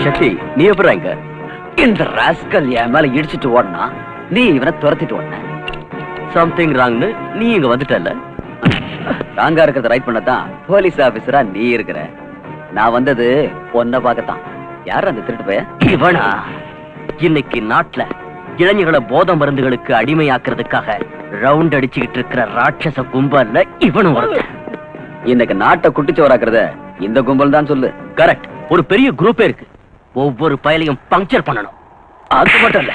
சக்தி, நீ எப்படி இங்க? இந்த ராஸ்கல் என் மேல இடிச்சிட்டு ஓடனா நீ இவனை துரத்திட்டு ஓடன. சம்திங் ராங்னு நீ இங்க வந்துட்டல. ராங்கா இருக்கிறத ரைட் பண்ணதான் போலீஸ் ஆபீசரா நீ இருக்கிற. நான் வந்தது பொண்ண பார்க்கத்தான். யார் அந்த திருட்டு பைய? இவனா? இன்னைக்கு நாட்டுல இளைஞர்களை போத மருந்துகளுக்கு அடிமையாக்குறதுக்காக ரவுண்ட் அடிச்சுக்கிட்டு இருக்கிற ராட்சச கும்பல்ல இவனும் ஒருத்தன். இன்னைக்கு நாட்டை குட்டிச்சோராக்குறத இந்த கும்பல் தான் சொல்லு. கரெக்ட். ஒரு பெரிய குரூப்பே இருக்கு. ஒவ்வொரு பயலையும் பங்க்சர் பண்ணணும். அது மட்டும் இல்ல,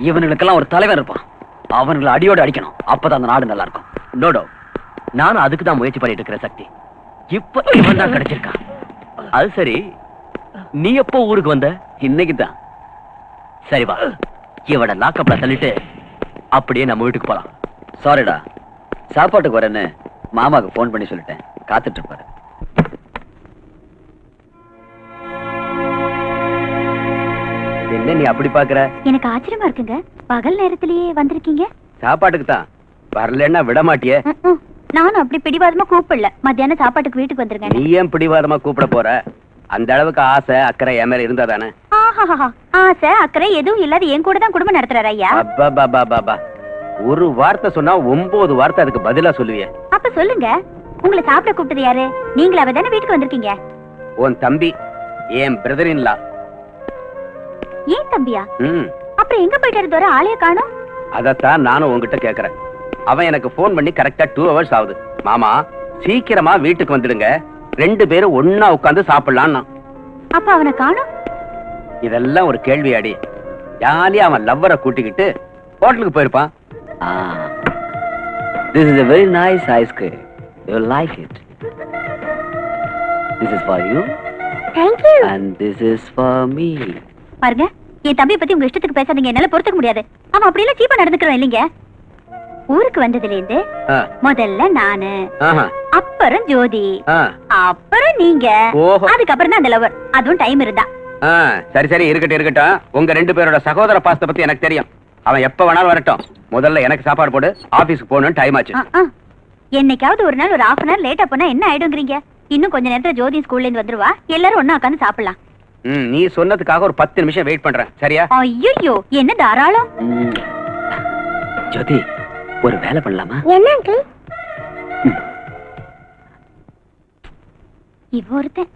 இவனுக்கெல்லாம் ஒரு தலைவர் இருப்பான். அவனுங்களை அடியோடு அடிக்கணும். அப்பதான் அந்த நாடு நல்லா இருக்கும். நோடோ, நானும் அதுக்கு தான் முயற்சி பண்ணிட்டு இருக்கிற சக்தி. இப்ப இவன் தான் கிடைச்சிருக்கான். அது சரி, நீ எப்போ ஊருக்கு வந்த? இன்னைக்கு தான். சரி வா, இவட லாக்கப்ல தள்ளிட்டு அப்படியே நம்ம வீட்டுக்கு போலாம். சாரிடா, சாப்பாட்டுக்கு வரேன்னு மாமாவுக்கு போன் பண்ணி சொல்லிட்டேன். காத்துட்டு இருப்பாரு. என்ன நீ அப்படி பாக்குற? எனக்கு ஆச்சரியமா இருக்குங்க. பகல் நேரத்திலேயே வந்திருக்கீங்க. சாப்பாட்டுக்கு தான். வரலன்னா விட மாட்டியே. நானும் அப்படி பிடிவாதமா கூப்பிடல. மத்தியானம் சாப்பாட்டுக்கு வீட்டுக்கு வந்துருங்க. நீ ஏன் பிடிவாதமா கூப்பிட போற? அந்த அளவுக்கு ஆசை அக்கறை என் மேல இருந்தா தானே. ஆசை அக்கறை எதுவும் இல்லாத என் கூட தான் குடும்பம் நடத்துறாரு ஐயா. ஒரு வார்த்தை சொன்னா 9 வார்த்தை அதுக்கு பதிலா சொல்லுவியே. அப்ப சொல்லுங்க, உங்களை சாப்பிட கூப்பிட்டது யாரு? நீங்களாவே தானே வீட்டுக்கு வந்திருக்கீங்க. உன் தம்பி, என் பிரதர் இன் லா. ஏன் தம்பியா? அப்புறம் எங்க போயிட்டாரு? தோற ஆளைய காணோம். அதத்தான் நானும் உங்ககிட்ட கேக்குறேன். அவன் எனக்கு போன் பண்ணி கரெக்டா 2 hours ஆகுது. மாமா சீக்கிரமா வீட்டுக்கு வந்துடுங்க, 2 பேரும் ஒன்னா உட்கார்ந்து சாப்பிடலாம். அப்ப அவனை காணோம். இதெல்லாம் ஒரு கேள்வி அடி. ஜாலியா அவன் லவ்வரை கூட்டிக்கிட்டு ஹோட்டலுக்கு போயிருப்பான். This is a very nice ice cream. You will like it. This is for you. Thank you. And this is for me. பாருங்க, என் தம்பியை பத்தி உங்க இஷ்டத்துக்கு பேசாதீங்க. என்னால பொறுத்துக்க முடியாது. அவன் அப்படி எல்லாம் சீப்பா நடந்துக்கிறோம் இல்லைங்க. ஊருக்கு வந்ததுல இருந்து முதல்ல நானு, அப்புறம் ஜோதி, அப்புறம் நீங்க, அதுக்கப்புறம் தான் அந்த லவர். அதுவும் டைம் இருந்தா. சரி சரி, இருக்கட்டும். உங்க 2 பேரோட சகோதர பாசத்தை பத்தி எனக்கு தெரியும். அவன் எப்ப வேணாலும் வரட்டும். முதல்ல எனக்கு சாப்பாடு போடு. ஆபீஸ்க்கு போகணும், டைம் ஆச்சு. என்னைக்காவது ஒரு நாள் ஒரு 1/2 hour லேட்டா போனா என்ன ஆயிடுங்கிறீங்க? இன்னும் கொஞ்ச நேரத்துல ஜோதி ஸ்கூல்ல இருந்து வந்துருவா. எல்லாரும் ஒண்ணா உட்கார்ந்து சாப்பிடலாம். நீ சொன்னதுக்காக ஒரு 10 நிமிஷம் வெயிட் பண்றேன். சரியா? ஐயோ, என்ன தாராளம். ஜோதி, ஒரு வேலை பண்ணலாமா? என்ன அங்கிள்? இவ ஒருத்தன்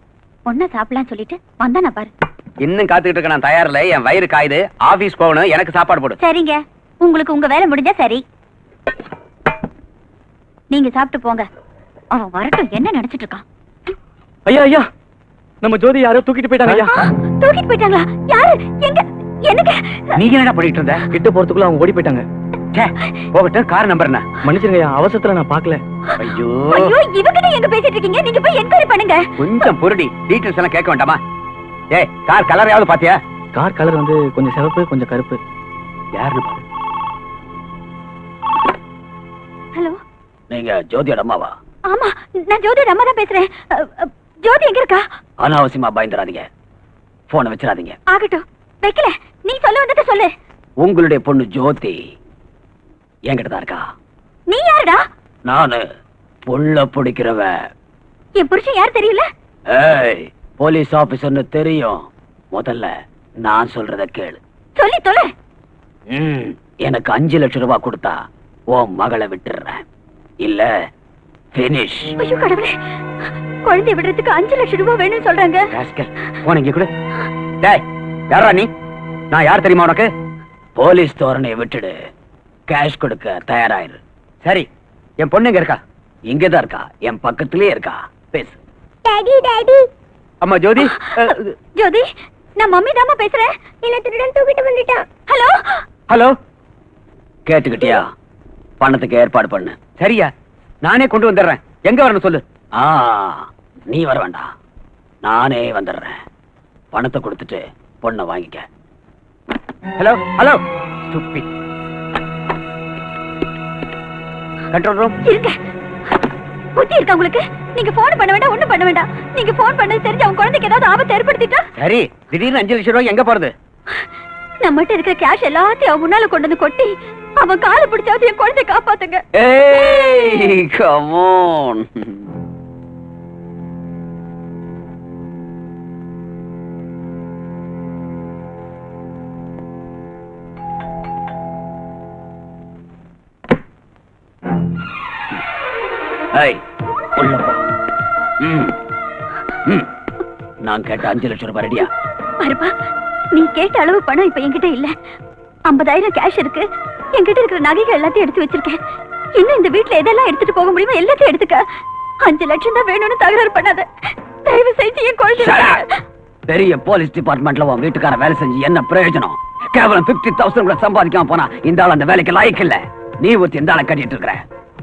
ஒண்ணா சாப்பிடலாம் சொல்லிட்டு வந்தானா பாரு. இன்னும் காத்துக்கிட்டு இருக்க. நான் தயாரில்ல. என் வயிறு காயுது. ஆபீஸ் போகணும். எனக்கு சாப்பாடு போடு. சரிங்க, உங்களுக்கு உங்க வேலை முடிஞ்சா சரி. நீங்க சாப்பிட்டு போங்க. அவன் வரட்டும். என்ன நினைச்சிட்டு இருக்கான்? ஐயா ஐயா, நம்ம ஜோதி யாரோ தூக்கிட்டு போயிட்டாங்க ஐயா. தூக்கிட்டு போயிட்டாங்களா? யாரு? எங்க? எனக்கு நீங்க என்ன பண்ணிட்டு இருந்த? கிட்ட போறதுக்குள்ள அவங்க ஓடி போயிட்டாங்க. போகட்டும். கார் நம்பர் என்ன? மன்னிச்சிருங்க ஐயா, அவசரத்துல நான் பாக்கல. ஐயோ, இவகிட்ட எங்க பேசிட்டு இருக்கீங்க? நீங்க போய் என்கொயரி பண்ணுங்க. கொஞ்சம் பொருடி. டீடைல்ஸ் எல்லாம் கேட்க வேண்டாமா? ஏய், கார் கலரையாவது பாத்தியா? கார் கலர் வந்து கொஞ்சம் சிவப்பு, கொஞ்சம் கருப்பு. யாருன்னு பாரு. ஹலோ, நீங்க ஜோதியோட அம்மாவா? ஆமா, நான் ஜோதியோட அம்மா தான் பேசுறேன். ஜோதி எங்க இருக்கா? அனாவசியமா பயந்துறாதீங்க. போனை வச்சிடாதீங்க. ஆகட்டும், வைக்கல. நீ சொல்ல வந்தத சொல்லு. உங்களுடைய பொண்ணு ஜோதி என்கிட்ட தான் இருக்கா. நீ யாருடா? நானு புள்ள பிடிக்கிறவ. என் புருஷன் யார் தெரியல? ஏய், போலீஸ் ஆபீசர்னு தெரியும். முதல்ல நான் சொல்றத கேளு. சொல்லி தொலை. எனக்கு 5 லட்சம் ரூபாய் கொடுத்தா உன் மகளை விட்டுறேன். இல்ல finish. ஐயோ கடவுளே, குழந்தை விடுறதுக்கு 5 லட்சம் ரூபாய் வேணும்னு சொல்றாங்க. போனீங்க கூட. டேய், யாரா நீ? நான் யார் தெரியுமா உனக்கு? போலீஸ் தோரணையை விட்டுடு. கேஷ் கொடுக்க தயாராயிரு. சரி, என் பொண்ணு எங்க இருக்கா? இங்கதான் இருக்கா. என் பக்கத்திலேயே இருக்கா. பேசு. Daddy daddy. அம்மா ஜோதி. ஜோதி, நான் மம்மி தாமா பேசுறேன். இல்ல திருடன் தூக்கிட்டு வந்துட்டான். ஹலோ ஹலோ, கேட்டுக்கிட்டியா? பணத்துக்கு ஏற்பாடு பண்ணு. சரியா, நானே கொண்டு வந்துடுறேன். எங்க வரணும் சொல்லு. நீ வர வேண்டாம், நானே வந்துடுறேன். பணத்தை கொடுத்துட்டு பொண்ணை வாங்கிக்க. Hello hello, stupid. Control room. இருங்க. புத்தி இருக்கா உங்களுக்கு? நீங்க போன் பண்ண வேண்டாம், ஒண்ணும் பண்ண வேண்டாம். நீங்க போன் பண்ணது தெரிஞ்சு அவன் குழந்தைக்கு ஏதாவது ஆபத்து ஏற்படுத்திட்டா? சரி, திடீர்னு 5 லட்சம் ரூபாய் எங்க போறது? நம்மகிட்ட இருக்கிற கேஷ் எல்லாத்தையும் அவன் முன்னால கொண்டு வந்து கொட்டி அவன் காலை பிடிச்சாவது என் குழந்தைய காப்பாத்துங்க. ஏய், come on. ஏய், உள்ள போ. நான் கேட்ட 5 லட்சம் ரூபாய் ரெடியா? பாருப்பா, நீ கேட்ட அளவு பணம் இப்ப என்கிட்ட இல்ல. 50,000 கேஷ் இருக்கு. என்கிட்ட இருக்கிற நகைகள் எல்லாத்தையும் எடுத்து வச்சிருக்கேன். இன்னும் இந்த வீட்டுல எதெல்லாம் எடுத்துட்டு போக முடியுமோ எல்லாத்தையும் எடுத்துக்க. 5 லட்சம் தான் வேணும்னு தகராறு பண்ணாத. தயவு செஞ்சு என் குழந்தை. பெரிய போலீஸ் டிபார்ட்மெண்ட்ல உன் வீட்டுக்கார வேலை செஞ்சு என்ன பிரயோஜனம்? கேவலம் 50,000 கூட சம்பாதிக்காம போனா இந்த ஆள் அந்த வேலைக்கு லாய்க்கு இல்ல. நீ ஒருத்தி இந்த ஆளை கட்டிட்டு இருக்கிற.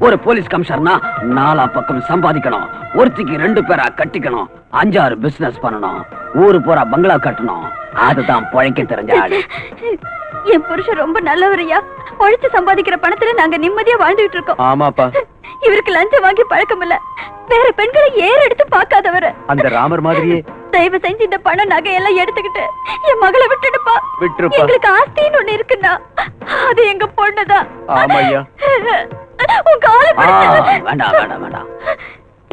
ஒரு போலீஸ் கமிஷனர்னா 4 பக்கம் சம்பாதிக்கணும். ஒருத்திக்கு 2 பேரா கட்டிக்கணும். 5-6 பிசினஸ் பண்ணணும். ஊரு போறா பங்களா கட்டணும். அதுதான் பொழைக்க தெரிஞ்ச ஆளு. என் புருஷன் ரொம்ப நல்லவரையா. உழைச்சு சம்பாதிக்கிற பணத்துல நாங்க நிம்மதியா வாழ்ந்துட்டு இருக்கோம். ஆமாப்பா. இவருக்கு லஞ்சம் வாங்கி பழக்கம் இல்ல. வேற பெண்களை ஏற எடுத்து பார்க்காதவரு. அந்த ராமர் மாதிரியே. தயவு செஞ்சு இந்த பணம் நகையெல்லாம் எடுத்துக்கிட்டு என் மகளை விட்டுடுப்பா. விட்டுருப்பா. எங்களுக்கு ஆஸ்தின்னு ஒண்ணு இருக்குன்னா அது எங்க பொண்ணுதான். ஆமாய்யா. உன் காலை வேண்டாம் வேண்டாம் வேண்டாம்.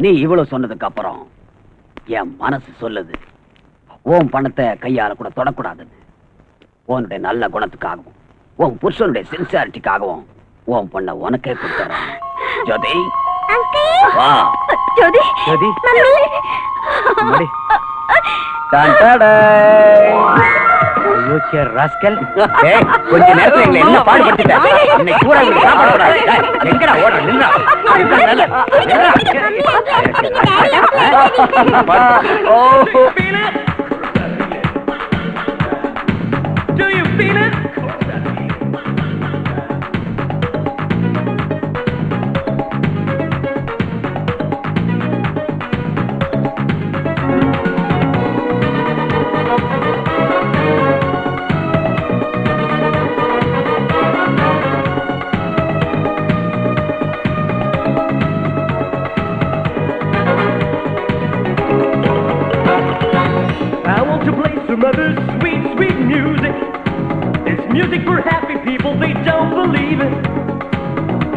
நீ இவ்வளவு சொன்னதுக்கு அப்புறம் என் மனசு சொல்லுது உன் பணத்தை கையால கூட தொடக்கூடாதுன்னு. உன்னுடைய நல்ல குணத்துக்காகவும் உன் புருஷனுடைய சின்சியாரிட்டிக்காகவும் உன் பொண்ண உனக்கே கொடுத்துறேன். ஜோதி, வா. ஜோதி, ஜோதி. மம்மி. கொஞ்ச நேரத்துல எங்களை என்ன பாடுபடுத்திட்ட? இன்னைக்கு பூரா எங்களுக்கு சாப்பாடு போடாது. எங்கடா ஓடுற? நின்றா. Do you feel it? I want to play some other sweet, sweet music. It's music for happy people, they don't believe it.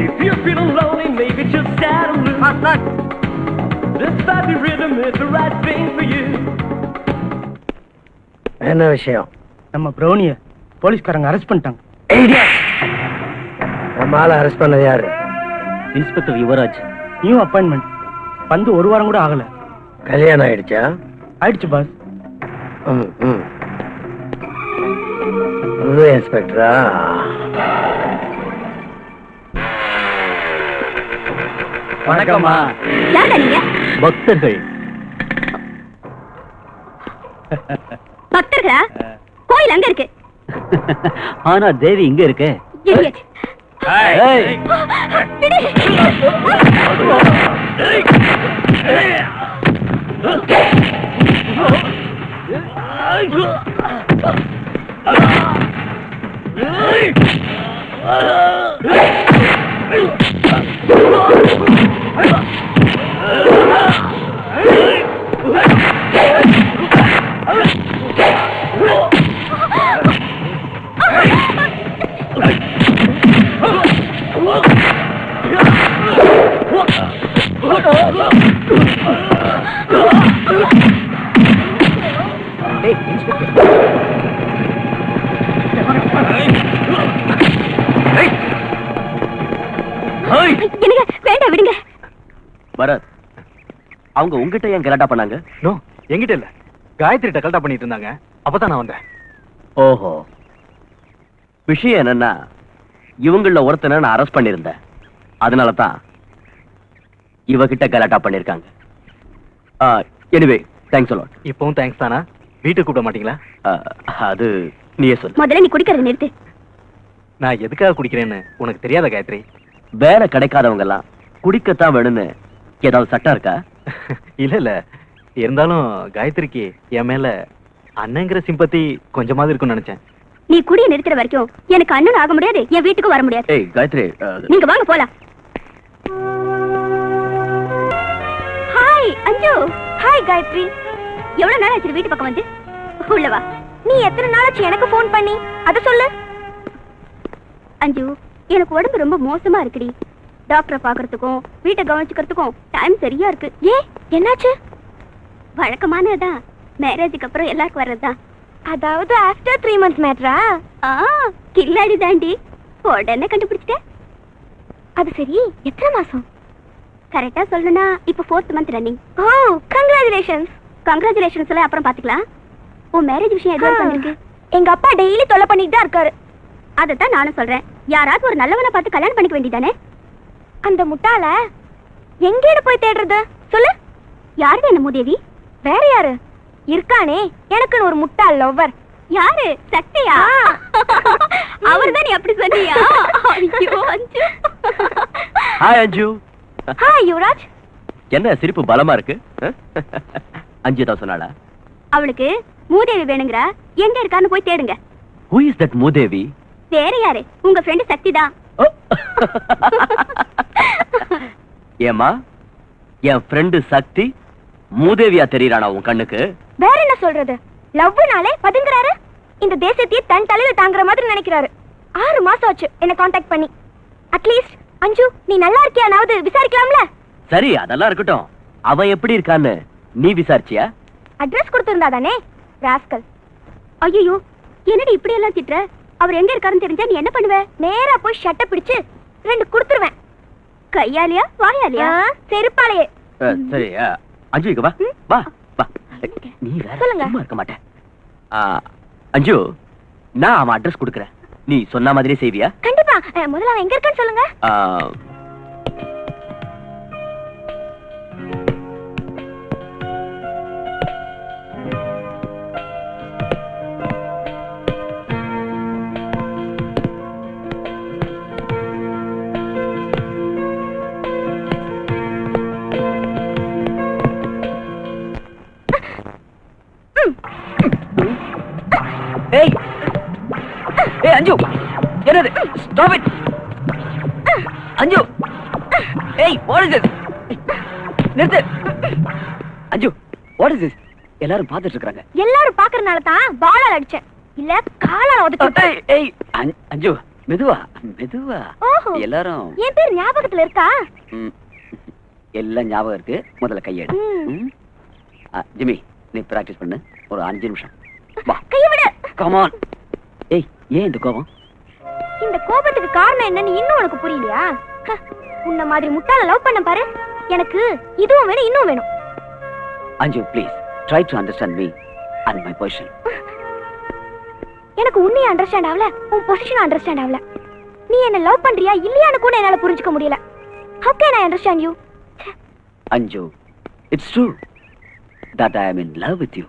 If you're feeling lonely, maybe just sad and loose. This happy rhythm is the right thing for you. என்ன விஷயம்? நம்ம பிரௌனிய போலீஸ்காரங்க arrest பண்ணிட்டாங்க. நம்ம ஆளை arrest பண்ணது யாரு? Inspector Yuvaraj. New appointment. வந்து 1 வாரம் கூட ஆகல. கல்யாணம் ஆயிடுச்சா? ஆயிடுச்சு பாஸ். புது இன்ஸ்பெக்டரா? வணக்கம்மா. யாரா நீங்க? பக்தர்கள். பக்தர்களா? கோயில் அங்க இருக்கு. ஆனா தேவி இங்க இருக்கு. Idiot. வேண்டாம் விடுங்க. பரத், அவங்க உங்ககிட்ட ஏன் கலாட்டா பண்ணாங்க? நோ, என்கிட்ட இல்ல. காயத்ரிட்ட கலாட்டா பண்ணிட்டு இருந்தாங்க. அப்பதான் நான் வந்தேன். ஓஹோ, விஷயம் என்னன்னா இவங்கள ஒருத்தனை நான் அரெஸ்ட் பண்ணிருந்தேன். அதனாலதான் இவகிட்ட கலாட்டா பண்ணிருக்காங்க. Anyway, thanks a lot. இப்பவும் தேங்க்ஸ் தானா? வீட்டுக்கு கூப்பிட மாட்டீங்களா? அது நீயே சொல்லு. முதல்ல நீ குடிக்கிறத நிறுத்து. நான் எதுக்காக குடிக்கிறேன்னு உனக்கு தெரியாத காயத்ரி? வேலை கிடைக்காதவங்க எல்லாம் குடிக்கத்தான் வேணும்னு ஏதாவது சட்டம் இருக்கா? இல்ல இல்ல, இருந்தாலும் காயத்ரிக்கு என் மேல அண்ணங்கிற சிம்பத்தி கொஞ்சமாவது இருக்கும்னு நினைச்சேன். நீ குடிய நிறுத்துற வரைக்கும் எனக்கு அண்ணன் ஆக முடியாது, என் வீட்டுக்கு வர முடியாது. ஏய் காயத்ரி, நீங்க வாங்க போலாம். ஹாய் அஞ்சு. ஹாய் காயத்ரி. எவ்வளவு நாள் ஆச்சு வீட்டு பக்கம் வந்து? உள்ள வா. நீ எத்தனை நாள் ஆச்சு எனக்கு ஃபோன் பண்ணி? அத சொல்லு. அஞ்சு, எனக்கு உடம்பு ரொம்ப மோசமா இருக்குடி. டாக்டரை பாக்குறதுக்கும் வீட்டை கவனிச்சுக்கிறதுக்கும் டைம் சரியா இருக்கு. ஏன், என்னாச்சு? வழக்கமானதான், மேரேஜுக்கு அப்புறம் எல்லாருக்கும் வர்றதுதான். அதாவது ஆஃப்டர் 3 months மேட்ரா? கில்லாடி தாண்டி, உடனே கண்டுபிடிச்சிட்டேன். அது சரி, எத்தனை மாசம்? கரெக்டா சொல்லணும்னா இப்ப 4th month ரன்னிங். ஓ, கங்க்ராச்சுலேஷன்ஸ். கங்க்ராச்சுலேஷன்ஸ் எல்லாம் அப்புறம் பாத்துக்கலாம். உன் மேரேஜ் விஷயம் எதுவும் பண்ணிருக்கு? எங்க அப்பா டெய்லி தொல்லை பண்ணிட்டு தான் இருக்காரு. அதைத்தான் நானும் சொல்றேன், யாராவது ஒரு நல்லவனை பார்த்து கல்யாணம் பண்ணிக்க வேண்டியதானே. அந்த முட்டாள எங்கேன்னு போய் தேடுறது சொல்லு. யாரு என்ன மூதேவி? வேற யாரு இருக்கானே எனக்குன்னு ஒரு முட்டாள் லவ்வர். யாரு? சக்தியா? அவர்தான். நீ அப்படி சொன்னியா? ஐயோ அஞ்சு. ஹாய் அஞ்சு. ஹாய் யுவராஜ். என்ன சிரிப்பு பலமா இருக்கு? அஞ்சு தான் சொன்னாளா? அவளுக்கு மூதேவி வேணுங்கறா, எங்க இருக்கான்னு போய் தேடுங்க. Who is that மூதேவி? வேற யாரு? உங்க ஃப்ரெண்ட் சக்தி தான். ஏமா, என் ஃப்ரெண்டு சக்தி மூதேவியா தெரியறானா உன் கண்ணுக்கு? வேற என்ன சொல்றது? லவ்னாலே பதுங்குறாரு. இந்த தேசத்தையே தன் தலையில தாங்குற மாதிரி நினைக்கிறாரு. 6 மாசம் ஆச்சு என்ன காண்டாக்ட் பண்ணி. அட்லீஸ்ட் அஞ்சு, நீ நல்லா இருக்கியானாவது விசாரிக்கலாம்ல? சரி, அதெல்லாம் இருக்கட்டும். அவன் எப்படி இருக்கான்னு நீ விசாரிச்சியா? அட்ரஸ் கொடுத்திருந்தா தானே ராஸ்கல். ஐயோ, என்னடி இப்படி எல்லாம் திட்டுற? அவர் எங்க இருக்காருன்னு தெரிஞ்சா நீ என்ன பண்ணுவ? நேரா போய் ஷட்டை பிடிச்சு 2 கொடுத்துருவேன். கையாலியா வாயாலியா? செருப்பாலையே. சரி அஞ்சு, இங்க வா வா வா. நீ வேற சும்மா இருக்க மாட்டே. அஞ்சு, நான் அவன் அட்ரஸ் கொடுக்கறேன், நீ சொன்ன மாதிரியே செய்வியா? கண்டிப்பா. முதல்ல அவன் எங்க இருக்கான்னு சொல்லுங்க. ஏய் ஏய் அஞ்சு, என்னது? ஸ்டாப் இட் அஞ்சு. ஏய், what is this? நிறுத்து அஞ்சு. what is this? எல்லாரும் பார்த்துட்டு இருக்காங்க. எல்லாரும் பார்க்கறனால தான் பாலால அடிச்சேன், இல்ல காலால உதைச்சேன். ஏய் அஞ்சு, மெதுவா மெதுவா. எல்லாரும் என் பேர் ஞாபகத்துல இருக்கா? எல்லாம் ஞாபகம் இருக்கு. முதல்ல கையெடு. ஜிம்மி, நீ பிராக்டிஸ் பண்ணு ஒரு 5 நிமிஷம். வா, கைய விடு. Come on. ஏய், ஏன் இந்த கோபம்? இந்த கோபத்துக்கு காரணம் என்னன்னு இன்னும் உனக்கு புரியலையா? உன்ன மாதிரி முட்டாள லவ் பண்ண பாரு, எனக்கு இதுவும் வேணும் இன்னும் வேணும். அஞ்சு, please try to understand me and my position. எனக்கு உன்னைய அண்டர்ஸ்டாண்ட் ஆகல, உன் பொசிஷன் அண்டர்ஸ்டாண்ட் ஆகல. நீ என்ன லவ் பண்றியா இல்லையான்னு கூட என்னால புரிஞ்சுக்க முடியல. How can I understand you? அஞ்சு, it's true that I am in love with you.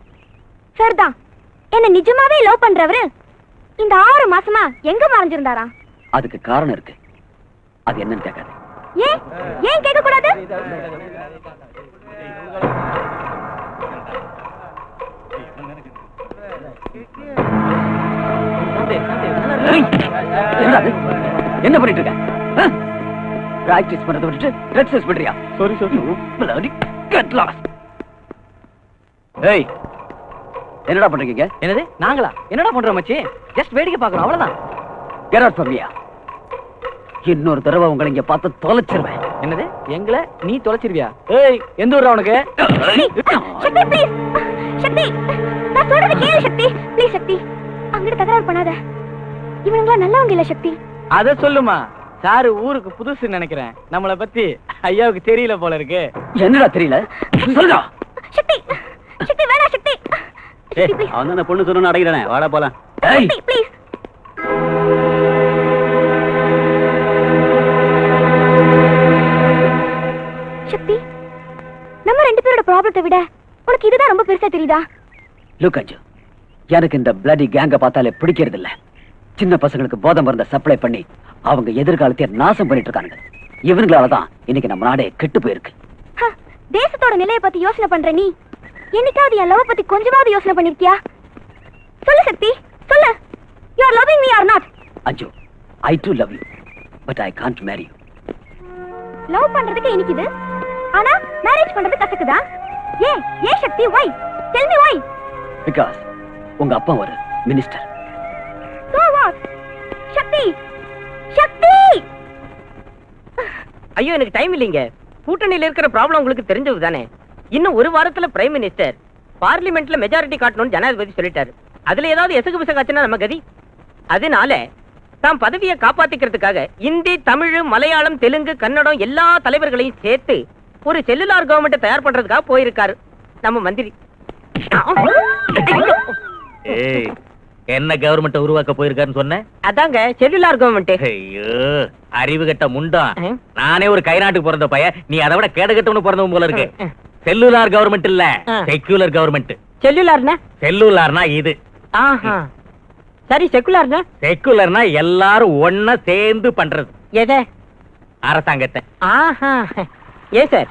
சரிதான். என்ன நிஜமாவே லவ் பண்றவரு இந்த 6 மாசமா எங்க மறைஞ்சிருந்தாரா? அதுக்கு காரணம் இருக்கு. அது என்னன்னு கேட்காது. ஏன் கேட்க கூடாது? என்ன பண்ணிட்டு இருக்க? பிராக்டிஸ் பண்றதை விட்டுட்டு ட்ரக்ஸ் பண்றியா? Sorry sir. Get lost. ஏய், என்னடா பண்றீங்க? என்னது நாங்களா? என்னடா பண்றோம் மச்சி? ஜஸ்ட் வேடிக்கை பார்க்கறோம், அவ்வளவுதான். Get out from here. இன்னொரு தடவை உங்களை இங்க பார்த்து தொலைச்சிருவேன். என்னது? எங்கள நீ தொலைச்சிருவியா? ஏய், எந்த ஊர்ரா உனக்கு? சக்தி ப்ளீஸ். சக்தி, நான் சொல்றது கேளு சக்தி. ப்ளீஸ் சக்தி, அங்கட தகராறு பண்ணாத. இவனுங்களா நல்லவங்க இல்ல சக்தி. அத சொல்லுமா. சாரு ஊருக்கு புதுசு நினைக்கிறேன். நம்மள பத்தி ஐயாவுக்கு தெரியல போல இருக்கு. என்னடா தெரியல? சொல்லுடா. சக்தி, சக்தி வேணா சக்தி. ஏய், அவன் தான் பொண்ணு சொன்னு அடங்கறனே. வாடா போலாம். ஏய் சக்தி ப்ளீஸ். சக்தி, நம்ம 2 பேரோட ப்ராப்ளத்தை விட உனக்கு இதுதான் ரொம்ப பெருசா தெரியுதா? லுக் அஞ்சு, எனக்கு இந்த பிளடி கேங்க பார்த்தாலே பிடிக்கிறது இல்ல. சின்ன பசங்களுக்கு போதை மருந்த சப்ளை பண்ணி அவங்க எதிர்காலத்தை நாசம் பண்ணிட்டு இருக்காங்க. இவங்களாலதான் இன்னைக்கு நம்ம நாடே கெட்டு போயிருக்கு. தேசத்தோட நிலைய பத்தி யோசனை பண்ற நீ என்னைக்காவது என் லவ் பத்தி கொஞ்சமாவது யோசனை பண்ணிருக்கியா? சொல்லு சக்தி, சொல்லு. You are loving me or not? அஞ்சு, I too love you, but I can't marry you. Love பண்றதுக்கு இனிக்குது, ஆனா மேரேஜ் பண்றது கசக்குதா? ஏ சக்தி, why? Tell me why? Because உங்க அப்பா ஒரு மினிஸ்டர். So what? சக்தி, சக்தி! ஐயோ எனக்கு டைம் இல்லைங்க. கூட்டணியில இருக்கிற ப்ராப்ளம் உங்களுக்கு தெரிஞ்சது தானே. இன்னும் ஒரு வாரத்துல பிரைம் மினிஸ்டர் பார்லிமெண்ட்ல மெஜாரிட்டி காட்டணும்னு ஜனாதிபதி சொல்லிட்டாரு. அதுல ஏதாவது எசகு பிசகாச்சுன்னா நம்ம கதி. அதனால தாம் பதவியை காப்பாத்திக்கிறதுக்காக இந்தி, தமிழ், மலையாளம், தெலுங்கு, கன்னடம் எல்லா தலைவர்களையும் சேர்த்து ஒரு செல்லுலார் கவர்மெண்ட் தயார் பண்றதுக்காக போயிருக்காரு நம்ம மந்திரி. என்ன கவர்மெண்ட் உருவாக்க போயிருக்காருன்னு சொன்னேன்? அதாங்க செல்லுலார் கவர்மெண்ட். ஐயோ, அறிவு கட்ட முண்டா. நானே ஒரு கை நாட்டுக்கு பிறந்த பையன், நீ அதை விட கேடு கட்டவனு பிறந்தவன் போல இருக்கு. செல்லுலார் கவர்மெண்ட் இல்ல, செக்யூலர் கவர்மெண்ட். செல்லுலார்னா? செல்லுலார்னா இது. சரி, செக்குலார்னா? செக்குலர்னா எல்லாரும் ஒன்னா சேர்ந்து பண்றது. எதை? அரசாங்கத்தை. ஏன் சார்,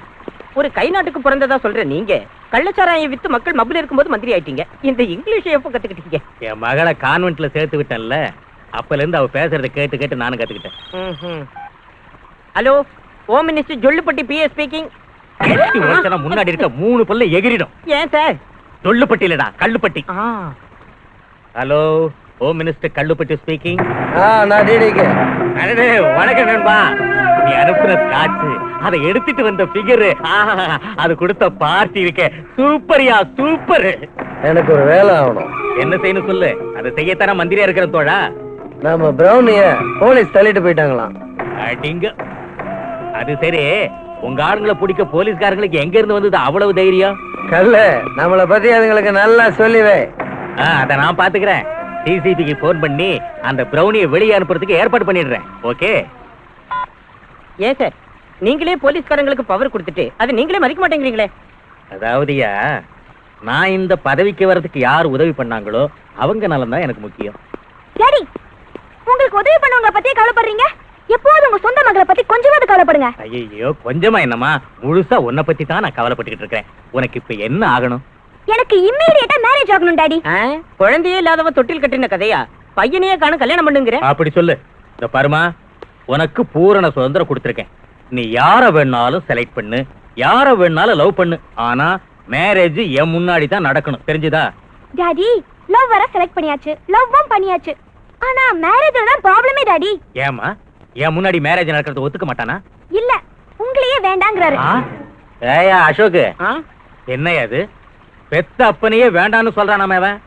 ஒரு கை நாட்டுக்கு பிறந்ததா சொல்ற நீங்க கள்ளச்சாராயம் வித்து மக்கள் மப்பில் இருக்கும்போது மந்திரி ஆயிட்டீங்க. இந்த இங்கிலீஷ் எப்ப கத்துக்கிட்டீங்க? என் மகளை கான்வென்ட்ல சேர்த்து விட்டேன்ல, அப்பல இருந்து அவ பேசுறத கேட்டு கேட்டு நானும் கத்துக்கிட்டேன். Hello, home minister Jollupatti PA speaking. முன்னாடி இருக்க 3 பல்ல எகிரிடும். ஏன் சார்? ஜொல்லுப்பட்டி இல்லடா, Kallupatti. Hello, home minister Kallupatti speaking. நான் டிடிக்கு. அடடே, வணக்கம் நண்பா. நீ அனுப்புற ஸ்காட்ச், அதை எடுத்துட்டு வந்த ஃபிகர், அது கொடுத்த பார்ட்டி இருக்க சூப்பர்யா, சூப்பர். எனக்கு ஒரு வேலை ஆகணும். என்ன செய்யணும் சொல்லு, அதை செய்யத்தான மந்திரியா இருக்கிற தோழா. நம்ம பிரௌனிய போலீஸ் தள்ளிட்டு போயிட்டாங்களாம். அடிங்க. அது சரி, உங்க ஆளுங்களை பிடிக்க போலீஸ்காரங்களுக்கு எங்க இருந்து வந்தது அவ்வளவு தைரியம்? கல்ல, நம்மளை பத்தி அதுங்களுக்கு நல்லா சொல்லிவே. அத நான் பாத்துக்கிறேன். டிசிபிக்கு போன் பண்ணி அந்த பிரௌனியை வெளியே அனுப்புறதுக்கு ஏற்பாடு பண்ணிடுறேன். ஓகே? ஏன் சார், நீங்களே போலீஸ்காரங்களுக்கு பவர் கொடுத்துட்டு அது நீங்களே மதிக்க மாட்டேங்கிறீங்களே? அதாவதுயா, நான் இந்த பதவிக்கு வர்றதுக்கு யார் உதவி பண்ணாங்களோ அவங்க நலம் தான் எனக்கு முக்கியம். சரி, உங்களுக்கு உதவி பண்ணவங்க பத்தி கவலைப்படுறீங்க, எப்போது உங்க சொந்த மகளை பத்தி கொஞ்சமாவது கவலைப்படுங்க. ஐயோ, கொஞ்சமா என்னமா, முழுசா உன்னை பத்தி தான் நான் கவலைப்பட்டுக்கிட்டு இருக்கேன். உனக்கு இப்ப என்ன ஆகணும்? எனக்கு இம்மீடியட்டா மேரேஜ் ஆகணும் டாடி. குழந்தையே இல்லாதவ தொட்டில் கட்டின கதையா? பையனையே காண கல்யாணம் பண்ணுங்கிற? அப்படி சொல்லு. இந்த பருமா, உனக்கு பூரண சுதந்திரம் கொடுத்திருக்கேன். நீ யார வேணாலும் செலக்ட் பண்ணு, யார வேணாலும் லவ் பண்ணு. ஆனா மேரேஜ் என் முன்னாடி தான் நடக்கணும், தெரிஞ்சுதா? டாடி, லவ் வர செலக்ட் பண்ணியாச்சு, லவ்வும் பண்ணியாச்சு, ஆனா மேரேஜ்ல தான் ப்ராப்ளமே டாடி. ஏமா, என் முன்னாடி மேரேஜ் நடக்கிறது ஒத்துக்க மாட்டானா? இல்ல, உங்களையே வேண்டாங்கறாரு. ஏயா அசோக், என்னையா அது? பெத்த அப்பனையே வேண்டான்னு சொல்றானாமே அவன்.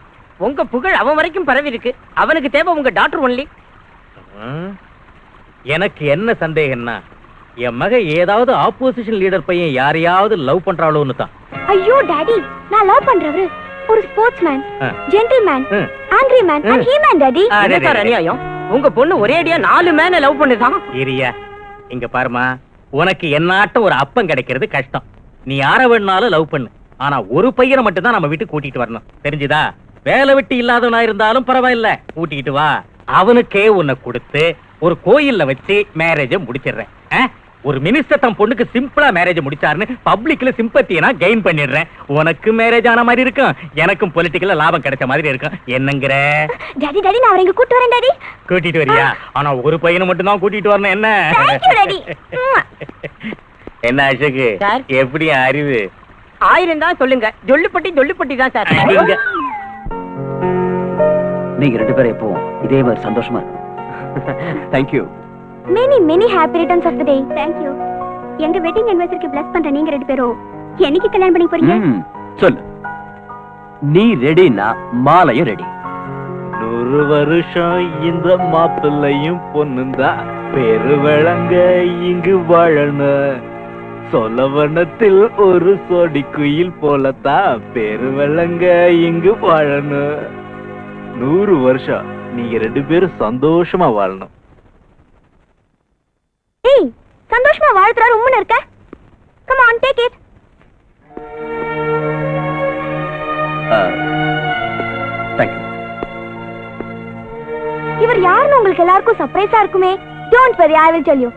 உங்க புகழ் அவன் வரைக்கும் பரவி இருக்கு. அவனுக்கு தேவை உங்க டாக்டர் ஒன்லி. எனக்கு என்ன சந்தேகம்னா, என் மக ஏதாவது ஆப்போசிஷன் லீடர் பையன் யாரையாவது லவ் பண்றாளோன்னு தான். ஐயோ டாடி, நான் லவ் பண்றவரு ஒரு sportsman, gentleman, angry man and he man daddy. என்ன அநியாயம்? உங்க பொண்ணு ஒரே அடியா 4 மேன லவ் பண்ணுதான். இரியா, இங்க பாருமா, உனக்கு என்னாட்டம் ஒரு அப்பன் கிடைக்கிறது கஷ்டம். நீ யார வேணாலும் லவ் பண்ணு, ஆனா ஒரு பையனை மட்டும் தான் நம்ம வீட்டுக்கு கூட்டிட்டு வரணும், தெரிஞ்சுதா? வேலை வெட்டி இல்லாதவனா இருந்தாலும் பரவாயில்ல, கூட்டிட்டு வா. அவனுக்கே உன்னை கொடுத்து ஒரு கோயில்ல வச்சு மேரேஜ முடிச்சிடுறேன். ஒரு மினிஸ்டர் தன் பொண்ணுக்கு சிம்பிளா மேரேஜ் முடிச்சாருன்னு பப்ளிக்ல சிம்பத்தியை நான் கெயின் பண்ணிடுறேன். உனக்கு மேரேஜ் ஆன மாதிரி இருக்கும், எனக்கும் பொலிட்டிக்கல்ல லாபம் கிடைச்ச மாதிரி இருக்கும். என்னங்கற? டாடி டாடி, நான் அவரை இங்க கூட்டி வரேன் டாடி. கூட்டிட்டு வரியா? ஆனா ஒரு பையனை மட்டும் தான் கூட்டிட்டு வரணும். என்ன? Thank you daddy. என்ன அசோக், எப்படி அறிவு? 1000 தான் சொல்லுங்க, ஜொல்லுப்பட்டி ஜொல்லுப்பட்டி தான் சார். நீங்க 2 பேரும் எப்பவும் இதே மாதிரி சந்தோஷமா இருக்கும். Thank you. Many happy returns of the day. Thank you. எங்க வெட்டிங் anniversary bless பண்ற நீங்க 2 பேரும் என்னைக்கு கல்யாணம் பண்ணி போறீங்க? சொல்லு. நீ ரெடினா மாலையும் ரெடி. 100 வருஷம் இந்த மாப்பிள்ளையும் பொண்ணுந்தா பேரு வழங்க இங்கு வாழணும். சொலவனத்தில் ஒரு சோடி குயில் போலத்தான் பேரு வழங்க இங்கு வாழணும். 100 வருஷம் நீங்க 2 பேரும் சந்தோஷமா வாழணும். ஏய், சந்தோஷமா வாழ்த்துறாரு உம்முன்னு இருக்க. Come on, take it. Thank you. இவர் யாருன்னு உங்களுக்கு எல்லாருக்கும் சர்ப்ரைஸா இருக்குமே. Don't worry, I will tell you.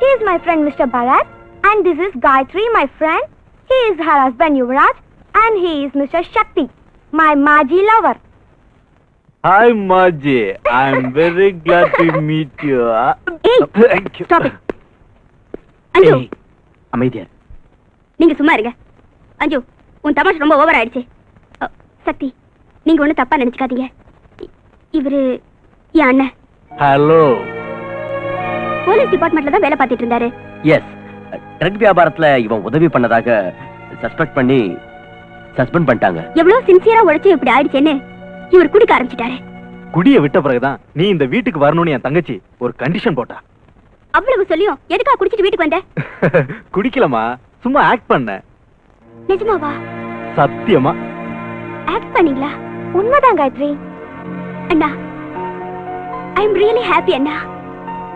He is my friend Mr. Bharat and this is Gayatri, my friend. He is her husband Yuvraj and he is Mr. Shakti, my Maji lover. Hi Maji, I am very glad to meet you. Hey, Thank you. stop it. அஞ்சு, அமைதியா நீங்க சும்மா இருங்க. அஞ்சு, உன் தமாஷ் ரொம்ப over ஆயிடுச்சு. சக்தி, நீங்க ஒண்ணு தப்பா நினைச்சுக்காதீங்க. இவரு என் அண்ணன். Hello. போலீஸ் டிபார்ட்மெண்ட்ல தான் வேலை பார்த்துட்டு இருந்தாரு. எஸ், ட்ரக் வியாபாரத்துல இவன் உதவி பண்ணதாக சஸ்பெக்ட் பண்ணி சஸ்பெண்ட் பண்ணிட்டாங்க. எவ்வளவு சின்சியரா உழைச்சு இப்படி ஆயிடுச்சேன்னு இவர் குடிக்க ஆரம்பிச்சிட்டாரு. குடிய விட்ட பிறகுதான் நீ இந்த வீட்டுக்கு வரணும்னு என் தங்கச்சி ஒரு கண்டிஷன் போட்டா. அவ்வளவு சொல்லியும் எதுக்கா குடிச்சிட்டு வீட்டுக்கு வந்த? குடிக்கலமா, சும்மா ஆக்ட் பண்ண. நிஜமாவா? சத்தியமா ஆக்ட் பண்ணீங்களா? உண்மைதான் காயத்ரி. அண்ணா, ஐ அம் ரியலி ஹாப்பி அண்ணா.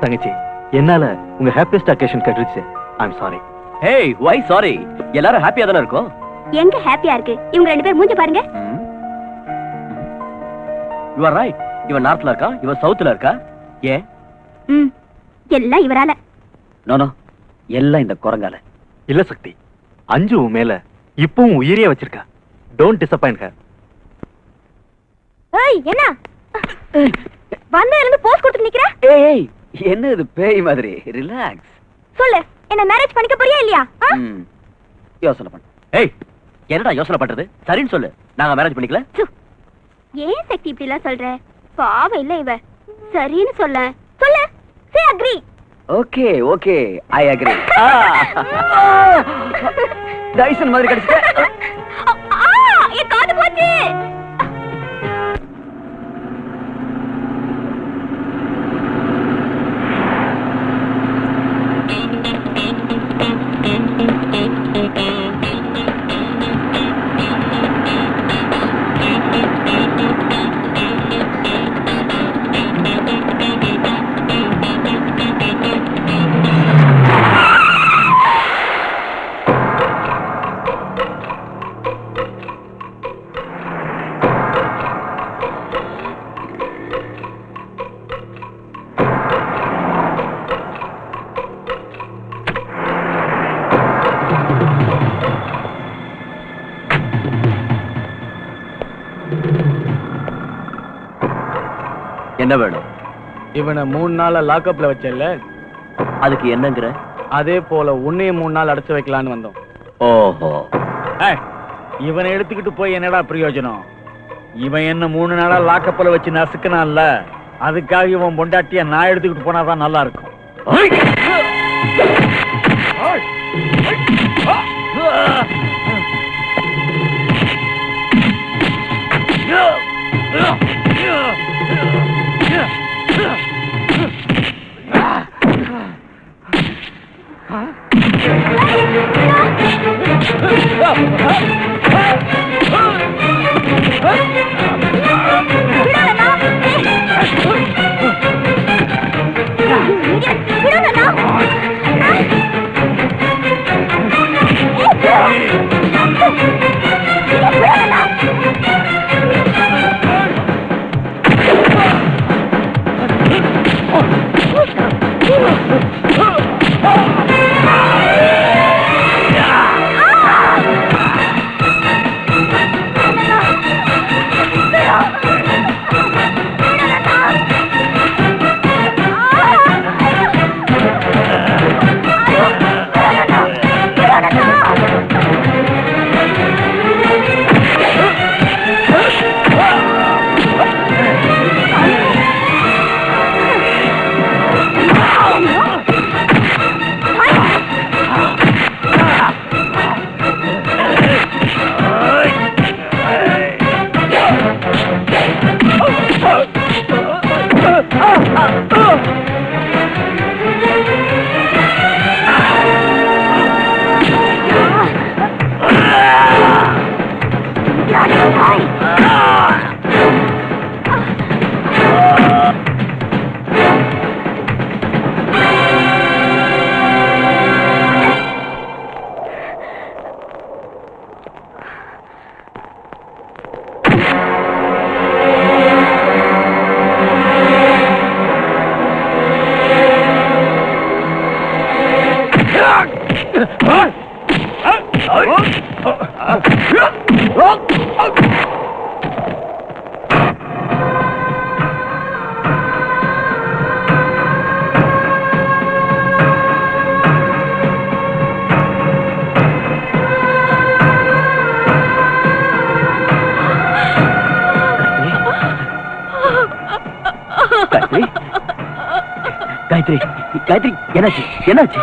தங்கச்சி, என்னால உங்க ஹாப்பியஸ்ட் அக்கேஷன் கட்டிருச்சு. I am sorry. Hey, why sorry? எல்லாரும் ஹாப்பியா தானே இருக்கோம். எங்க ஹாப்பியா இருக்கு? இவங்க ரெண்டு பேர் மூஞ்சி பாருங்க. You are right. இவன் நார்த்ல இருக்கா, இவன் சவுத்ல இருக்கா. ஏன்? எல்லாம் இவரால. நோ, எல்லாம் இந்த குரங்கால. இல்ல சக்தி, அஞ்சு உன் மேல இப்பவும் உயிரியா வச்சிருக்கா. Don't disappoint her. ஏய், என்ன வந்த இருந்து போஸ் கொடுத்து நிக்கிற? ஏய், என்ன இது பேய் மாதிரி? ரிலாக்ஸ். சொல்லு, என்ன மேரேஜ் பண்ணிக்க போறியா இல்லையா? யோசனை பண்ணு. ஏய், என்னடா யோசனை பண்றது? சரின்னு சொல்லு, நாங்க மேரேஜ் பண்ணிக்கல. ஏன் சக்தி இப்படி எல்லாம் சொல்ற? பாவம் இல்ல இவ. சரின்னு சொல்ல. சொல்லு, say agree. Okay okay, I agree. Tyson மாதிரி கடிச்சிட்ட. என் காது போச்சு. என்ன வேணும்? இவனை 3 நாளா லாக்அப்ல வச்சல, அதுக்கு என்னங்கற? அதே போல உன்னையும் 3 நாள் அடைச்சு வைக்கலான்னு வந்தோம். ஓஹோ, இவனை எடுத்துக்கிட்டு போய் என்னடா பிரயோஜனம்? இவன் என்ன 3 நாளா லாக்கப்ல வச்சு நசுக்குனான்ல, அதுக்காக இவன் பொண்டாட்டிய நான் எடுத்துக்கிட்டு போனாதான் நல்லா இருக்கும். காயத்ரி காயத்ரி என்னாச்சு என்னாச்சு?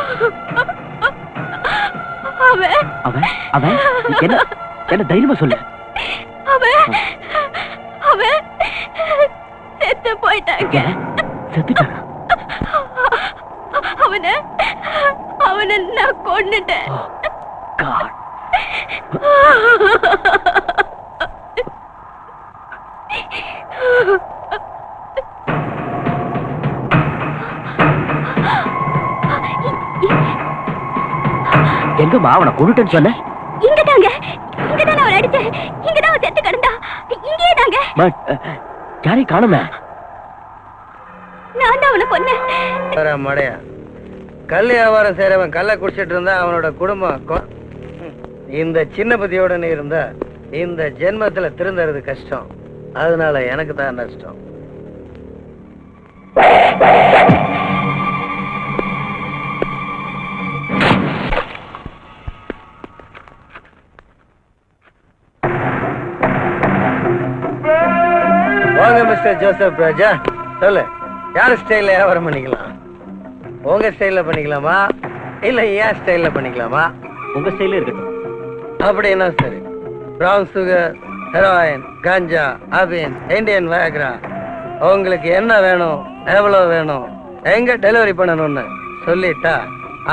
அவன் அவன் அவன் என்ன என்ன தைரியமா சொல்லு. அவன் அவன் செத்து போயிட்டாங்க. செத்துட்டானா? அவனை அவனை நான் கொன்னுட்டேன். God. எங்கம்மா அவனை கொண்டுட்டேன்னு சொன்ன? இங்கதாங்க இங்கதான் அவன் அடிச்சேன். இங்கதான் அவன் செத்து கிடந்தா. இங்கே தாங்க. பட் யாரையும் காணுமே. நான் தான் அவனை கொன்னேன். மடையா கல் வியாபாரம் செய்யறவன் கல்லை குடிச்சிட்டு இருந்தா அவனோட குடும்பம் இந்த சின்ன புத்தியோட நீ இருந்தா இந்த ஜென்மத்துல திருந்தறது கஷ்டம். அதனால எனக்கு தான் நஷ்டம். வாங்க மிஸ்டர் ஜோசப் ராஜா, சொல்லு யார் ஸ்டைல்ல வியாபாரம் பண்ணிக்கலாம்? உங்க ஸ்டைல்ல பண்ணிக்கலாமா இல்ல ஏன் ஸ்டைல்ல பண்ணிக்கலாமா? உங்க ஸ்டைலே இருக்கட்டும். அப்படின்னா சரி. பிரவுன் சுகர், ஹெரோயின், கஞ்சா, அபின், இந்தியன் வயக்ரா, உங்களுக்கு என்ன வேணும், எவ்வளவு வேணும், எங்க டெலிவரி பண்ணணும்னு சொல்லிட்டா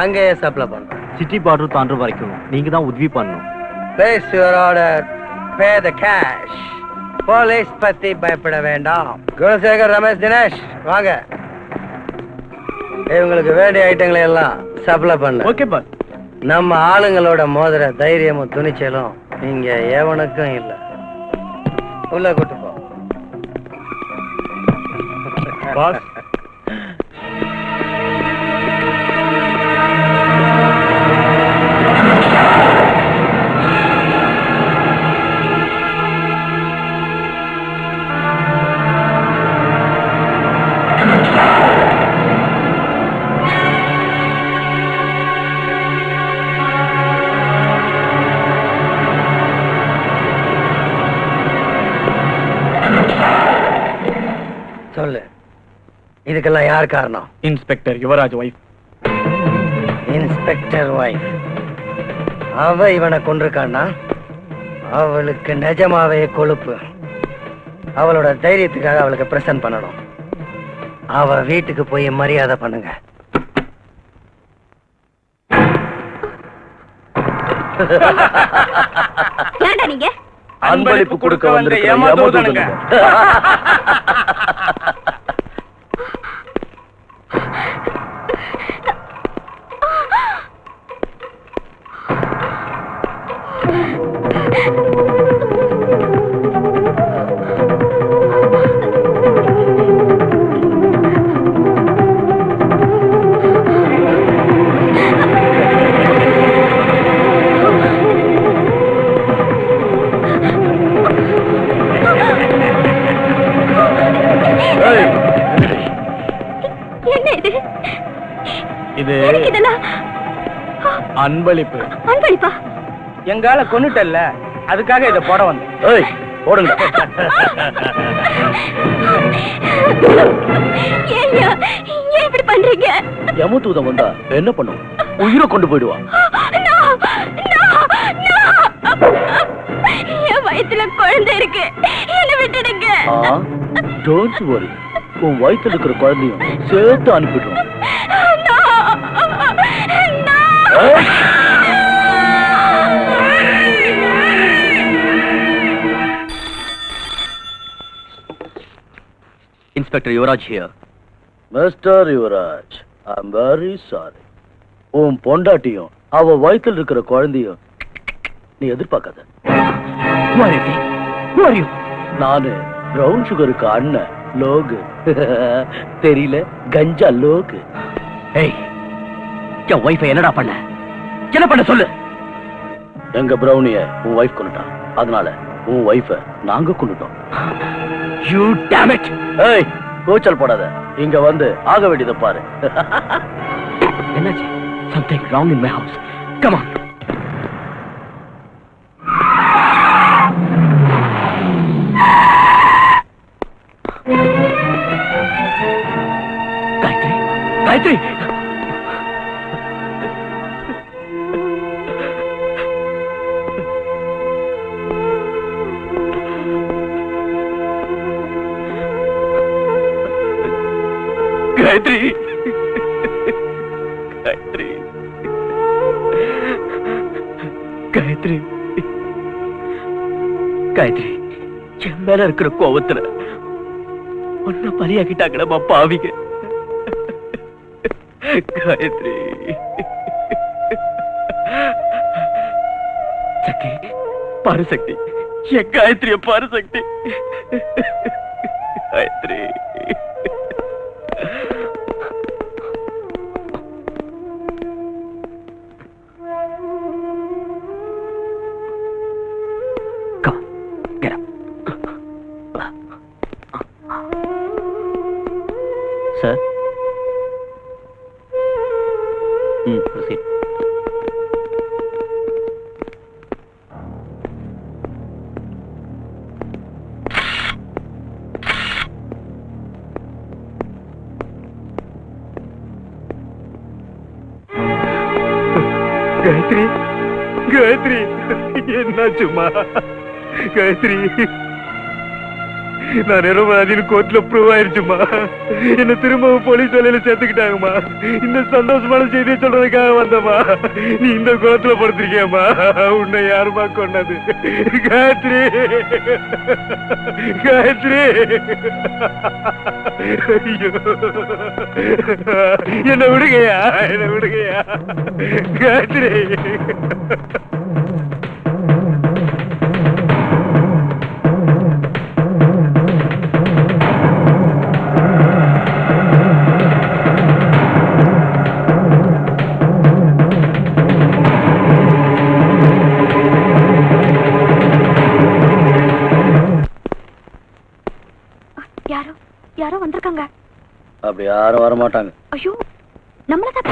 அங்கேயே சப்ளை பண்றேன். சிட்டி பார்டர் தாண்டுற வரைக்கும் நீங்க தான் உதவி பண்ணணும். Place your order, pay the cash. Police பத்தி பயப்பட வேண்டாம். குணசேகர், ரமேஷ், தினேஷ் வாங்க. இவங்களுக்கு வேண்டிய ஐட்டங்களை எல்லாம் சப்ளை பண்ண. Okay boss. நம்ம ஆளுங்களோட மோதிர தைரியமும் துணிச்சலும் இங்க எவனுக்கும் இல்ல. உள்ள கூட்டு போ. பாஸ் சொல்லு, இதுக்கெல்லாம் யார் காரணம்? Inspector Yuvaraj wife. Inspector wife. அவ இவனை கொண்டிருக்கான்னா அவளுக்கு நிஜமாவே கொழுப்பு. அவளோட தைரியத்துக்காக அவளுக்கு பிரசன்ட் பண்ணணும். அவ வீட்டுக்கு போய் மரியாதை பண்ணுங்க. ஏன்டா நீங்க அன்பளிப்பு கொடுக்க வந்த ஏமாத்துவதனுங்க. என்ன இது? இது எதுக்கு இதெல்லாம்? அன்பளிப்பு. அன்பளிப்பா? எங்கால கொன்னுட்டல்ல, அதுக்காக இதை போட வந்தேன். ஏய் போடுங்க. ஏய்யா, ஏன் இப்படி பண்றீங்க? யமதூதம் வந்தா என்ன பண்ணும்? உயிரை கொண்டு போயிடுவான். என் வயித்துல குழந்தை இருக்கு, என்ன விட்டுடுங்க. டோன்ட் வரி, உன் வயித்துல இருக்கிற குழந்தையும் சேர்த்து அனுப்பிடுவோம். Inspector Yuvaraj here. Mister Yuvaraj, I am very sorry. உன் பொண்டாட்டியும் அவ வயித்துல இருக்கிற குழந்தையும் நீ எதிர்பார்க்காத. நானு பிரவுன் சுகருக்கு அண்ணன் லோகு. தெரியல, கஞ்சா லோகு. ஏய், என் வைஃபை என்னடா பண்ண? என்ன பண்ண சொல்லு. எங்க பிரவுனிய உன் வைஃப் கொண்டுட்டான், அதனால உன் வைஃபை நாங்க கொண்டுட்டோம். You dam it. ஏய், கூச்சல் போடாத, இங்க வந்து ஆக வேண்டியதை பாரு. என்னாச்சு? Something wrong in my house. Come on. Gayatri, Gayatri Gayatri Gayatri Gayatri Gayatri என் மேல இருக்கிற கோபத்துல ஒன்ன பலியாக்கிட்டாங்களா பாவிங்க. காயத்ரி சக்தி பாரு சக்தி என் காயத்ரிய பாரு சக்தி காயத்ரி Sir? Proceed. காயத்ரி காயத்ரி என்னாச்சுமா காயத்ரி நான் நிரபராதின்னு கோர்ட்ல ப்ரூவ் ஆயிருச்சுமா. என்ன திரும்பவும் போலீஸ் வேலையில சேர்த்துக்கிட்டாங்கம்மா. இந்த சந்தோஷமான செய்தியை சொல்றதுக்காக வந்தம்மா. நீ இந்த கோர்ட்ல படுத்திருக்கியம்மா. உன்னை யாருமா கொண்டது? காயத்ரி காயத்ரி ஐயோ என்ன விடுங்கயா என்ன விடுங்கயா காயத்ரி. யாரோ வந்திருக்காங்க. அப்படி யாரும் வர மாட்டாங்க. ஐயோ நம்மளதான்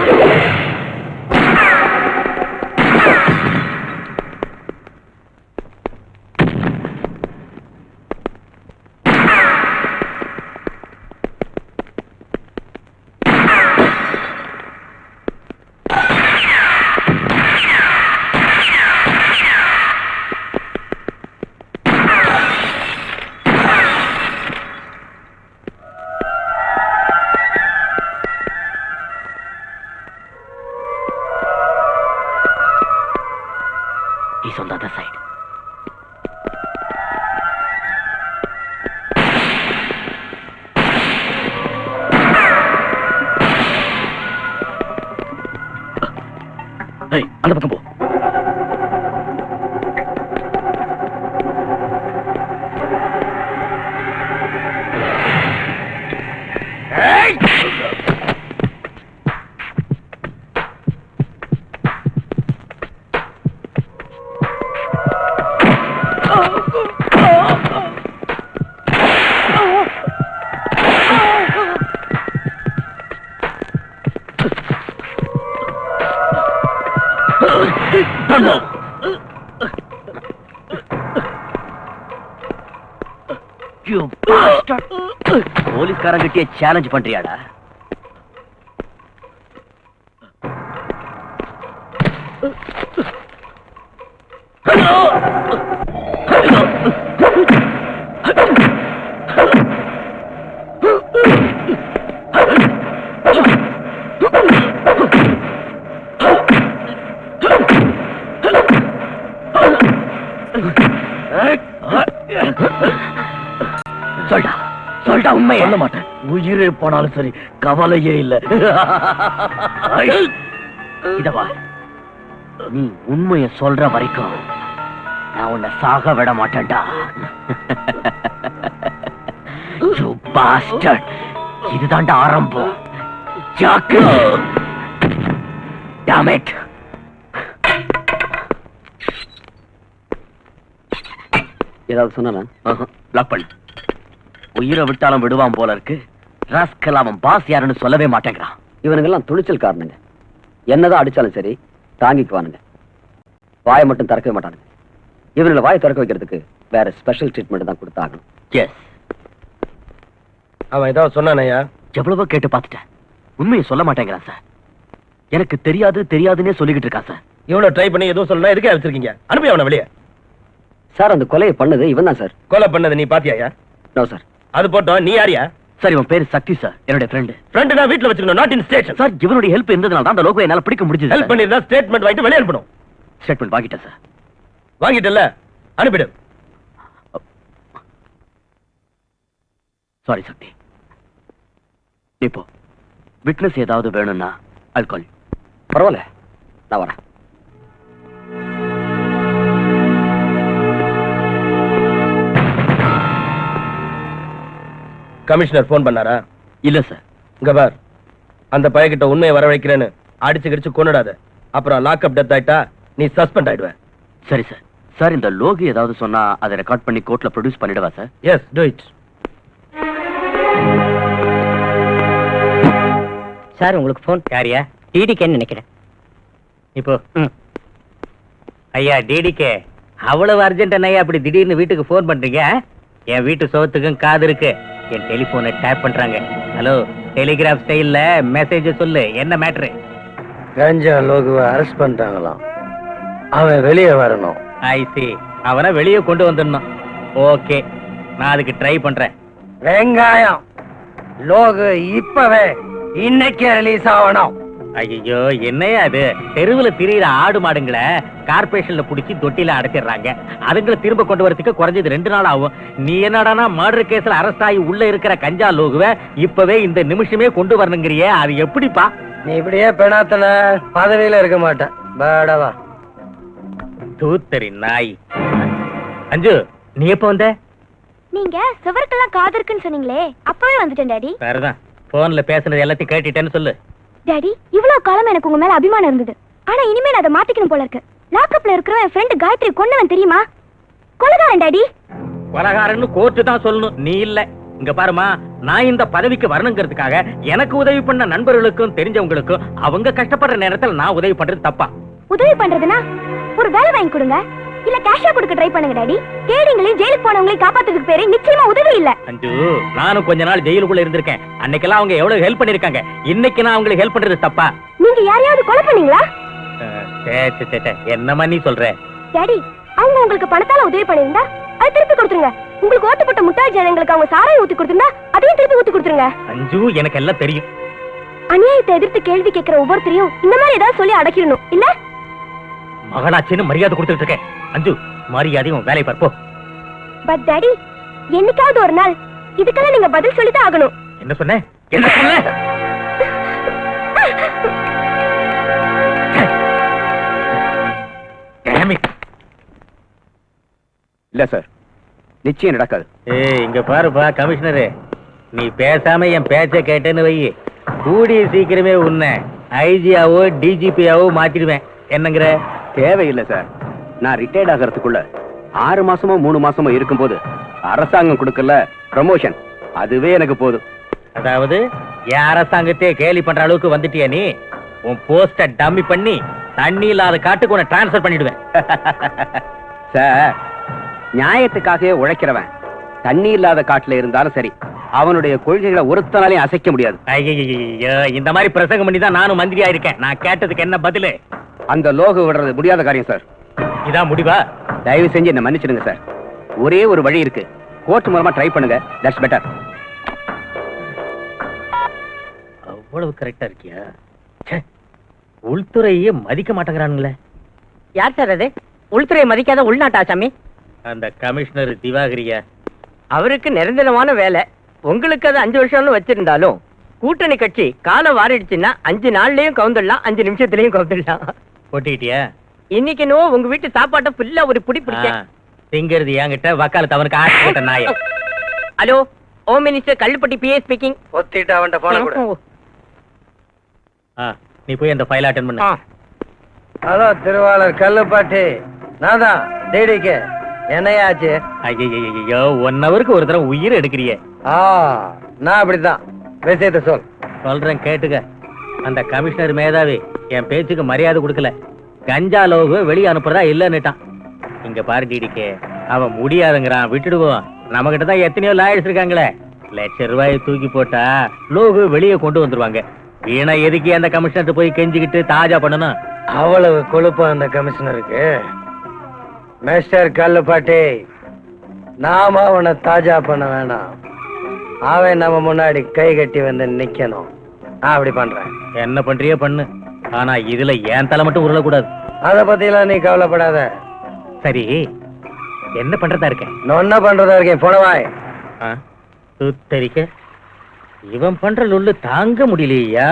He's on the other side. Hey, அந்த பக்கம் போ. போலீஸ்காரங்கிட்டே சேலஞ்ச் பண்றியாடா? சொல்டா சொல்டா உண்மை. சொல்ல மாட்டேன். உயிரே போனாலும் சரி கவலையே இல்ல. இதவா நீ உண்மைய சொல்ற வரைக்கும் நான் உன்னை சாக விட மாட்டேன்டா. You bastard. இதுதான்டா ஆரம்பம். ஜாக்கு. Damn it. ஏதாவது சொன்னா லாக் பண்ணு. உயிரை விட்டாலும் விடுவான் போல இருக்கு. ராஸ்கல் அவன் பாஸ் யாருன்னு சொல்லவே மாட்டேங்கிறான். இவனுங்கெல்லாம் துணிச்சல் காரணங்க. என்னதான் அடிச்சாலும் சரி தாங்கிக்குவானுங்க. வாயை மட்டும் திறக்கவே மாட்டானுங்க. இவனுங்களை வாயை திறக்க வைக்கிறதுக்கு வேற ஸ்பெஷல் ட்ரீட்மெண்ட் தான் கொடுத்தாகணும். எஸ். அவன் ஏதாவது சொன்னானயா? எவ்வளவோ கேட்டு பார்த்துட்டேன். உண்மையை சொல்ல மாட்டேங்கிறான் சார். எனக்கு தெரியாது தெரியாதுன்னே சொல்லிக்கிட்டு இருக்கான் சார். இவனை ட்ரை பண்ணி எதுவும் சொல்லணும், எதுக்கே வச்சிருக்கீங்க? அனுப்பி அவனை வெளியே. சார் அந்த கொலையை பண்ணது இவன் தான் சார். கொலை பண்ணது நீ பாத்தியாயா? No sir. அது போட்டோம், நீ யாரியா? சார் இவன் பேரு சக்தி சார், என்னுடைய ஃப்ரெண்டு. ஃப்ரெண்டு நான் வீட்டுல வச்சுக்கணும், நாட் இன் ஸ்டேஷன். சார் இவனுடைய ஹெல்ப் இருந்ததுனால தான் அந்த லோகோ என்னால பிடிக்க முடிஞ்சது. ஹெல்ப் பண்ணிருந்தா ஸ்டேட்மெண்ட் வாங்கிட்டு வெளியே அனுப்பணும். ஸ்டேட்மெண்ட் வாங்கிட்டேன் சார். வாங்கிட்டல, அனுப்பிடு. சாரி சக்தி. இப்போ விட்னஸ் ஏதாவது வேணும்னா அல்கால். பரவாயில்ல, நான் வரேன். கமிஷனர் போன் பண்ணாரா? இல்ல சார். இங்க பார், அந்த பையன்கிட்ட உண்மையை வரவழைக்கிறேன்னு அடிச்சு கிடிச்சு கொன்னுடாத. அப்புறம் லாக்அப் டெத் ஆயிட்டா நீ சஸ்பெண்ட் ஆயிடுவ. சரி சார். சார் இந்த லோகோ ஏதாவது சொன்னா அதை ரெக்கார்ட் பண்ணி கோர்ட்ல ப்ரொடியூஸ் பண்ணிடவா sir? Yes, do it. Sir உங்களுக்கு போன். யாரியா? டிடிகேன்னு நினைக்கிறேன். இப்போ ஐயா டிடிகே, அவ்வளவு அர்ஜென்ட் ஐயா அப்படி திடீர்னு வீட்டுக்கு போன் பண்றீங்க? என் வீட்டு சோத்துக்கும் காது இருக்கு. என் டெலிபோனை டேப் பண்றாங்க. ஹலோ, டெலிகிராஃப் ஸ்டைல்ல மெசேஜ் சொல்லு, என்ன மேட்ரு? கஞ்சா லோகுவை அரெஸ்ட் பண்ணிட்டாங்களாம், அவன் வெளியே வரணும். ஐ சி, அவனை வெளியே கொண்டு வந்துடணும். ஓகே, நான் அதுக்கு ட்ரை பண்றேன். வெங்காயம் லோகு இப்பவே இன்னைக்கே ரிலீஸ் ஆகணும். ஐயோ, என்னையா அது? தெருவுல திரியிற ஆடு மாடுங்களை கார்பரேஷன்ல புடிச்சு தொட்டில அடைச்சிடுறாங்க. அதுங்களை திரும்ப கொண்டு வரதுக்கு குறைஞ்சது 2 நாள் ஆகும். நீ என்னடானா மர்டர் கேஸ்ல அரெஸ்ட் ஆகி உள்ள இருக்கிற கஞ்சா லோகுவை இப்பவே இந்த நிமிஷமே கொண்டு வரணுங்கிறியே, அது எப்படிப்பா? நீ இப்படியே பெணாத்தல பதவியில இருக்க மாட்டேன். பாடவா தூத்தரி நாய். அஞ்சு, நீ எப்ப வந்த? நீங்க சுவருக்கெல்லாம் காது இருக்குன்னு சொன்னீங்களே, அப்பவே வந்துட்டேன் டாடி. சரிதான், போன்ல பேசுனது எல்லாத்தையும் கேட்டுட்டேன்னு சொல்லு. டாடி, இவ்வளவு காலம் எனக்கு உங்க மேல அபிமானம் இருந்தது. ஆனா இனிமே நான் அதை மாத்திக்கணும் போல இருக்கு. லாக்அப்ல இருக்கிற என் ஃப்ரெண்ட் காயத்ரி கொன்னவன் தெரியுமா? கொலைகாரன் டாடி. கொலைகாரன்னு கோர்ட்டு தான் சொல்லணும், நீ இல்ல. இங்க பாருமா, நான் இந்த பதவிக்கு வரணுங்கிறதுக்காக எனக்கு உதவி பண்ண நண்பர்களுக்கும் தெரிஞ்சவங்களுக்கும் அவங்க கஷ்டப்படுற நேரத்துல நான் உதவி பண்றது தப்பா? உதவி பண்றதுன்னா ஒரு வேலை வாங்கி கொடுங்க, இல்ல கேஷா கொடுக்க ட்ரை பண்ணுங்க டாடி. கேடிங்களையும் ஜெயிலுக்கு போனவங்களையும் காப்பாத்துறதுக்கு பேரு நிச்சயமா உதவி இல்ல. அஞ்சு, நானும் கொஞ்ச நாள் ஜெயிலுக்குள்ள இருந்திருக்கேன். அன்னைக்கெல்லாம் அவங்க எவ்வளவு ஹெல்ப் பண்ணிருக்காங்க. இன்னைக்கு நான் அவங்களுக்கு ஹெல்ப் பண்றது தப்பா? நீங்க யாரையாவது கொலை பண்ணீங்களா? என்னமா நீ சொல்ற? டாடி, அவங்க உங்களுக்கு பணத்தால உதவி பண்ணிருந்தா அதை திருப்பி கொடுத்துருங்க. உங்களுக்கு ஓட்டுப்பட்ட முட்டாள் ஜனங்களுக்கு அவங்க சாராயம் ஊத்தி கொடுத்திருந்தா அதையும் திருப்பி ஊத்தி கொடுத்துருங்க. அஞ்சு, எனக்கு எல்லாம் தெரியும். அநியாயத்தை எதிர்த்து கேள்வி கேட்கிற ஒவ்வொருத்தரையும் இந்த மாதிரி ஏதாவது சொல்லி அடக்கிடணும் இல்ல? மகனாச்சின்னு மரியாதை கொடுத்துட்டு இருக்கேன். அஞ்சு, மரியாதையும் வேலை பார்ப்போம். பட் டாடி, என்னைக்காவது ஒரு நாள் இதுக்கெல்லாம் நீங்க பதில் சொல்லிதான் ஆகணும். என்ன சொன்ன? என்ன சொன்ன? இல்ல சார், நிச்சயம் நடக்காது. ஏய், இங்க பாருப்பா கமிஷனரு, நீ பேசாம என் பேச்ச கேட்டேன்னு வை, கூடிய சீக்கிரமே உன்னை ஐஜியாவோ டிஜிபியாவோ மாத்திடுவேன். என்னங்கிற? தேவையில்லை சார். நான் ரிட்டையர்ட் ஆகிறதுக்குள்ள 6 மாசமோ 3 மாசமோ இருக்கும்போது அரசாங்கம் கொடுக்கல ப்ரமோஷன், அதுவே எனக்கு போதும். அதாவது என் அரசாங்கத்தையே கேலி பண்ற அளவுக்கு வந்துட்டியா நீ? உன் போஸ்ட டம்மி பண்ணி தண்ணி இல்லாத காட்டுக்கு உன்னை டிரான்ஸ்பர் பண்ணிடுவேன். சார், நியாயத்துக்காகவே உழைக்கிறவன் தண்ணி இல்லாத காட்டுல இருந்தாலும் சரி, அவனுடைய கொள்கைகளை ஒருத்தனாலையும் அசைக்க முடியாது. ஐயோ, இந்த மாதிரி பிரசங்கம் பண்ணி தான் நானும் மந்திரியா இருக்கேன். நான் கேட்டதுக்கு என்ன பதிலு? அந்த லோகோ விடுறது முடியாத காரியம் சார். இதான் முடிவா? தயவு செஞ்சு என்ன மன்னிச்சிடுங்க சார். ஒரே ஒரு வழி இருக்கு, கோர்ட் மூலமா ட்ரை பண்ணுங்க. That's better. அவ்வளவு கரெக்டா இருக்கியா? உள்துறையே மதிக்க மாட்டேங்கிறானுங்களே. யார் சார் அது? உள்துறையை மதிக்காத உள்நாட்டு ஆசாமி? அந்த கமிஷனர் திவாகரியா? அவருக்கு நிரந்தரமான வேலை. உங்களுக்கு அது 5 வருஷம்னு வச்சிருந்தாலும் கூட்டணி கட்சி காலம் வாரிடுச்சுன்னா 5 நாள்லயும் கவுந்துடலாம், 5 நிமிஷத்துலயும் கவுந்துடலாம். போட்டிட்டியா? இன்னைக்கு நோ உங்க வீட்டு சாப்பாட்டை ஃபுல்லா ஒரு புடி பிடிக்க. திங்கிறது என்கிட்ட, வக்காலத்து அவனுக்கு ஆட்சி போட்ட நாய. Hello, home minister Kallupatti PA speaking. ஒத்திட்டு அவன்கிட்ட போன கூட. நீ போய் அந்த ஃபைல் அட்டெண்ட் பண்ணு. ஹலோ திருவாளர் கல்லுப்பாட்டி, நான் தான் டிடிகே. என்னையாச்சு? ஐயோ, 1 ஹவருக்கு ஒரு தடவை உயிர் எடுக்கிறியே. நான் அப்படித்தான். விஷயத்தை சொல். சொல்றேன் கேட்டுக்க. அந்த கமிஷனர் மேதாவி என் பேச்சுக்கு மரியாதை கொடுக்கல. கஞ்சா லோகு வெளியே அனுப்புறதா இல்லன்னுட்டான். இங்க பாரு டிடிகே, அவன் முடியாதுங்கிறான், விட்டுடுவோம். நம்ம கிட்ட தான் எத்தனையோ லாயர்ஸ் இருக்காங்களே. 1,00,000 ரூபாயை தூக்கி போட்டா லோகு வெளியே கொண்டு வந்துருவாங்க. வீணா எதுக்கு அந்த கமிஷனர் போய் கெஞ்சிக்கிட்டு தாஜா பண்ணணும்? அவ்வளவு கொழுப்பா அந்த கமிஷனருக்கு. மிஸ்டர் கல்லுப்பாட்டி, நாம அவனை தாஜா பண்ண வேணாம். அவன் நம்ம முன்னாடி கை கட்டி வந்து நிக்கணும். நான் அப்படி பண்றேன். என்ன பண்றியோ பண்ணு, ஆனா இதுல ஏன் தலை மட்டும் உருளக்கூடாது. அத பத்திலாம் நீ கவலைப்படாத. சரி, என்ன பண்றதா இருக்க? நான் என்ன பண்றதா இருக்கேன், போனவாய். சுத்தரிக்க இவன் பண்ற லொல்லு தாங்க முடியலையா?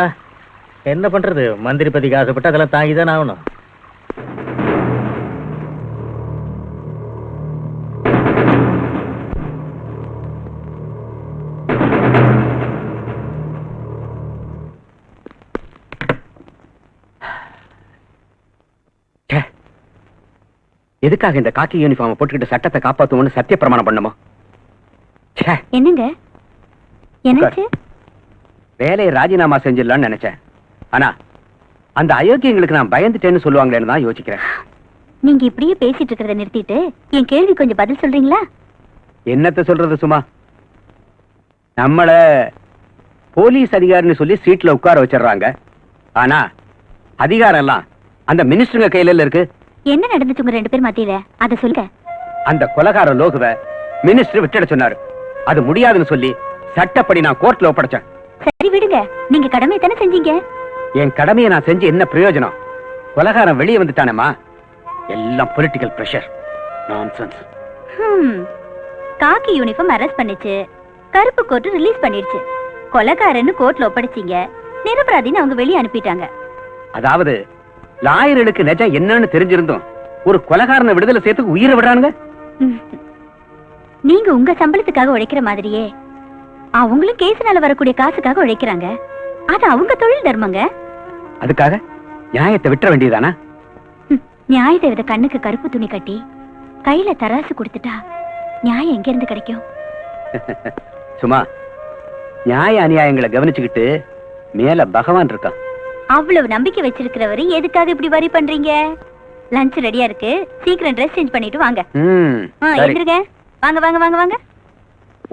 என்ன பண்றது, மந்திரி பதிக்கு ஆசைப்பட்டு அதெல்லாம் தாங்கிதான் ஆகணும். எதுக்காக இந்த காக்கி யூனிஃபார்ம் போட்டுக்கிட்டு சட்டத்தை காப்பாத்துவோம்னு சத்திய பிரமாணம் பண்ணுமா? என்னங்க என்னாச்சு? வேலையை ராஜினாமா செஞ்சிடலாம்னு நினைச்சேன். ஆனா அந்த அயோக்கியங்களுக்கு நான் பயந்துட்டேன்னு சொல்லுவாங்களேன்னு தான் யோசிக்கிறேன். நீங்க இப்படியே பேசிட்டு இருக்கிறத நிறுத்திட்டு என் கேள்வி கொஞ்சம் பதில் சொல்றீங்களா? என்னத்த சொல்றது சும்மா? நம்மள போலீஸ் அதிகாரின்னு சொல்லி சீட்ல உட்கார வச்சிடறாங்க. ஆனா அதிகாரம் எல்லாம் அந்த மினிஸ்டருங்க கையில இருக்கு. என்ன நடந்துச்சு உங்க 2 பேர் மத்தியில? அத சொல்லுங்க. அந்த கொலைகார லோகுவ மினிஸ்டர் விட்டுட சொன்னாரு. அது முடியாதுன்னு சொல்லி சட்டப்படி நான் கோர்ட்ல ஒப்படைச்சேன். சரி விடுங்க, நீங்க கடமையை தானே செஞ்சீங்க. என் கடமையை நான் செஞ்சு என்ன பிரயோஜனம்? கொலைகாரன் வெளியே வந்துட்டானேமா. எல்லாம் பொலிட்டிக்கல் பிரஷர், நான்சென்ஸ். காக்கி யூனிஃபார்ம் அரெஸ்ட் பண்ணிச்சு, கருப்பு கோட் ரிலீஸ் பண்ணிடுச்சு. கொலைகாரன்னு கோர்ட்ல ஒப்படைச்சீங்க, நிரபராதின்னு அவங்க வெளியே அனுப்பிட்டாங்க. அதாவது லாயர்களுக்கு நிஜம் என்னன்னு தெரிஞ்சிருந்தோம் ஒரு கொலைகாரனை விடுதலை சேர்த்துக்கு உயிரை விடுறாங்க. நீங்க உங்க சம்பளத்துக்காக உழைக்கிற மாதிரியே அவங்களும் கேஸ்னால வரக்கூடிய காசுக்காக உழைக்கிறாங்க. அது அவங்க தொழில் தர்மங்க. அதுக்காக நியாயத்தை விட்டுற வேண்டியதானா? நியாயத்தை வித கண்ணுக்கு கருப்பு துணி கட்டி கையில தராசு கொடுத்துட்டா நியாயம் எங்க இருந்து கிடைக்கும்? சும்மா நியாய அநியாயங்களை கவனிச்சுக்கிட்டு மேல பகவான் இருக்கான். அவ்வளவு நம்பிக்கை வச்சிருக்கிறவரு எதுக்காக இப்படி வரி பண்றீங்க? லஞ்ச் ரெடியா இருக்கு, சீக்கிரம் ட்ரெஸ் சேஞ்ச் பண்ணிட்டு வாங்க. எந்திருங்க, வாங்க வாங்க வாங்க வாங்க.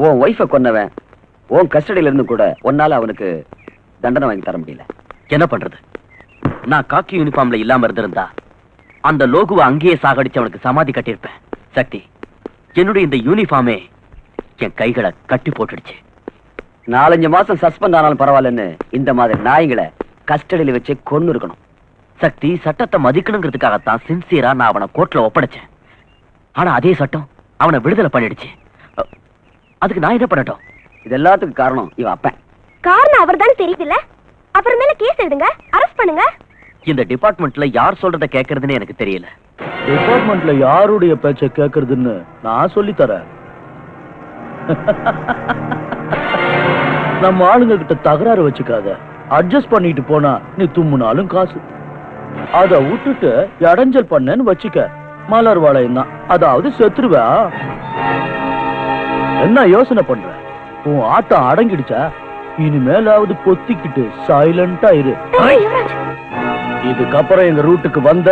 உன் ஒய்ஃபை கொன்னவன் உன் கஸ்டடியில இருந்து கூட ஒன்னால அவனுக்கு தண்டனை வாங்கி தர முடியல. என்ன பண்றது? நான் காக்கி யூனிஃபார்ம்ல இல்லாம இருந்திருந்தா அந்த லோகுவை அங்கேயே சாகடிச்சு அவனுக்கு சமாதி கட்டியிருப்பேன். சக்தி, என்னுடைய இந்த யூனிஃபார்மே என் கைகளை கட்டி போட்டுடுச்சு. 4-5 மாசம் சஸ்பெண்ட் ஆனாலும் பரவாயில்லன்னு இந்த மாதிரி நாய்களை கஸ்டடியில வச்சு கொன்னு இருக்கணும். சக்தி, சட்டத்தை மதிக்கணுங்கிறதுக்காகத்தான் சின்சியரா நான் அவனை கோர்ட்ல ஒப்படைச்சேன். ஆனா அதே சட்டம் அவனை விடுதலை பண்ணிடுச்சு. அதுக்கு நான் என்ன பண்ணட்டும்? இது எல்லாத்துக்கும் காரணம் இவன் அப்பன். காரணம் அவர் தான் தெரியுதுல்ல, அப்புறம் மேல கேஸ் எழுதுங்க, அரெஸ்ட் பண்ணுங்க. இந்த டிபார்ட்மெண்ட்ல யார் சொல்றத கேக்குறதுன்னு எனக்கு தெரியல. டிபார்ட்மெண்ட்ல யாருடைய பேச்ச கேக்குறதுன்னு நான் சொல்லி தரேன். நம்ம ஆளுங்க கிட்ட தகராறு வச்சுக்காத, அட்ஜஸ்ட் பண்ணிட்டு போனா நீ தும்முனாலும் காசு. அத விட்டுட்டு இடைஞ்சல் பண்ணேன்னு வச்சுக்க, மலர் வளையம் தான், அதாவது செத்துருவா. என்ன யோசனை பண்ற? உன் ஆட்டம் அடங்கிடுச்சா? இனிமேலாவது பொத்திக்கிட்டு சைலண்டா இரு. இதுக்கப்புறம் எங்க ரூட்டுக்கு வந்த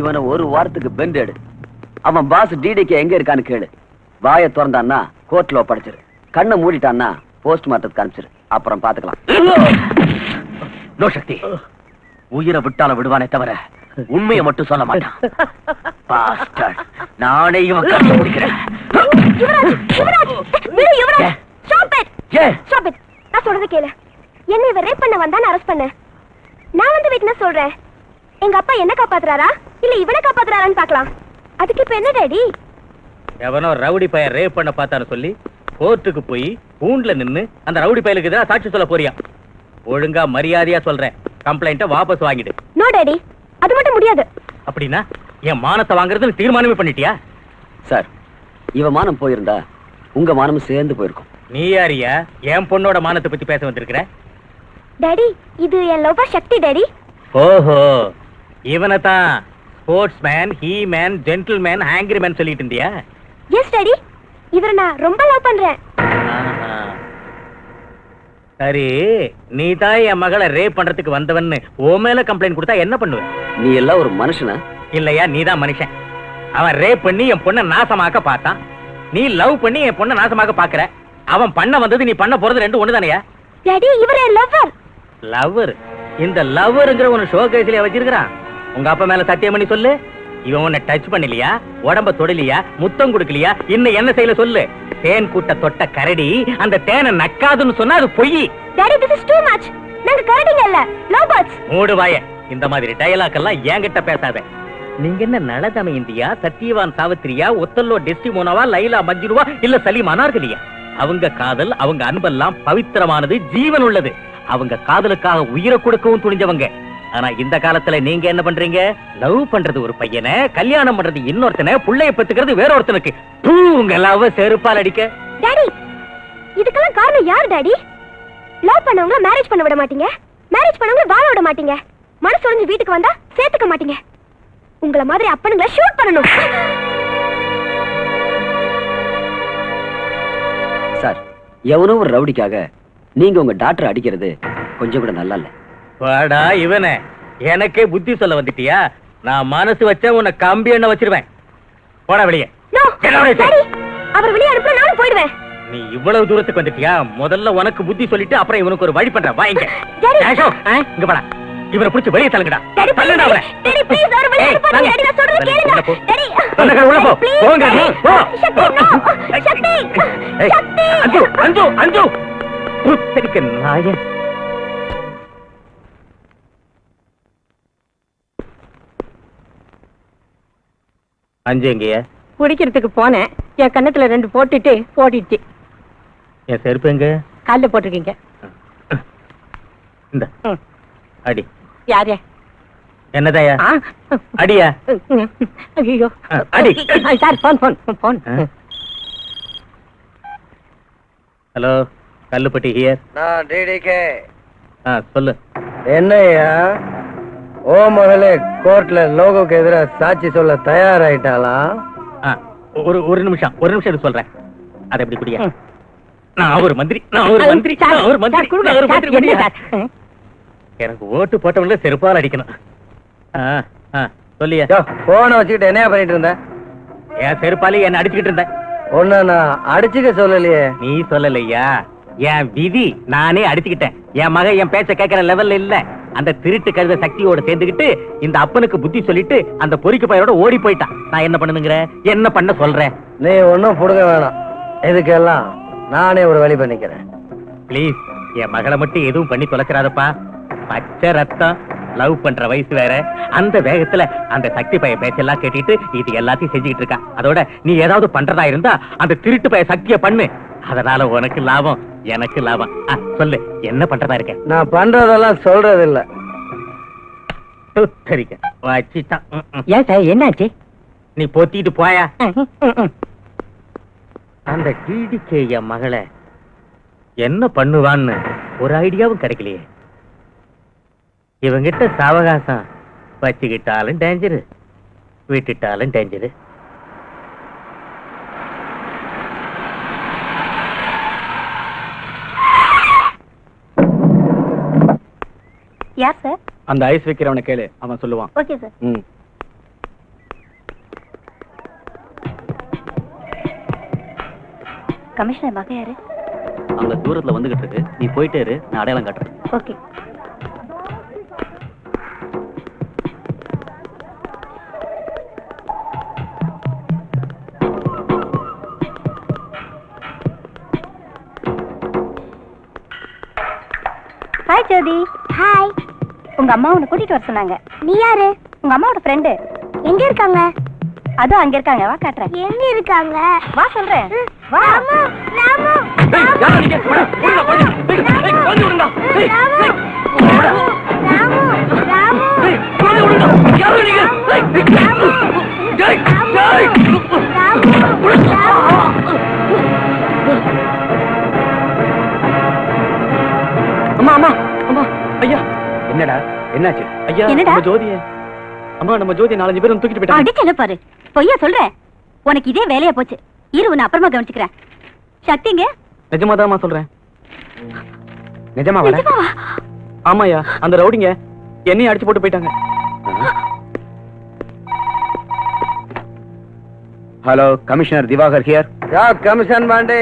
இவனை ஒரு வாரத்துக்கு பெண்ட் எடு. அவன் பாஸ் டிடிக்கு எங்க இருக்கான்னு கேளு. வாயை திறந்தான்னா கோர்ட்ல ஒப்படைச்சிரு. கண்ணை மூடிட்டான்னா போஸ்ட் மார்ட்டத்துக்கு அனுப்பிச்சிரு. அப்புறம் பாத்துக்கலாம். நோ சக்தி, உயிரை விட்டால விடுவானே தவிர உண்மையை மட்டும் சொல்ல மாட்டான். பாஸ்டர்ட், நானே இவன் கண்ணை முடிக்கிறேன். நான் சொல்றது கேளு. என்ன இவன் ரேப் பண்ண வந்தா அரெஸ்ட் பண்ண. நான் வந்து விட்னஸ் சொல்றேன். எங்க அப்பா என்ன காப்பாத்துறாரா இல்ல இவனை காப்பாத்துறாரான்னு பாக்கலாம். அதுக்கு இப்ப என்ன டாடி? எவனோ ரவுடி பையன் ரேப் பண்ண பார்த்தான்னு சொல்லி கோர்ட்டுக்கு போய் கூண்டுல நின்னு அந்த ரவுடி பையலுக்கு எதிராக சாட்சி சொல்ல போறியா? ஒழுங்கா மரியாதையா சொல்றேன், கம்ப்ளைண்ட்டை வாபஸ் வாங்கிடு. நோ டாடி, அது மட்டும் முடியாது. அப்படின்னா என் மானத்தை வாங்குறதுன்னு தீர்மானமே பண்ணிட்டியா? சார், இவ மானம் போயிருந்தா உங்க மானமும் சேர்ந்து போயிருக்கும். நீ யாரியா என் பொண்ணோட மானத்தை பத்தி பேச வந்திருக்கிற? டாடி, இது என் லவ்வர் சக்தி டாடி. ஓஹோ, இவனை தான் sports man, he man, gentle man, angry man சொல்லிட்டு இருந்தியா? எஸ் டாடி, இவரை நான் ரொம்ப லவ் பண்றேன். சரி, நீ தான் என் மகளை ரேப் பண்றதுக்கு வந்தவன்னு உன் மேல கம்ப்ளைண்ட் கொடுத்தா என்ன பண்ணுவ? நீ எல்லாம் ஒரு மனுஷனா? இல்லையா, நீ தான் மனுஷன். அவன் ரேப் பண்ணி என் பொண்ணை நாசமாக்க பார்த்தான். நீ லவ் பண்ணி என் பொண்ணை நாசமாக்க பாக்குற. அவன் பண்ண வந்தது நீ பண்ண போறது ரெண்டு ஒண்ணு தானேயா? டாடி, இவரே லவ்வர். லவ்வர்? இந்த லவ்வர்ங்கிற உன ஷோ கேஸ்ல வச்சிருக்கான். உங்க அப்பா மேல சத்தியம் பண்ணி சொல்லு. இவன் உன்னை டச் பண்ணலையா, உடம்ப தொடலியா, முத்தம் கொடுக்கலையா, இன்னும் என்ன செய்யல சொல்லு. தேன் கூட்ட தொட்ட கரடி அந்த தேனை நக்காதுன்னு சொன்னா அது பொய். Daddy, this is too much. நாங்க கரடிங்க இல்ல, லவ் பேர்ட்ஸ். மூடு வாய. இந்த மாதிரி டயலாக் எல்லாம் என்கிட்ட பேசாத. நீங்க என்ன நலதம இந்தியா, சத்தியவான் சாவித்திரியா, ஒத்தல்லோ டெஸ்டிமோனாவா, லைலா மஜ்னுவா, இல்ல சலீம் அனார்கலியா? அவங்க காதல், அவங்க அன்பெல்லாம் பவித்திரமானது, ஜீவன் உள்ளது. அவங்க காதலுக்காக உயிரை கொடுக்கவும் துணிஞ்சவங்க. ஆனா இந்த காலத்துல நீங்க என்ன பண்றீங்க? லவ் பண்றது ஒரு பையனை, கல்யாணம் பண்றது இன்னொருத்தனை, புள்ளைய பெத்துக்கிறது வேற ஒருத்தனுக்கு. உங்க லவ் செருப்பால் அடிக்க. டாடி, இதுக்கெல்லாம் காரணம் யார் டாடி? லவ் பண்ணவங்க மேரேஜ் பண்ண விட மாட்டீங்க, மேரேஜ் பண்ணவங்க வாழ விட மாட்டீங்க, மனசு உடைஞ்சு வீட்டுக்கு வந்தா சேர்த்துக்க மாட்டீங்க. உங்கள மாதிரி அப்பனுங்களை ஷூட் பண்ணணும். சார், எவனோ ஒரு ரவுடிக்காக நீங்க உங்க டாக்டர் அடிக்கிறது கொஞ்சம் கூட நல்லா இல்ல. வாடா இவனே, எனக்கே புத்தி சொல்ல வந்துட்டியா? நான் மனசு வச்ச உன்னை கம்பி எண்ணெய் வச்சிருவேன். போடா வெளியே. அவர் வெளியே அனுப்ப நானும் போயிடுவேன். நீ இவ்வளவு தூரத்துக்கு வந்துட்டியா? முதல்ல உனக்கு புத்தி சொல்லிட்டு அப்புறம் இவனுக்கு ஒரு வழி பண்றேன். வாங்க இங்க போடா. இவனை பிடிச்சு வெளியே தள்ளுங்கடா. தள்ளுடா அவரை. டாடி ப்ளீஸ், அவர் வெளியே அனுப்பாதீங்க. டாடி, நான் சொல்றது கேளுங்க. டாடி, உள்ள போ. போங்க நீ. போ. சக்தி, சக்தி. அஞ்சு அஞ்சு அஞ்சு புத்தரிக்க நாயே. அஞ்சு எங்கேயா? குடிக்கிறதுக்கு போனேன். என் கண்ணத்துல ரெண்டு போட்டுட்டு ஓடிடுச்சு. என் செருப்பு எங்க? கால்ல போட்டிருக்கீங்க. இந்த அடி. யாரே? என்னதாயா? அடியா? ஐயோ அடி. Sir, phone phone phone. Hello, Kallupatti here. நான் டிடிகே. சொல்லு. என்னையா, ஓ மகளே கோர்ட்ல லோகோக்கு எதிராக சாட்சி சொல்ல தயாராயிட்டாளா? ஒரு நிமிஷம் சொல்றேன். அதை எப்படி குடியா? நான் ஒரு மந்திரி. எனக்கு ஓட்டு போட்டவங்கள செருப்பால் அடிக்கணும். சொல்லியா? போனை வச்சுக்கிட்டு என்னையா பண்ணிட்டு இருந்த? என் செருப்பாலே என்ன அடிச்சுக்கிட்டு இருந்தேன். ஒண்ணு நான் அடிச்சுக்க சொல்லலையே. நீ சொல்லலையா? என் விதி நானே அடிச்சுக்கிட்டேன். என் மகன் என் பேச்ச கேட்கிற லெவல்ல இல்ல. அந்த திருட்டு கருத சக்தியோட சேர்ந்துக்கிட்டு இந்த அப்பனுக்கு புத்தி சொல்லிட்டு அந்த பொறிக்கு பையனோட ஓடி போயிட்டான். நான் என்ன பண்ணுங்கிற? என்ன பண்ண சொல்றேன்? நீ ஒன்னும் புடுங்க வேணாம். இதுக்கெல்லாம் நானே ஒரு வழி பண்ணிக்கிறேன். பிளீஸ், என் மகளை மட்டும் எதுவும் பண்ணி தொலைச்சிடாதப்பா. பச்சை ரத்தம், லவ் பண்ற வயசு வேற. அந்த வேகத்துல அந்த சக்தி பைய பேச்செல்லாம் கேட்டுட்டு இது எல்லாத்தையும் செஞ்சுக்கிட்டு இருக்கா. அதோட நீ ஏதாவது பண்றதா இருந்தா அந்த திருட்டு பைய சக்திய பண்ணு. அதனால உனக்கு லாபம், எனக்கு லாபம். சொல்லு, என்ன பண்றதா இருக்க? நான் பண்றதெல்லாம் சொல்றது இல்ல. வச்சிட்டான். ஏன் சார், என்னாச்சு? நீ பொத்திட்டு போயா. அந்த டிடிகே என் மகளை என்ன பண்ணுவான்னு ஒரு ஐடியாவும் கிடைக்கலையே. இவங்கிட்ட சாவகாசம் வச்சுக்கிட்டாலும் டேஞ்சரு, விட்டுட்டாலும் டேஞ்சரு. யார் சார்? அந்த ஐஸ் வைக்கிறவனை கேளு, அவன் சொல்லுவான். Okay sir. கமிஷனர் மகன் யாரு? அங்க தூரத்துல வந்துகிட்டு இருக்கு, நீ போயிட்டே இரு, நான் அடையாளம் காட்டுறேன். ஓகே. ஹாய் ஜோதி. ஹாய். உங்க அம்மா உன்னை கூட்டிட்டு வர சொன்னாங்க. நீ யாரு? உங்க அம்மாவோட ஃப்ரெண்டு. எங்க இருக்காங்க? அதோ அங்க இருக்காங்க, வா காட்டுறேன். எங்க இருக்காங்க? வா சொல்றேன். வா. ராமு, ராமு. ஏய், யாரா நீங்க? ஓடுடா, கொஞ்சம். ஏய், கொஞ்சம் ஓடுடா. ஏய், ராமு, ராமு. ஏய், கொஞ்சம் ஓடுடா. யாரா நீங்க? ஏய், ஏய், ஏய், அம்மா, அம்மா, அம்மா, ஐயா. என்னடா, என்னாச்சு? ஐயா, என்னடா? நம்ம ஜோதிய, அம்மா, நம்ம ஜோதி 4-5 பேரும் தூக்கிட்டு போயிட்டாங்க. அடிக்கல பாரு. பொய்யா சொல்றேன். உனக்கு இதே வேலையா போச்சு. இரு, உன்னை அப்புறமா கவனிச்சுக்கிறேன். சக்திங்க? நிஜமாதாம்மா சொல்றேன். நிஜமாவா? நிஜமாவா? ஆமாயா, அந்த ரவுடிங்க என்னையும் அடிச்சு போட்டு போயிட்டாங்க. Hello, commissioner Diwakar here. Yeah commission Pandi,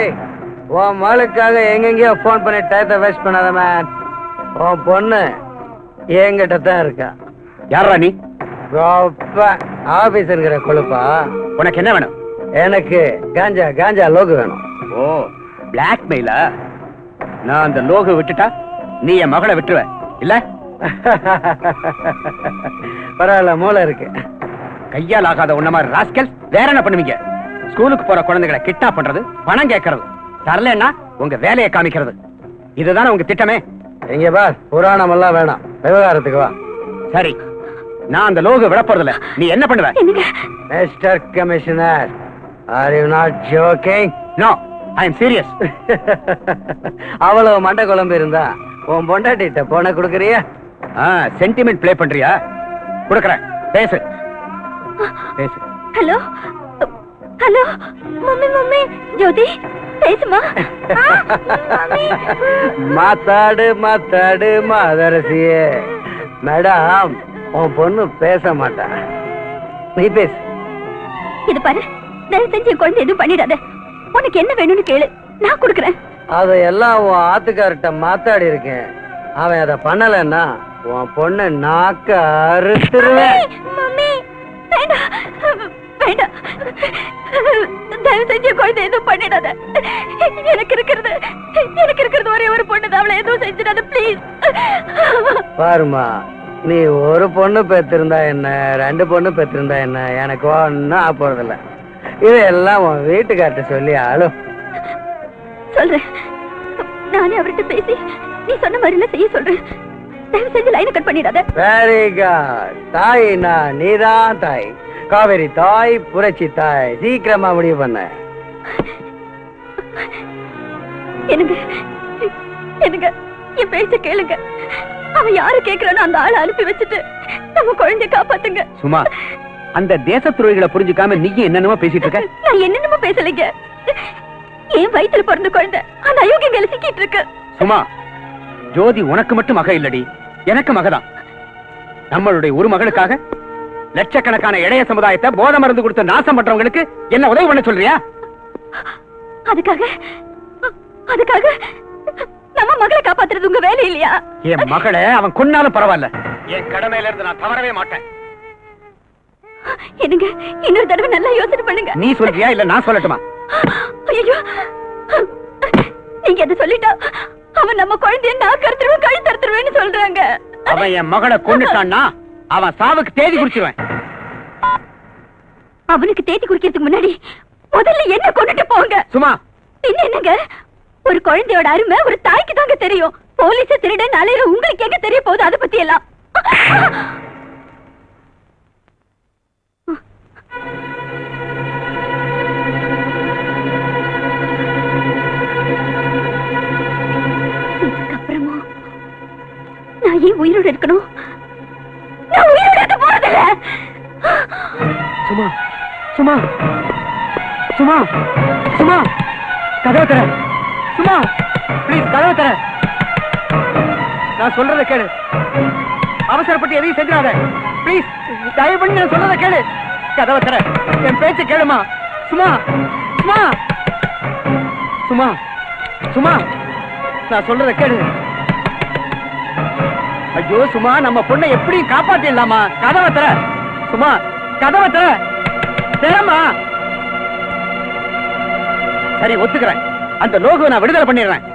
உன் மகளுக்காக எங்கெங்கயோ போன் பண்ணி டயத்தை வேஸ்ட் பண்ணாத மேன். உன் பொண்ணு என்கிட்ட தான் இருக்கா. யாரா நீ? ஆபீஸ்ங்கிற கொழுப்பா. உனக்கு என்ன வேணும்? எனக்கு காஞ்சா காஞ்சா லோகு வேணும். ஓ, பிளாக்மெயிலா? நான் அந்த லோகு விட்டுட்டா நீ என் மகளை விட்டுருவ இல்ல? பரவாயில்ல, மூளை இருக்கு. கையால் ஆகாத உன்ன மாதிரி ராஸ்கல் வேற என்ன பண்ணுவீங்க? ஸ்கூலுக்கு போற குழந்தைகளை கிட்னாப் பண்றது, பணம் கேட்கறது, தரலன்னா உங்க வேலையை காமிக்கிறது, இதுதானே உங்க திட்டமே? எங்க பாஸ், புராணம் எல்லாம் வேணாம், விவகாரத்துக்கு வா. சரி, நான் அந்த லோகு விட போறதில்ல. நீ என்ன பண்ணுவ? Mister commissioner, are you not joking? No, I am serious. அவ்வளவு மண்டை குழம்பு இருந்தா உன் பொண்டாட்டிட்ட போன குடுக்கறியா? சென்டிமெண்ட் ப்ளே பண்றியா? குடுக்கறேன், பேசு பேசு. Hello, hello. Mummy, mummy. Jyothi, பேசுமா. மாத்தாடு மாத்தாடு மாதரசியே. மேடம், உன் பொண்ணு பேச மாட்டா, நீ பேசு. இது பாரு, தயவு செஞ்சு என் குழந்தை எதுவும் பண்ணிடாத. உனக்கு என்ன வேணும்னு கேளு, நான் கொடுக்குறேன். அதையெல்லாம் உன் ஆத்துக்கார்ட்ட மாத்தாடி இருக்கேன். அவன் அதை பண்ணலன்னா உன் பொண்ணு நாக்க அறுத்துருவேன். மம்மி, வேண்டாம், வேண்டாம். தயவு செஞ்சு என் குழந்தை எதுவும் பண்ணிடாத. எனக்கு இருக்கிறது ஒரே ஒரு பொண்ணு தான், அவளை எதுவும் செஞ்சிடாத ப்ளீஸ். பாருமா, நீ ஒரு பொண்ணு பெற்றிருந்தா என்ன, 2 பொண்ணு பெற்றிருந்தா என்ன, எனக்கு ஒன்னும் ஆக போறதில்ல. இதெல்லாம் உன் வீட்டுக்கார்ட்ட சொல்லி ஆளும். சொல்றேன், நானே அவர்கிட்ட பேசி நீ சொன்ன மாதிரில செய்ய சொல்றேன். தயவு செஞ்சு லைனை கட் பண்ணிடாத. Very good. தாய்னா நீதான் தாய், காவேரி தாய், புரட்சி தாய். சீக்கிரமா முடிவு பண்ண. எனக்கு என் பேச்ச கேளுங்க. அவன் யாரு கேக்குறானோ அந்த ஆளை அனுப்பி வச்சுட்டு நம்ம குழந்தைய காப்பாத்துங்க. சும்மா, அந்த தேச துறைகளை புரிஞ்சுக்காம நீ என்னென்னமோ பேசிட்டு இருக்க. நான் என்னென்னமோ பேசலைங்க. என் வயித்துல பிறந்த குழந்தை அந்த அயோக்கியங்களை சிக்கிட்டு இருக்கு. சும்மா, ஜோதி உனக்கு மட்டும் மக இல்லடி, எனக்கு மகதான். நம்மளுடைய ஒரு மகளுக்காக லட்சக்கணக்கான இளைய சமுதாயத்தை போதை மருந்து கொடுத்து நாசம் பண்றவங்களுக்கு என்ன உதவி பண்ண சொல்றியா? அதுக்காக நம்ம மகளை காப்பாத்துறது உங்க வேலை இல்லையா? என் மகளை அவன் கொன்னாலும் பரவாயில்ல, என் கடமையில இருந்து நான் தவறவே மாட்டேன். என்னங்க, இன்னொரு தடவை நல்லா யோசனை பண்ணுங்க. நீ சொல்றியா இல்ல நான் சொல்லட்டுமா? ஐயோ, நீங்க எதை சொல்லிட்டா அவன் நம்ம குழந்தைய நாக்கு அறுத்துருவேன், கழுத்து அறுத்துருவேன்னு சொல்றாங்க. அவன் என் மகளை கொன்னுட்டான்னா அவன் சாவுக்கு தேதி குறிச்சிருவேன். அவனுக்கு தேதி குறிக்கிறதுக்கு முன்னாடி முதல்ல என்ன கொண்டுட்டு போங்க. சும்மா, என்னங்க, ஒரு குழந்தையோட அருமை ஒரு தாய்க்கு தாங்க தெரியும். போலீஸ் திருட நாளையில உங்களுக்கு எங்க தெரிய போகுது அதை பத்தி எல்லாம்? இதுக்கப்புறமா நான் ஏன் உயிரோடு இருக்கணும்? நான் உயிரோடு இருக்க போறதில்ல. சும்மா சும்மா சும்மா சும்மா, கதவை தர. சும்மா ப்ளீஸ், கதவை தர. நான் சொல்றதை கேளு, அவசரப்பட்டு எதையும் செஞ்சிடாத ப்ளீஸ். தயவு பண்ணி நான் சொல்றதை கேளு, கதவை தர. என் பேச்ச கேளுமா. சும்மா சும்மா சும்மா சும்மா நான் சொல்றத கேளு. ஐயோ சும்மா, நம்ம பொண்ணை எப்படி காப்பாத்திடலாமா? கதவை தர சும்மா, கதவை தர தரமா. சரி ஒத்துக்கிறேன், அந்த லோகுவை நான் விடுதலை பண்ணிடுறேன்.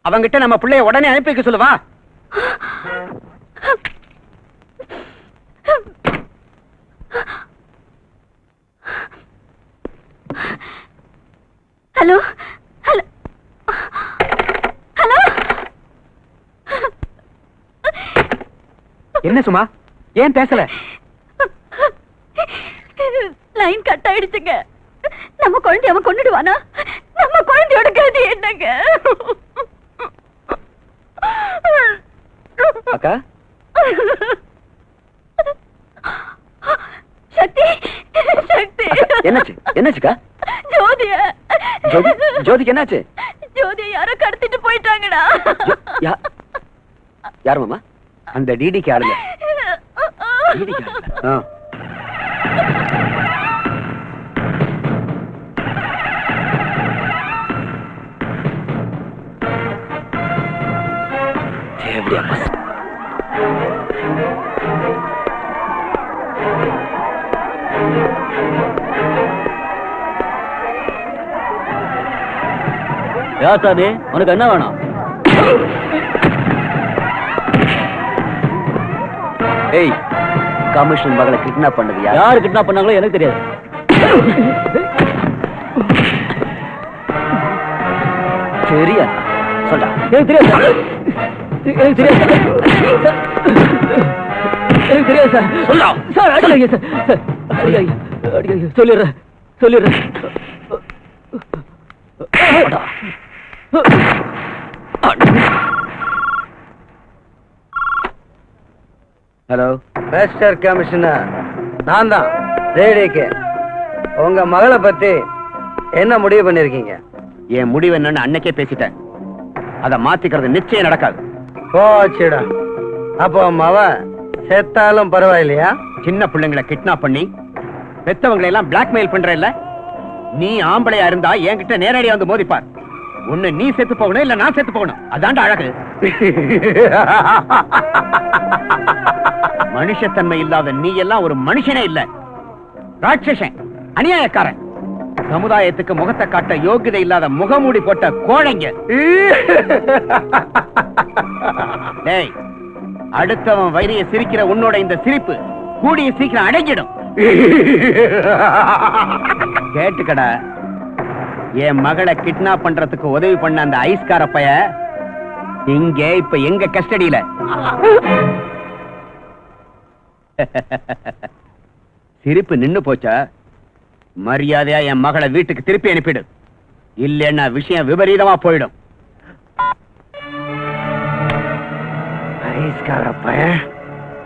அவங்கிட்ட நம்ம பிள்ளைய உடனே அனுப்பி வைக்க சொல்லுவா. Hello hello hello. என்ன சும்மா, ஏன் பேசல? லைன் கட் ஆயிடுச்சுங்க. நம்ம குழந்தை அவன் கொன்னுடுவானா? நம்ம குழந்தையோட கதி என்னங்க? அக்கா சக்தி சக்தி, என்னாச்சு? என்னாச்சுக்கா? ஜோதிய ஜோதிக்கு என்னாச்சு? ஜோதிய யாரோ கடத்திட்டு போயிட்டாங்கடா. யார் மாமா? அந்த டிடிக்கு ஆளுங்க. டிடிக்கு ஆளுங்க. யாசாதி, உனக்கு என்ன வேணும்? ஏய், கமிஷன் மகளை கிட்னாப் பண்ணது யாரு கிட்னாப் பண்ணாங்களோ எனக்கு தெரியாது. சரியா சொல்றா. எனக்கு தெரியாது, எனக்கு தெரியாது, எனக்கு தெரியாது சார். சொல்லா சார். அடிக்காதீங்க சார், அடிக்காதீங்க, அடிக்காதீங்க. சொல்லிடுறேன் சொல்லிடுறேன். ஹலோ மிஸ்டர் கமிஷனர், நான் தான் ரேடிக்கு. உங்க மகளை பத்தி என்ன முடிவு பண்ணிருக்கீங்க? என் முடிவு என்னன்னு அன்னைக்கே பேசிட்டேன். அதை மாத்திக்கிறது நிச்சயம் நடக்காது. போச்சுடா. அப்போ மவ செத்தாலும் பரவாயில்லையா? சின்ன பிள்ளைங்களை கிட்னாப் பண்ணி பெத்தவங்களை எல்லாம் பிளாக்மெயில் பண்ற இல்ல? நீ ஆம்பளையா இருந்தா என்கிட்ட நேரடியா வந்து மோதிப்பார். ஒண்ணு நீ செத்து போகணும், இல்ல நான் செத்து போகணும். அதான்டா அழகு. மனுஷத்தன்மை இல்லாத நீ எல்லாம் ஒரு மனுஷனே இல்ல, ராட்சசன், அநியாயக்காரன், சமுதாயத்துக்கு முகத்தை காட்ட யோகிதை இல்லாத முகமூடி போட்ட கோழைங்க. டேய், அடுத்தவன் வயிறைய சிரிக்கிற உன்னோட இந்த சிரிப்பு கூடிய சீக்கிரம் அடங்கிடும். கேட்டுக்கடா, என் மகளை கிட்னாப் பண்றதுக்கு உதவி பண்ண அந்த ஐஸ்கார பைய இங்க இப்ப எங்க கஸ்டடியில. சிரிப்பு நின்னு போச்சா? மரியாதையா என் மகளை வீட்டுக்கு திருப்பி அனுப்பிடு, இல்லைன்னா விஷயம் விபரீதமா போயிடும். ஐஸ்கார பையன்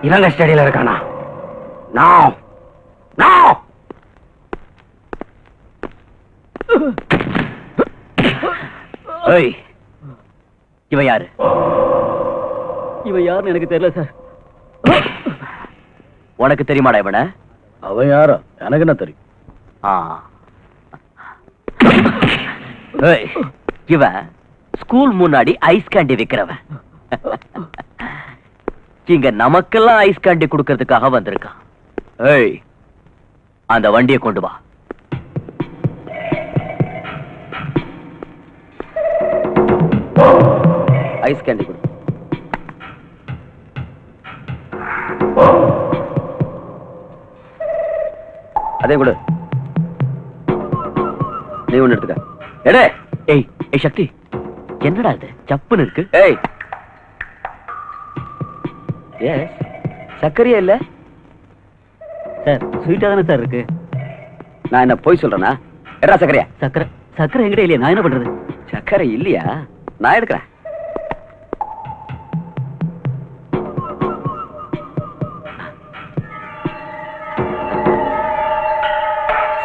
இவங்க கஸ்டடியில இருக்கானா? நான் நான் இவ யாரு? இவ யாருன்னு எனக்கு தெரியல சார். உனக்கு தெரியுமாடா இவன? அவன் யாரோ எனக்கு என்ன தெரியும். இவன் ஸ்கூல் முன்னாடி ஐஸ் கேண்டி விக்கிறவன். இங்க நமக்கெல்லாம் ஐஸ் கேண்டி கொடுக்கறதுக்காக வந்திருக்கான். ஏய், அந்த வண்டியை கொண்டு வா. ஐஸ் கேண்டி கொடு. அதே கொடு. நீ ஒண்ணு எடுத்துக்க. எடே. ஏய் ஏய் சக்தி, என்னடா இது சப்புன்னு இருக்கு? ஏய், எஸ், சர்க்கரையா இல்ல சார்? ஸ்வீட்டா தானே சார் இருக்கு. நான் என்ன போய் சொல்றேனா? எடா சர்க்கரையா? சர்க்கரை சர்க்கரை என்கிட்ட இல்லையா, நான் என்ன பண்றது? சர்க்கரை இல்லையா? நான் எடுக்கிறேன்.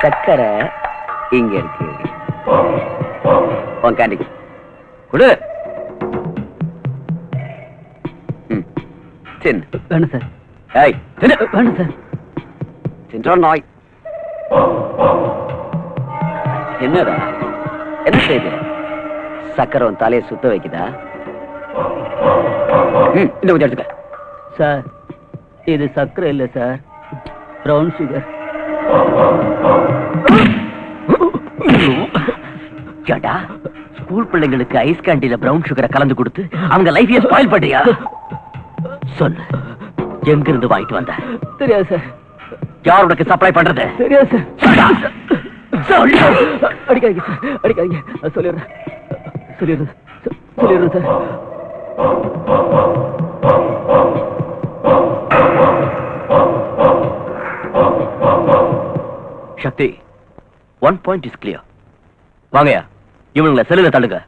சர்க்கரை இங்க இருக்கு. உன் கேண்டி கொடு. வேணும் சார். ஏய், வேணும் சார். சென்றா நாய். என்னடா என்ன செய்து சக்கரை உன் தலையை சுத்த வைக்குதா? இந்த கொஞ்சம் எடுத்துக்க. சார் இது சக்கரை இல்லை சார், ப்ரௌன் சுகர். கேட்டா ஸ்கூல் பிள்ளைங்களுக்கு ஐஸ் கேண்டில பிரவுன் சுகரை கலந்து கொடுத்து அவங்க லைஃபையே ஸ்பாயில் பண்றியா? சொல்லு, எங்க இருந்து வாங்கிட்டு வந்த? தெரியாது சார். யார் உனக்கு சப்ளை பண்றது? தெரியாது சார். சொல்லு. அடிக்காதீங்க சார், அடிக்காதீங்க. சொல்லிடுறேன் sir. Sakthi, 1 point is clear. வாங்கயா, இவனுங்களை செல்லுல தள்ளுங்க.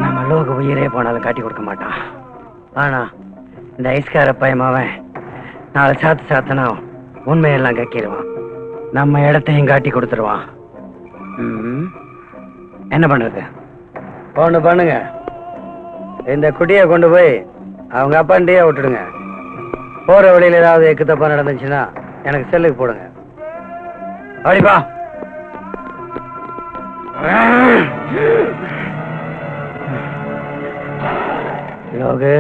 நம்ம லோக உயிரே போனாலும் காட்டி கொடுக்க மாட்டான். ஆனா இந்த ஐஸ்கார பயமாவன் 4 சாத்தனா உண்மையெல்லாம் கக்கிடுவான். நம்ம இடத்தையும் காட்டி கொடுத்துருவான். என்ன பண்றது? ஒண்ணு பண்ணுங்க, இந்த குட்டியை கொண்டு போய் அவங்க அப்பாண்டியே விட்டுடுங்க. போற வழியில ஏதாவது எக்கு தப்பா நடந்துச்சுன்னா எனக்கு செல்லுக்கு போடுங்க. அப்படிப்பா. லோகு,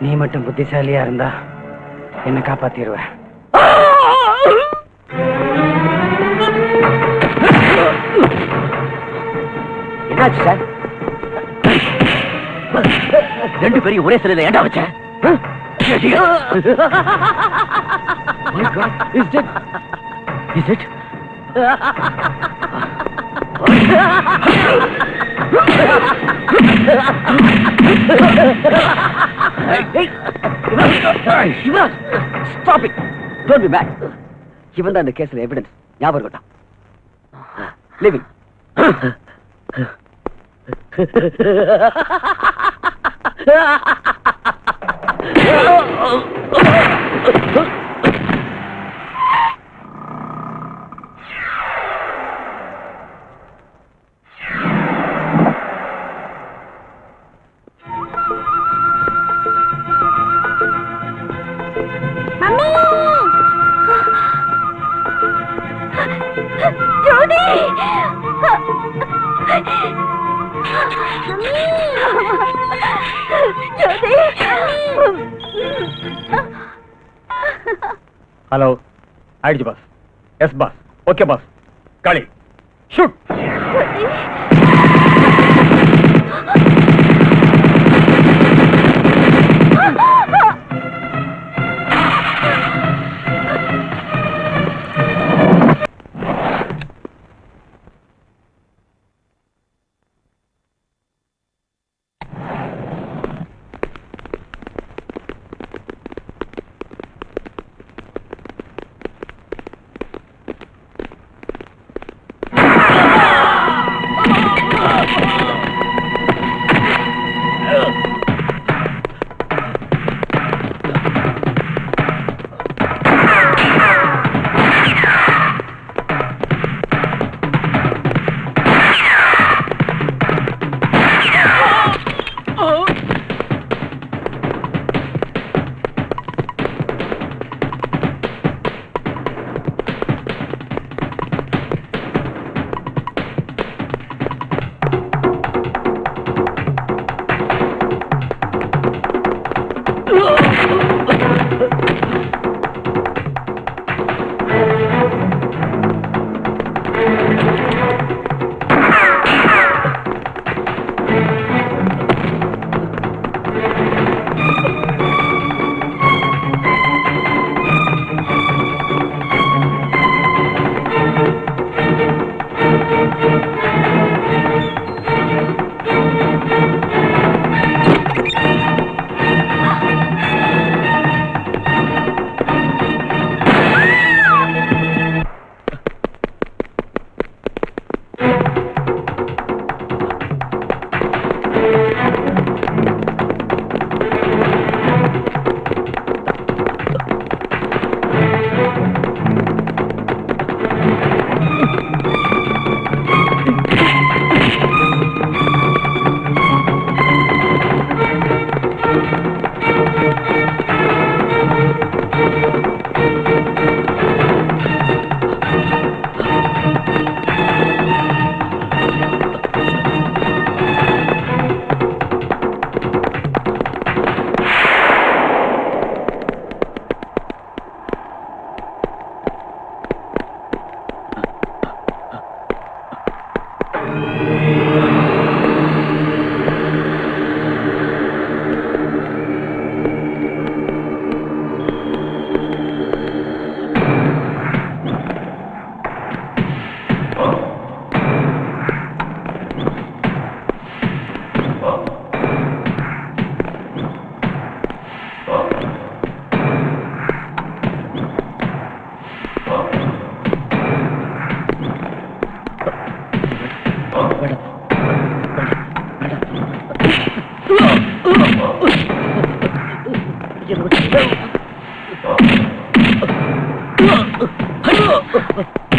நீ மட்டும் புத்திசாலியா இருந்தா என்ன காப்பாத்திடுவேன். என்னாச்சு சார்? 2 பேரையும் ஒரே சிலையில ஏண்டா வச்ச? Is it? Stop it! Don't be mad. இவன் தான் இந்த கேஸ்ல எவிடன்ஸ். ஞாபகம் இருக்கட்டும். லிவிங். ஜோதி! ஜோதி! ஹலோ, ஆயிடுச்சு boss. Yes boss. Okay boss. Kali shoot.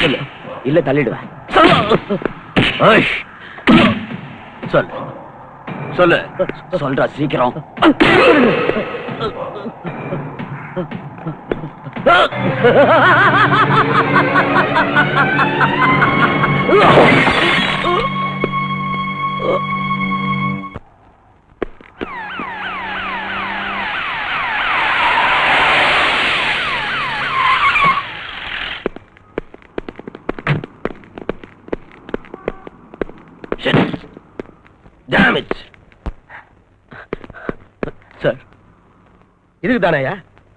சொல்லு இல்ல தள்ளிடுவேன். ஏய், சொல்லு சொல்லு சொல்றா சீக்கிரம். Damn it. சார் இதுக்கு தானேயா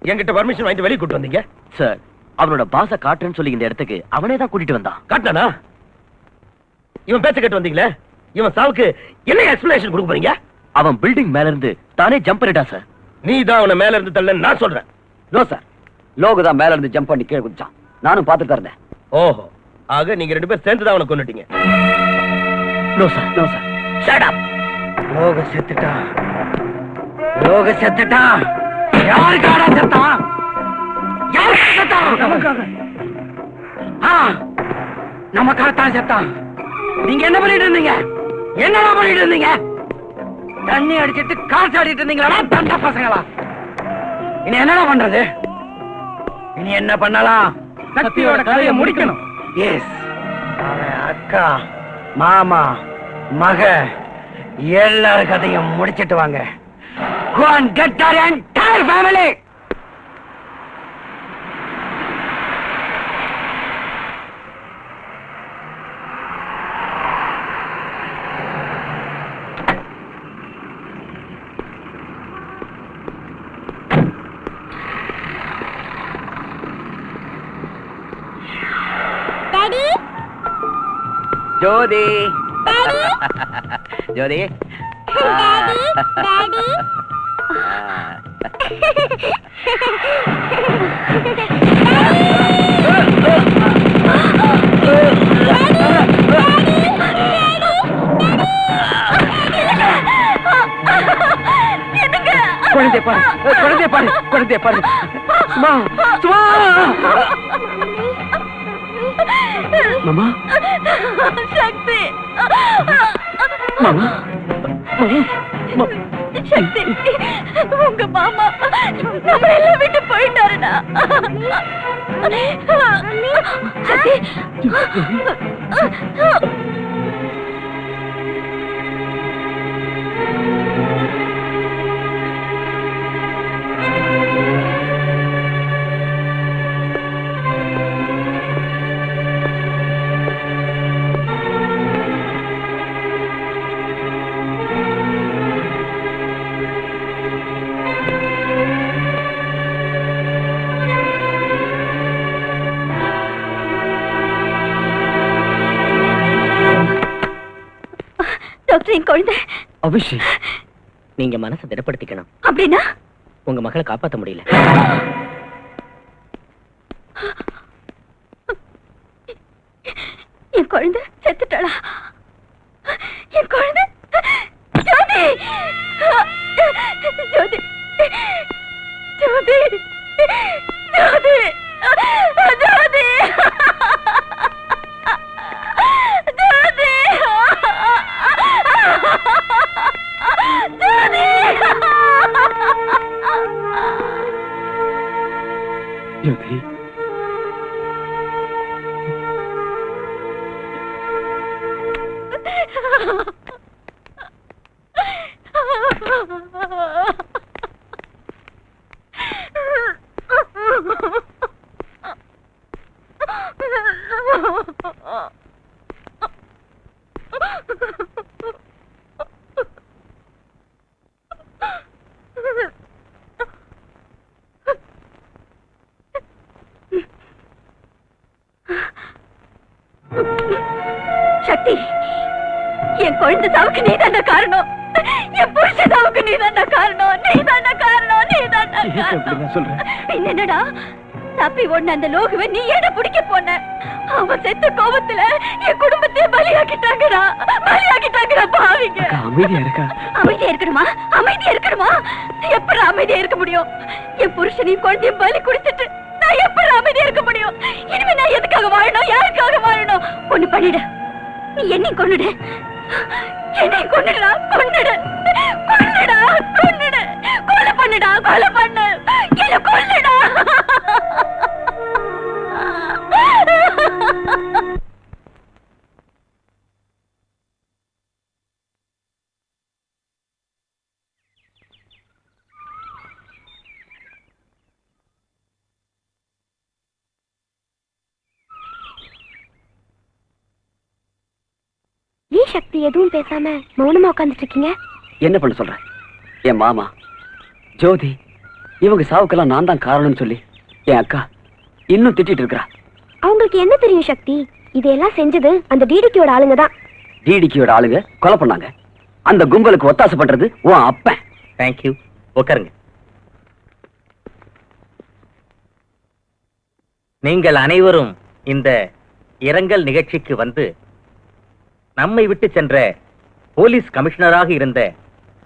என்கிட்ட பர்மிஷன் வாங்கிட்டு வெளியே கூட்டு வந்தீங்க? சார் அவனோட பாச காட்டுறேன்னு சொல்லி இந்த இடத்துக்கு அவனே தான் கூட்டிட்டு வந்தான். காட்டானா? இவன் பேச்ச கேட்டு வந்தீங்களே, இவன் சாவுக்கு என்ன எக்ஸ்பிளனேஷன் கொடுக்க போறீங்க? அவன் பில்டிங் மேல இருந்து தானே ஜம்ப் பண்ணிட்டா சார். நீ தான் அவனை மேல இருந்து தள்ளன்னு நான் சொல்றேன். நோ சார், லோகு தான் மேல இருந்து ஜம்ப் பண்ணி கீழே குதிச்சான். நானும் பார்த்துட்டு இருந்தேன். ஓஹோ, ஆக நீங்க ரெண்டு பேரும் சேர்ந்து தான் அவனை கொன்னுட்டீங்க. No sir, no sir. Shut up. லோக செத்துட்டான், லோக செத்துட்டான். யாருக்காடா செத்தான்? யாருக்காக செத்தான்? நமக்காக. நமக்காகத்தான் செத்தான். நீங்க என்ன பண்ணிட்டு இருந்தீங்க? என்னடா பண்ணிட்டு இருந்தீங்க? தண்ணி அடிச்சிட்டு காசு ஆடிட்டு இருந்தீங்களா தண்ட பசங்களா? இனி என்னடா பண்றது? இனி என்ன பண்ணலாம்? சக்தியோட கதையை முடிக்கணும். எஸ், அக்கா, மாமா, மக எல்லாரும் கதையும் முடிச்சிட்டு வாங்க. Go and get our entire family. Daddy, Jothi daddy, Jothi daddy, daddy. குழந்தை பாரு, குழந்தை பாரு, குழந்தை பாரு. சும்மா சும்மா. மாமா, சக்தி, மாமா, சக்தி, உங்க மாமா நம்ம எல்லாம் விட்டு போயிட்டாருடா. சக்தி, டாக்டர், என் குழந்தை. அபிஷேக், நீங்க மனசை திடப்படுத்திக்கணும். அப்படின்னா உங்க மகளை காப்பாத்த முடியல. என் குழந்தை செத்துட்டாளா? என் குழந்தை ஜோதி, ஜோதி, ஜோதி, ஜோதி, ஜோதி, ஜோதி, சக்தி, என் குழந்தை சாவுக்கு நீதான காரணம். என் புருஷ சாவுக்கு நீதான காரணம். நீதான காரணம், நீதான காரணம். சொல்றேன். என்னடா தப்பி ஓடுன அந்த லோகுவை நீ ஏட பிடிக்க போன? அவன் செத்த கோபத்துல என் குடும்பத்தையே பலியாக்கிட்டாங்கடா, பலியாக்கிட்டாங்கடா பாவிங்க. அமைதியா இருக்கா? அமைதியா இருக்கணுமா? அமைதியா இருக்கணுமா? எப்படி அமைதியா இருக்க முடியும்? என் புருஷனையும் குழந்தையும் பலி குடிச்சிட்டு நான் எப்படி அமைதியா இருக்க முடியும்? இனிமே நான் எதுக்காக வாழணும்? யாருக்காக வாழணும்? ஒண்ணு பண்ணிடு, நீ என்னை கொன்னுடு. என்னை கொன்னுடா, கொன்னுடு, கொன்னுடா, கொன்னுடு, கொலை பண்ணுடா, கொலை பண்ணு, என்ன கொல்லுடா. ஏன் சக்தி எதுவும் பேசாம மௌனமா உட்கார்ந்துட்டு இருக்கீங்க? என்ன பண்ண சொல்ற? என் மாமா ஜோதி இவங்க சாவுக்கெல்லாம் நான் தான் காரணம்னு சொல்லி என் அக்கா இன்னும் திட்டிட்டு இருக்கா. அவங்களுக்கு என்ன தெரியும் சக்தி? இதெல்லாம் செஞ்சது அந்த டிடிக்கியோட ஆளுங்க தான். டிடிக்கியோட ஆளுங்க கொலை பண்ணாங்க. அந்த கும்பலுக்கு ஒத்தாசை பண்றது உன் அப்பன். தேங்க்யூ. உட்காருங்க. நீங்கள் அனைவரும் இந்த இரங்கல் நிகழ்ச்சிக்கு வந்து நம்மை விட்டு சென்ற போலீஸ் கமிஷனராக இருந்த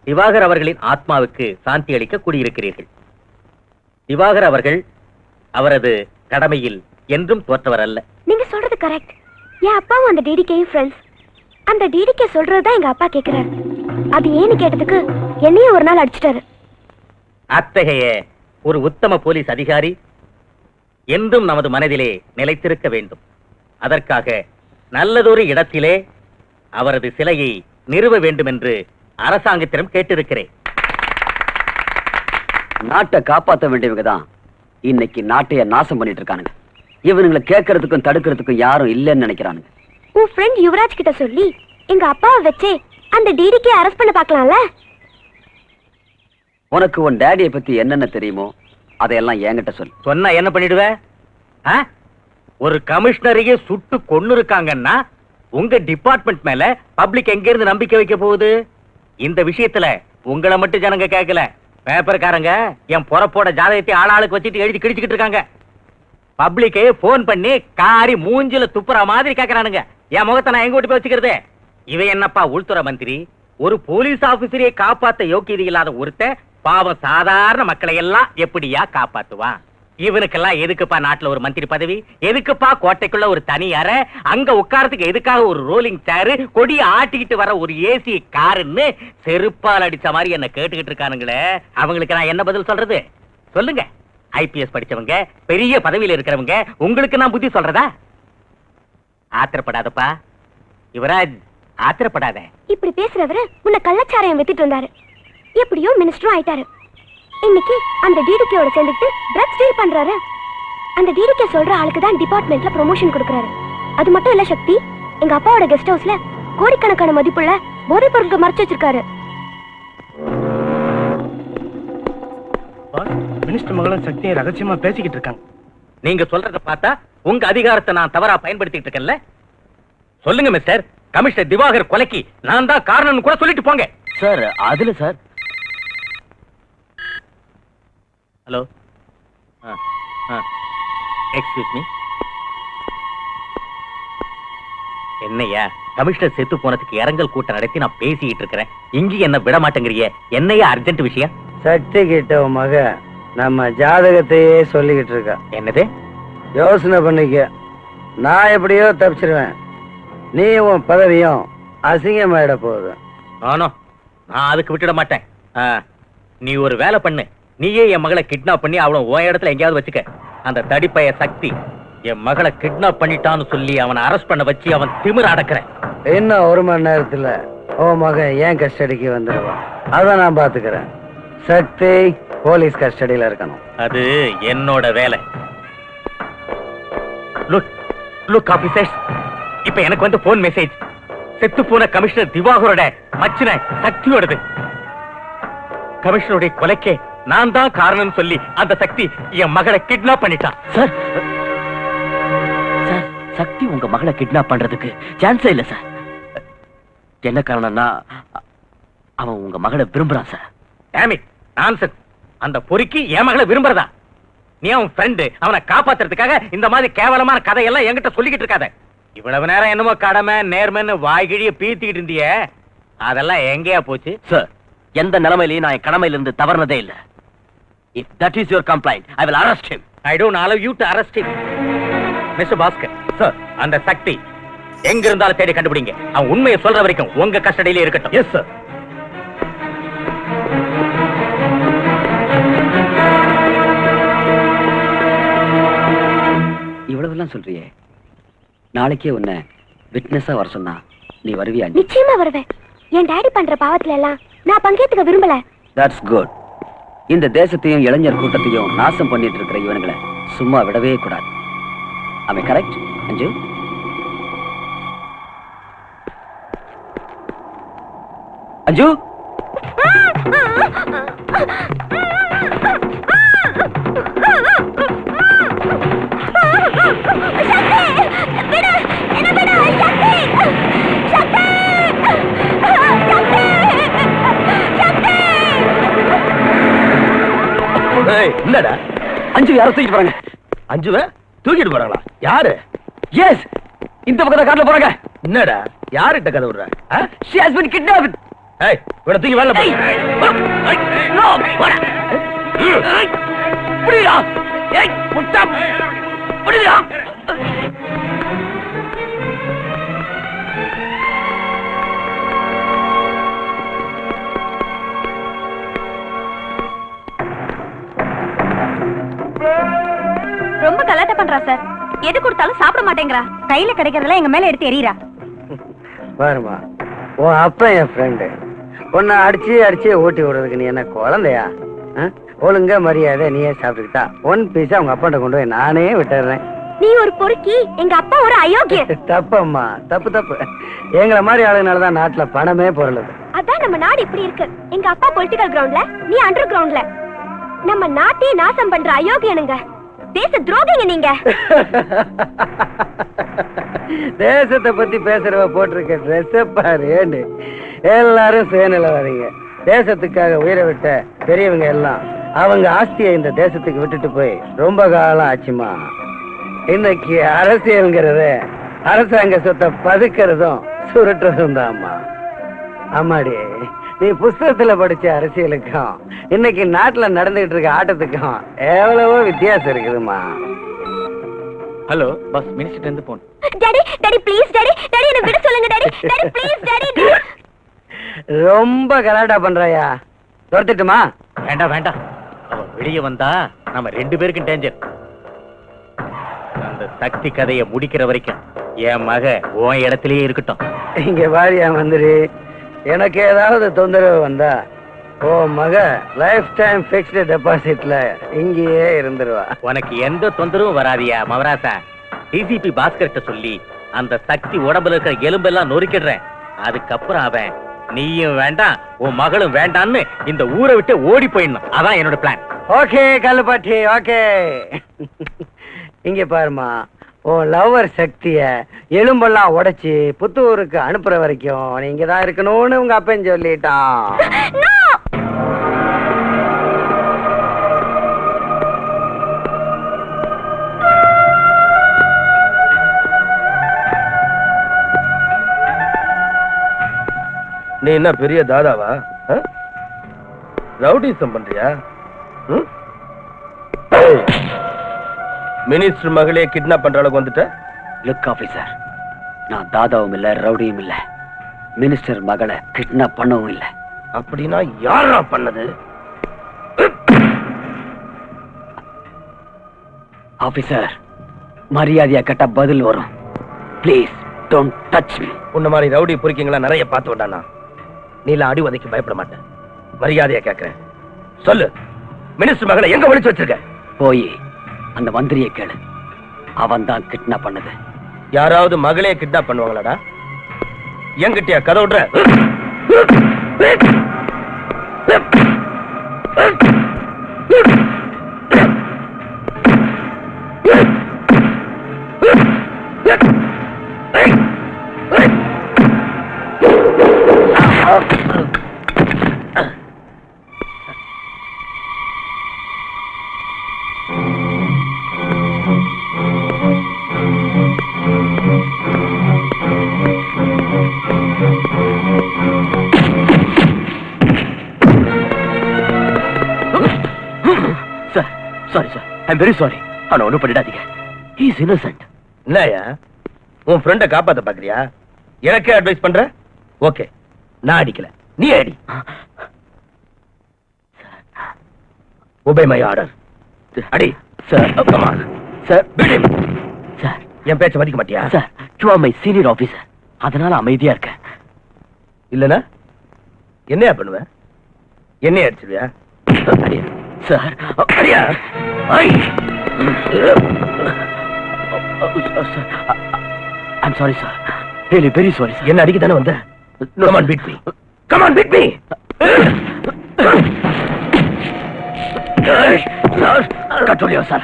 திவாகர் அவர்களின் ஆத்மாவுக்கு சாந்தி அளிக்க கூடியிருக்கிறீர்கள். திவாகர் அவர்கள் அவரது கடமையில் என்றும் தோற்றவர் அல்ல. நீங்க சொல்றது கரெக்ட். என் அப்பாவும் அந்த டிடிகேயும் ஃப்ரெண்ட்ஸ். அந்த டிடிகே சொல்றதுதான் எங்க அப்பா கேக்குறாரு. அது ஏன்னு கேட்டதுக்கு என்னையும் ஒரு நாள் அடிச்சிட்டாரு. அத்தகைய ஒரு உத்தம போலீஸ் அதிகாரி என்றும் நமது மனதிலே நிலைத்திருக்க வேண்டும். அதற்காக நல்லதொரு இடத்திலே அவரது சிலையை நிறுவ வேண்டும் என்று அரசாங்கத்திடம் கேட்டிருக்கிறேன். நாட்டை காப்பாற்ற வேண்டியவங்க தான் இன்னைக்கு நாட்டைய நாசம் பண்ணிட்டு இருக்கானுங்க. இவனுங்களை கேட்கறதுக்கும் தடுக்கிறதுக்கும் யாரும் இல்லைன்னு நினைக்கிறானுங்க. உன் ஃப்ரெண்ட் யுவராஜ் கிட்ட சொல்லி எங்க அப்பாவை வச்சே அந்த டிடிகே அரெஸ்ட் பண்ண பார்க்கலாம்ல? உனக்கு உன் டேடியை பத்தி என்னென்ன தெரியுமோ அதையெல்லாம் என்கிட்ட சொல்லு. சொன்னா என்ன பண்ணிடுவ? ஒரு கமிஷனரையே சுட்டு கொன்னு இருக்காங்கன்னா உங்க டிபார்ட்மெண்ட் மேல பப்ளிக் எங்க இருந்து நம்பிக்கை வைக்க போகுது? இந்த விஷயத்துல உங்களை மட்டும் ஜனங்க கேட்கல, பேப்பர்காரங்க என் பொறப்போட ஜாதகத்தை ஆளாளுக்கு வச்சுட்டு எழுதி கிழிச்சுக்கிட்டு இருக்காங்க. பப்ளிக்கே போன் பண்ணி காரி மூஞ்சில துப்புற மாதிரி கேட்கறானுங்க. என் முகத்தை நான் எங்க ஓட்டு போய் வச்சுக்கிறது? இவன் என்னப்பா உள்துறை மந்திரி? ஒரு போலீஸ் ஆபீசரையே காப்பாத்த யோக்கியது இல்லாத ஒருத்தன் பாவம் சாதாரண மக்களை எல்லாம் எப்படியா காப்பாத்துவான்? இவனுக்கெல்லாம் எதுக்குப்பா நாட்டுல ஒரு மந்திரி பதவி? எதுக்குப்பா கோட்டைக்குள்ள ஒரு தனி அறை? அங்க உட்காரத்துக்கு எதுக்காக ஒரு ரோலிங் சேரு? கொடி ஆட்டிக்கிட்டு வர ஒரு ஏசி காருன்னு செருப்பால் அடிச்ச மாதிரி என்ன கேட்டுக்கிட்டு இருக்கானுங்களே, அவங்களுக்கு நான் என்ன பதில் சொல்றது? சொல்லுங்க. ஐபிஎஸ் படிச்சவங்க, பெரிய பதவியில இருக்கிறவங்க, உங்களுக்கு நான் புத்தி சொல்றதா? ஆத்திரப்படாதப்பா யுவராஜ், ஆத்திரப்படாத. இப்படி பேசுறவரு முன்ன கள்ளச்சாராயம் வித்துட்டு இருந்தாரு. எப்படியோ மினிஸ்டரும் ஆயிட்டாரு. இன்னைக்கு அந்த டிடிகேயோட சேர்ந்துட்டு ட்ரக்ஸ் டீல் பண்றாரு. அந்த டிடிகே சொல்ற ஆளுக்கு தான் டிபார்ட்மெண்ட்ல ப்ரமோஷன் கொடுக்கறாரு. அது மட்டும் இல்ல சக்தி, எங்க அப்பாவோட கெஸ்ட் ஹவுஸ்ல கோடிக்கணக்கான மதிப்புள்ள போதைப் பொருட்கள் மறைச்சு வச்சிருக்காரு. மினிஸ்டர் மகளும் சக்தியை ரகசியமா பேசிக்கிட்டு இருக்காங்க. நீங்க சொல்றத பார்த்தா உங்க அதிகாரத்தை நான் தவறா பயன்படுத்திட்டு இருக்கேன்ல. சொல்லுங்க மிஸ்டர், கமிஷனர் திவாகர் கொலைக்கு நான் தான் காரணம்னு கூட சொல்லிட்டு போங்க. சார் அதுல சார். Hello, excuse me. என்னையா கமிஷனர் செத்து போனதுக்கு இரங்கல் கூட்டம் நடத்தி நான் பேசிக்கிட்டு இருக்கிறேன். இங்க என்ன விட மாட்டேங்கிறிய? என்னையா அர்ஜென்ட் விஷயம்? சக்தி கிட்ட உன் மக நம்ம ஜாதகத்தையே சொல்லிக்கிட்டு இருக்கா. என்னது? யோசனை பண்ணிக்க. நான் எப்படியோ தப்பிச்சிருவேன், நீ உன் பதவியும் அசிங்கமாயிட போகுது. நானும் நான் அதுக்கு விட்டுட மாட்டேன். நீ ஒரு வேலை பண்ணு, நீயே என் மகளை கிட்னாப் பண்ணி அவளை உன் இடத்துல எங்கேயாவது வச்சுக்க. அந்த தடிப்பைய சக்தி என் மகளை கிட்னாப் பண்ணிட்டான்னு சொல்லி அவனை அரெஸ்ட் பண்ண வச்சு அவன் திமிர அடக்குறேன். இன்னும் 1 மணி நேரத்துல உன் மகன் ஏன் கஸ்டடிக்கு வந்துடுவான். அதை நான் பாத்துக்கிறேன். சக்தி போலீஸ் கஸ்டடியில இருக்கணும். அது என்னோட வேலை. லுக் ஆபீசர்ஸ், இப்ப எனக்கு வந்து போன் மெசேஜ். செத்து போன கமிஷனர் திவாகரோட மச்சின சக்தியோடது. கமிஷனருடைய கொலைக்கே நான் தான் காரணம் சொல்லி அந்த சக்தி என் மகளை கிட்னாப் பண்ணிட்டான். சார் சார், சக்தி உங்க மகளை கிட்னாப் பண்றதுக்கு சான்ஸே இல்ல சார். என்ன காரணம்னா அவன் உங்க மகளை விரும்புறான் சார். Dam it, nonsense. அந்த பொறுக்கி என் மகளை விரும்புறதா? நீ அவன் ஃப்ரெண்டு, அவனை காப்பாத்துறதுக்காக இந்த மாதிரி கேவலமான கதையெல்லாம் என்கிட்ட சொல்லிக்கிட்டு இருக்காத. இவ்வளவு நேரம் என்னமோ கடமை நேர்மைன்னு வாய்கிழிய பீத்திக்கிட்டு இருந்திய, அதெல்லாம் எங்கேயா போச்சு? சார், எந்த நிலைமையிலையும் நான் என் கடமையிலிருந்து தவறுனதே இல்ல. If that is your complaint, I will arrest him. I don't allow you to arrest him. Mr. Bhaskar, sir, அந்த சக்தி எங்க இருந்தாலும் தேடி கண்டுபிடிங்க. அவன் உண்மையை சொல்ற வரைக்கும் உங்க கஸ்டடியிலே இருக்கட்டும். Yes sir. இவ்வளவுலாம் சொல்றியே, நாளைக்கே உன்னை விட்னஸா வர சொன்னா நீ வருவியா? நிச்சயமா வருவேன். என் டாடி பண்ற பாவத்துல எல்லாம் நான் பங்கேத்துக்க விரும்பல. That's good. இந்த தேசத்தையும் இளைஞர் கூட்டத்தையும் நாசம் பண்ணிட்டு இருக்கிற இவனுங்களை சும்மா விடவே கூடாது. Am I correct, அஞ்சு? அஞ்சு, என்னடா அஞ்சு யாரை தூக்கிட்டு போறாங்க? அஞ்சுவ தூக்கிட்டு போறாங்களா? யாரு? எஸ், இந்த பக்கத்துல கார்ல போறாங்க. என்னடா யார்கிட்ட கதை விடுற? She has been kidnapped. ஏய், இவனை தூக்கி வேலை போடு. No, போடா. புடிடா. ஏய், முட்டா. புடிடா. ரொம்ப கலாட்டா பண்றா சார். எது கொடுத்தாலும் சாப்பிட மாட்டேங்கிறா. கையில கிடைக்கிறதெல்லாம் எங்க மேல எடுத்து எறியறா. பாருமா, உன் அப்பா என் ஃப்ரெண்டு. உன்னை அடிச்சு ஓட்டி விடுறதுக்கு நீ என்ன குழந்தையா? ஒழுங்கா மரியாதை நீயே சாப்பிட்டுக்கிட்டா ஒன் பீஸா உங்க அப்பாட்ட கொண்டு போய் நானே விட்டுறேன். நீ ஒரு பொறுக்கி, எங்க அப்பா ஒரு அயோக்கிய. தப்பம்மா, தப்பு. எங்களை மாதிரி ஆளுங்கனாலதான் நாட்டுல பணமே பொருளுது. அதான் நம்ம நாடு இப்படி இருக்கு. எங்க அப்பா பொலிட்டிக்கல் கிரவுண்ட்ல, நீ அண்டர் கிரவுண்ட்ல. நம்ம நாட்டையே நாசம் பண்ற அயோக்கியனுங்க. தேச துரோகிங்க நீங்க. தேசத்தை பத்தி பேசுறவ போட்டிருக்க ட்ரெஸ் பாரு. எல்லாரும் சேனல வரீங்க. தேசத்துக்காக உயிரை விட்ட பெரியவங்க எல்லாம் அவங்க ஆஸ்தியை இந்த தேசத்துக்கு விட்டுட்டு போய் ரொம்ப காலம் ஆச்சுமா. இன்னைக்கு அரசியல்ங்கிறது அரசாங்க சொத்தை பதுக்கிறதும் சுருட்டுறதும் தான்மா. ஆமாடி, நீ புஸ்தகத்துல படிச்ச அரசியலுக்கும் இன்னைக்கு நாட்டுல நடந்துகிட்டு இருக்க ஆட்டத்துக்கும் எவ்வளவோ வித்தியாசம் இருக்குதுமா. ஹலோ பஸ், மினிஸ்டர் இருந்து போன். டாடி ப்ளீஸ் டாடி என்ன விட சொல்லுங்க டாடி ப்ளீஸ் டாடி. ரொம்ப கலாட்டா பண்றாயா? துரத்திட்டுமா? வேண்டாம். அவ வெளியே வந்தா நம்ம 2 பேருக்கும் டேஞ்சர். அந்த சக்தி கதையை முடிக்கிற வரைக்கும் என் மக உன் இடத்திலேயே இருக்கட்டும். இங்க வாரியா மந்திரி, எனக்கு ஏதாவது தொந்தரவு வந்தா ஓ மக லைஃப் டைம் பிக்ஸ்டு டெபாசிட்ல இங்கேயே இருந்துருவா. உனக்கு எந்த தொந்தரவும் வராதியா மவராசா. டிசிபி பாஸ்கர்ட்ட சொல்லி அந்த சக்தி உடம்புல இருக்கிற எலும்பெல்லாம் நொறுக்கிடுறேன். அதுக்கப்புறம் அவன் நீயும் வேண்டாம் உன் மகளும் வேண்டான்னு இந்த ஊரை விட்டு ஓடி போயிடணும். அதான் என்னோட பிளான். Okay கல்லுப்பாட்டி, okay. இங்க பாருமா, உன் லவ்வர் சக்திய எலும்பெல்லாம் உடைச்சு புத்தூருக்கு அனுப்புற வரைக்கும் நீங்க தான் இருக்கணும்னு உங்க அப்பன் சொல்லிட்டான். நீ என்ன பெரிய தாதாவா? ரவுடிசம் பண்றியா? மினிஸ்டர் மகளே கிட்னாப் பண்ற அளவுக்கு வந்துட்ட? லுக் ஆபீசர், நான் தாதாவும் இல்ல ரவுடியும் இல்ல. மினிஸ்டர் மகளை கிட்னாப் பண்ணவும் இல்ல. அப்படின்னா யாரா பண்ணது? ஆபீசர், மரியாதையா கேட்டா பதில் வரும். Please don't touch me. உன்ன மாதிரி ரவுடி பொறுக்கிங்களா நிறைய பார்த்து விட்டானா? நீல அடி உதைக்கு பயப்பட மாட்டேன். மரியாதையா கேட்கிறேன், சொல்லு, மினிஸ்டர் மகளை எங்க ஒளிச்சு வச்சிருக்க? போய் அந்த மந்திரியை கேளு. அவன் தான் கிட்னாப் பண்ணது. யாராவது மகளே கிட்னாப் பண்ணுவாங்களாடா? என்கிட்டயா கதை விடுற? Sir, sorry sir, I am very sorry. அவனை ஒண்ணும் பண்ணிடாதீங்க. He is innocent. என்னயா உன் ஃப்ரெண்ட காப்பாத்த பாக்குறியா? எனக்கே அட்வைஸ் பண்ற? ஓகே, நான் அடிக்கல, நீ அடி. Obey my order. அடி. Sir, Come on. Sir, Beat him. Sir, என் பேச்ச மதிக்க மாட்டியா? Sir, you are my senior officer. அதனால அமைதியா இருக்கேன். இல்லனா என்னையா பண்ணுவ? என்னைய அடிச்சிருவியா? அடியா. சார், அடியா. ஐ. I'm sorry, sir. Really, very sorry, sir. என்ன அடிக்க தானே வந்த? Come on, beat me. Come on, beat me. Sir, control yourself.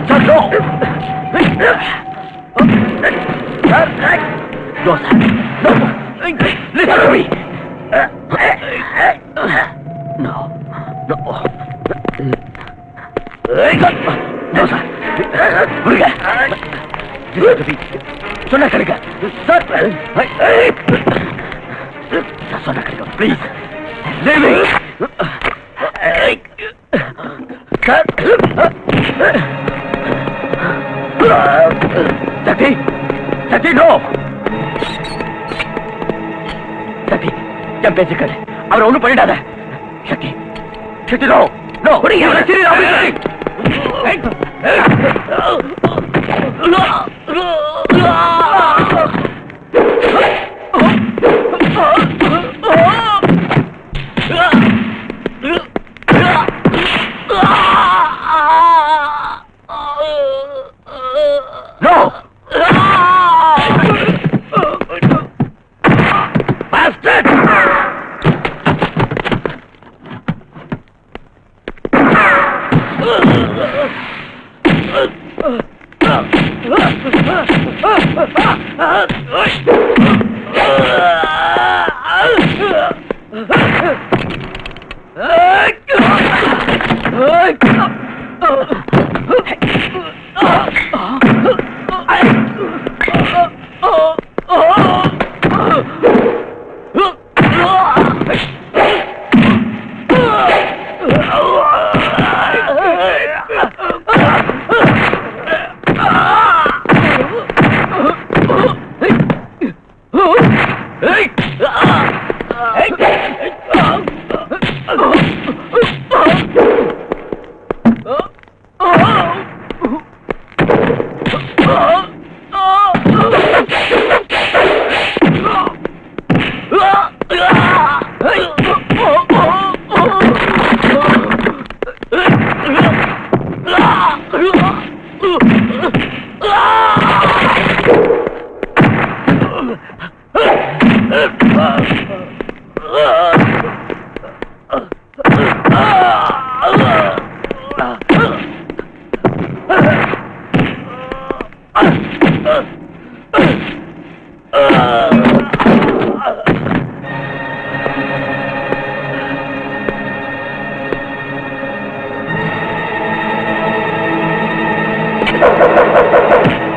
Sir, no. No, sir. No. Listen to me. No. No. No, sir. Purga. Listen to me. சொன்னா கிடைக்க. Sir, சொன்னா கிடைக்க. Please. Leave me. Sir. Sakthi. Sakthi, no. Sakthi, என் பேச்சு கேளு. அவரை ஒண்ணும் பண்ணிடாத. சக்தி. Sakthi, no. No. No! Bastard!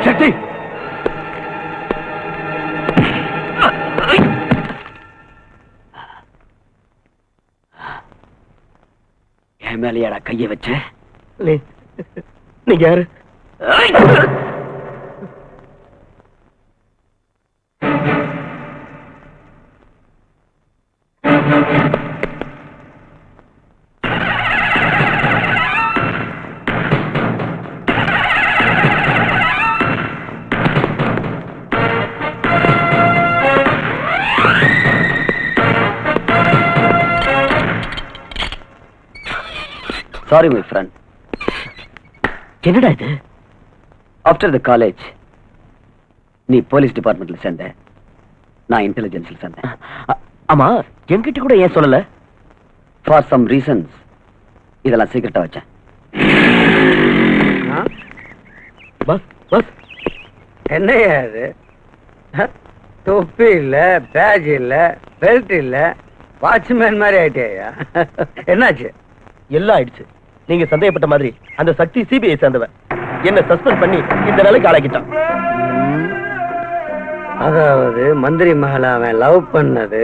சக்தி, என் மேலையாடா கைய வச்ச? நீங்க யாரு? Sorry my friend. என்னடா இது? ஆஃப்டர் த காலேஜ் நீ போலீஸ் டிபார்ட்மெண்ட்ல சேர்ந்த, நான் இன்டெலிஜென்ஸ்ல சேர்ந்தேன். ஆமா, என்கிட்ட கூட ஏன் சொல்லல? ஃபார் சம் ரீசன்ஸ் இதெல்லாம் சீக்கிரட்டா வச்சேன். பஸ் பஸ் என்னையா அது? தொப்பி இல்ல, பேஜ் இல்ல, பெல்ட் இல்ல, வாட்ச்மேன் மாதிரி ஆயிட்டேயா? என்னாச்சு? எல்லாம் ஆயிடுச்சு. நீங்க சந்தேகப்பட்ட மாதிரி அந்த சக்தி சிபிஐ சேர்ந்தவன். என்ன சஸ்பெண்ட் பண்ணி இந்த நிலைக்கு ஆளாக்கிட்டான். அதாவது மந்திரி மகளை அவன் லவ் பண்ணது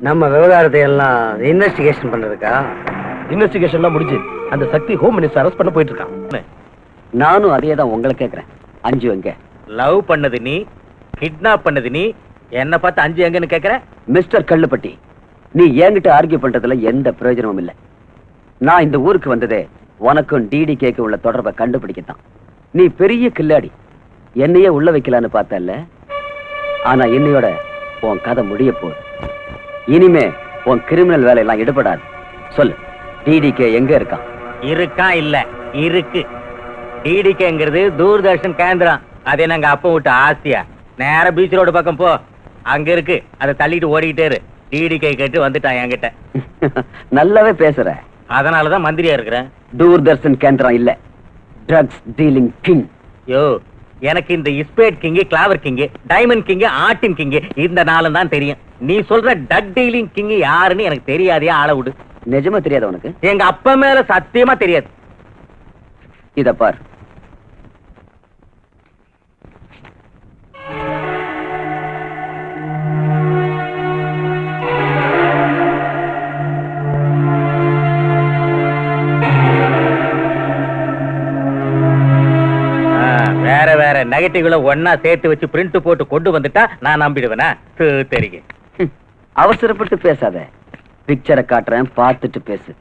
நம்ம விவகாரத்தை எல்லாம் இன்வெஸ்டிகேஷன் பண்றதுக்கா? இன்வெஸ்டிகேஷன்லாம் முடிஞ்சு அந்த சக்தி ஹோம் மினிஸ்டர் அரெஸ்ட் பண்ண போயிட்டு இருக்கான். நானும் அதே தான் உங்களை கேட்கிறேன். அஞ்சு எங்க? லவ் பண்ணது நீ, கிட்னாப் பண்ணது நீ, என்ன பார்த்து அஞ்சு எங்கன்னு கேக்குற? மிஸ்டர் கல்லுப்பட்டி, நீ என்கிட்ட ஆர்கியூ பண்றதுல எந்த பிரயோஜனமும் இல்லை. நான் இந்த ஊருக்கு வந்ததே உனக்கும் டிடிகேக்கு உள்ள தொடர்பை கண்டுபிடிக்கத்தான். நீ பெரிய கில்லாடி, என்னையே உள்ள வைக்கலான்னு பார்த்தல்ல. ஆனா என்னையோட உன் கதை முடிய போகுது. இனிமே உன் கிரிமினல் வேலையெல்லாம் ஈடுபடாது. சொல்லு, டிடிகே எங்க இருக்கான்? இருக்கான் இல்ல, இருக்கு. டிடிகேங்கிறது தூர்தர்ஷன் கேந்திரம். அது நாங்க அப்ப விட்டு ஆசையா நேர பீச் ரோடு பக்கம் போ, அங்க இருக்கு. அதை தள்ளிட்டு ஓடிக்கிட்டே இரு. டிடிகே கேட்டு வந்துட்டான் என்கிட்ட. நல்லாவே பேசுற. அதனாலதான் மந்திரியா இருக்கிறேன். தூர்தர்ஷன் கேந்திரம் இல்ல, ட்ரக்ஸ் டீலிங் கிங். யோ, எனக்கு இந்த இஸ்பேட் கிங், கிளாவர் கிங், டைமண்ட் கிங், ஆட்டின் கிங் இந்த நாளும் தான் தெரியும். நீ சொல்ற டக் டீலிங் கிங் யாருன்னு எனக்கு தெரியாதே. ஆள விடு. நிஜமா தெரியாத உனக்கு? எங்க அப்பா மேல சத்தியமா தெரியாது. இத பார், வேற வேற நெகட்டிவ்ல ஒன்னா சேர்த்து வச்சு பிரிண்ட் போட்டு கொண்டு வந்துட்டா நான் நம்பிடுவேனா? தெரியும். அவசரப்பட்டு பேசாத. பிக்சரை காட்டுறேன், பார்த்துட்டு பேசு.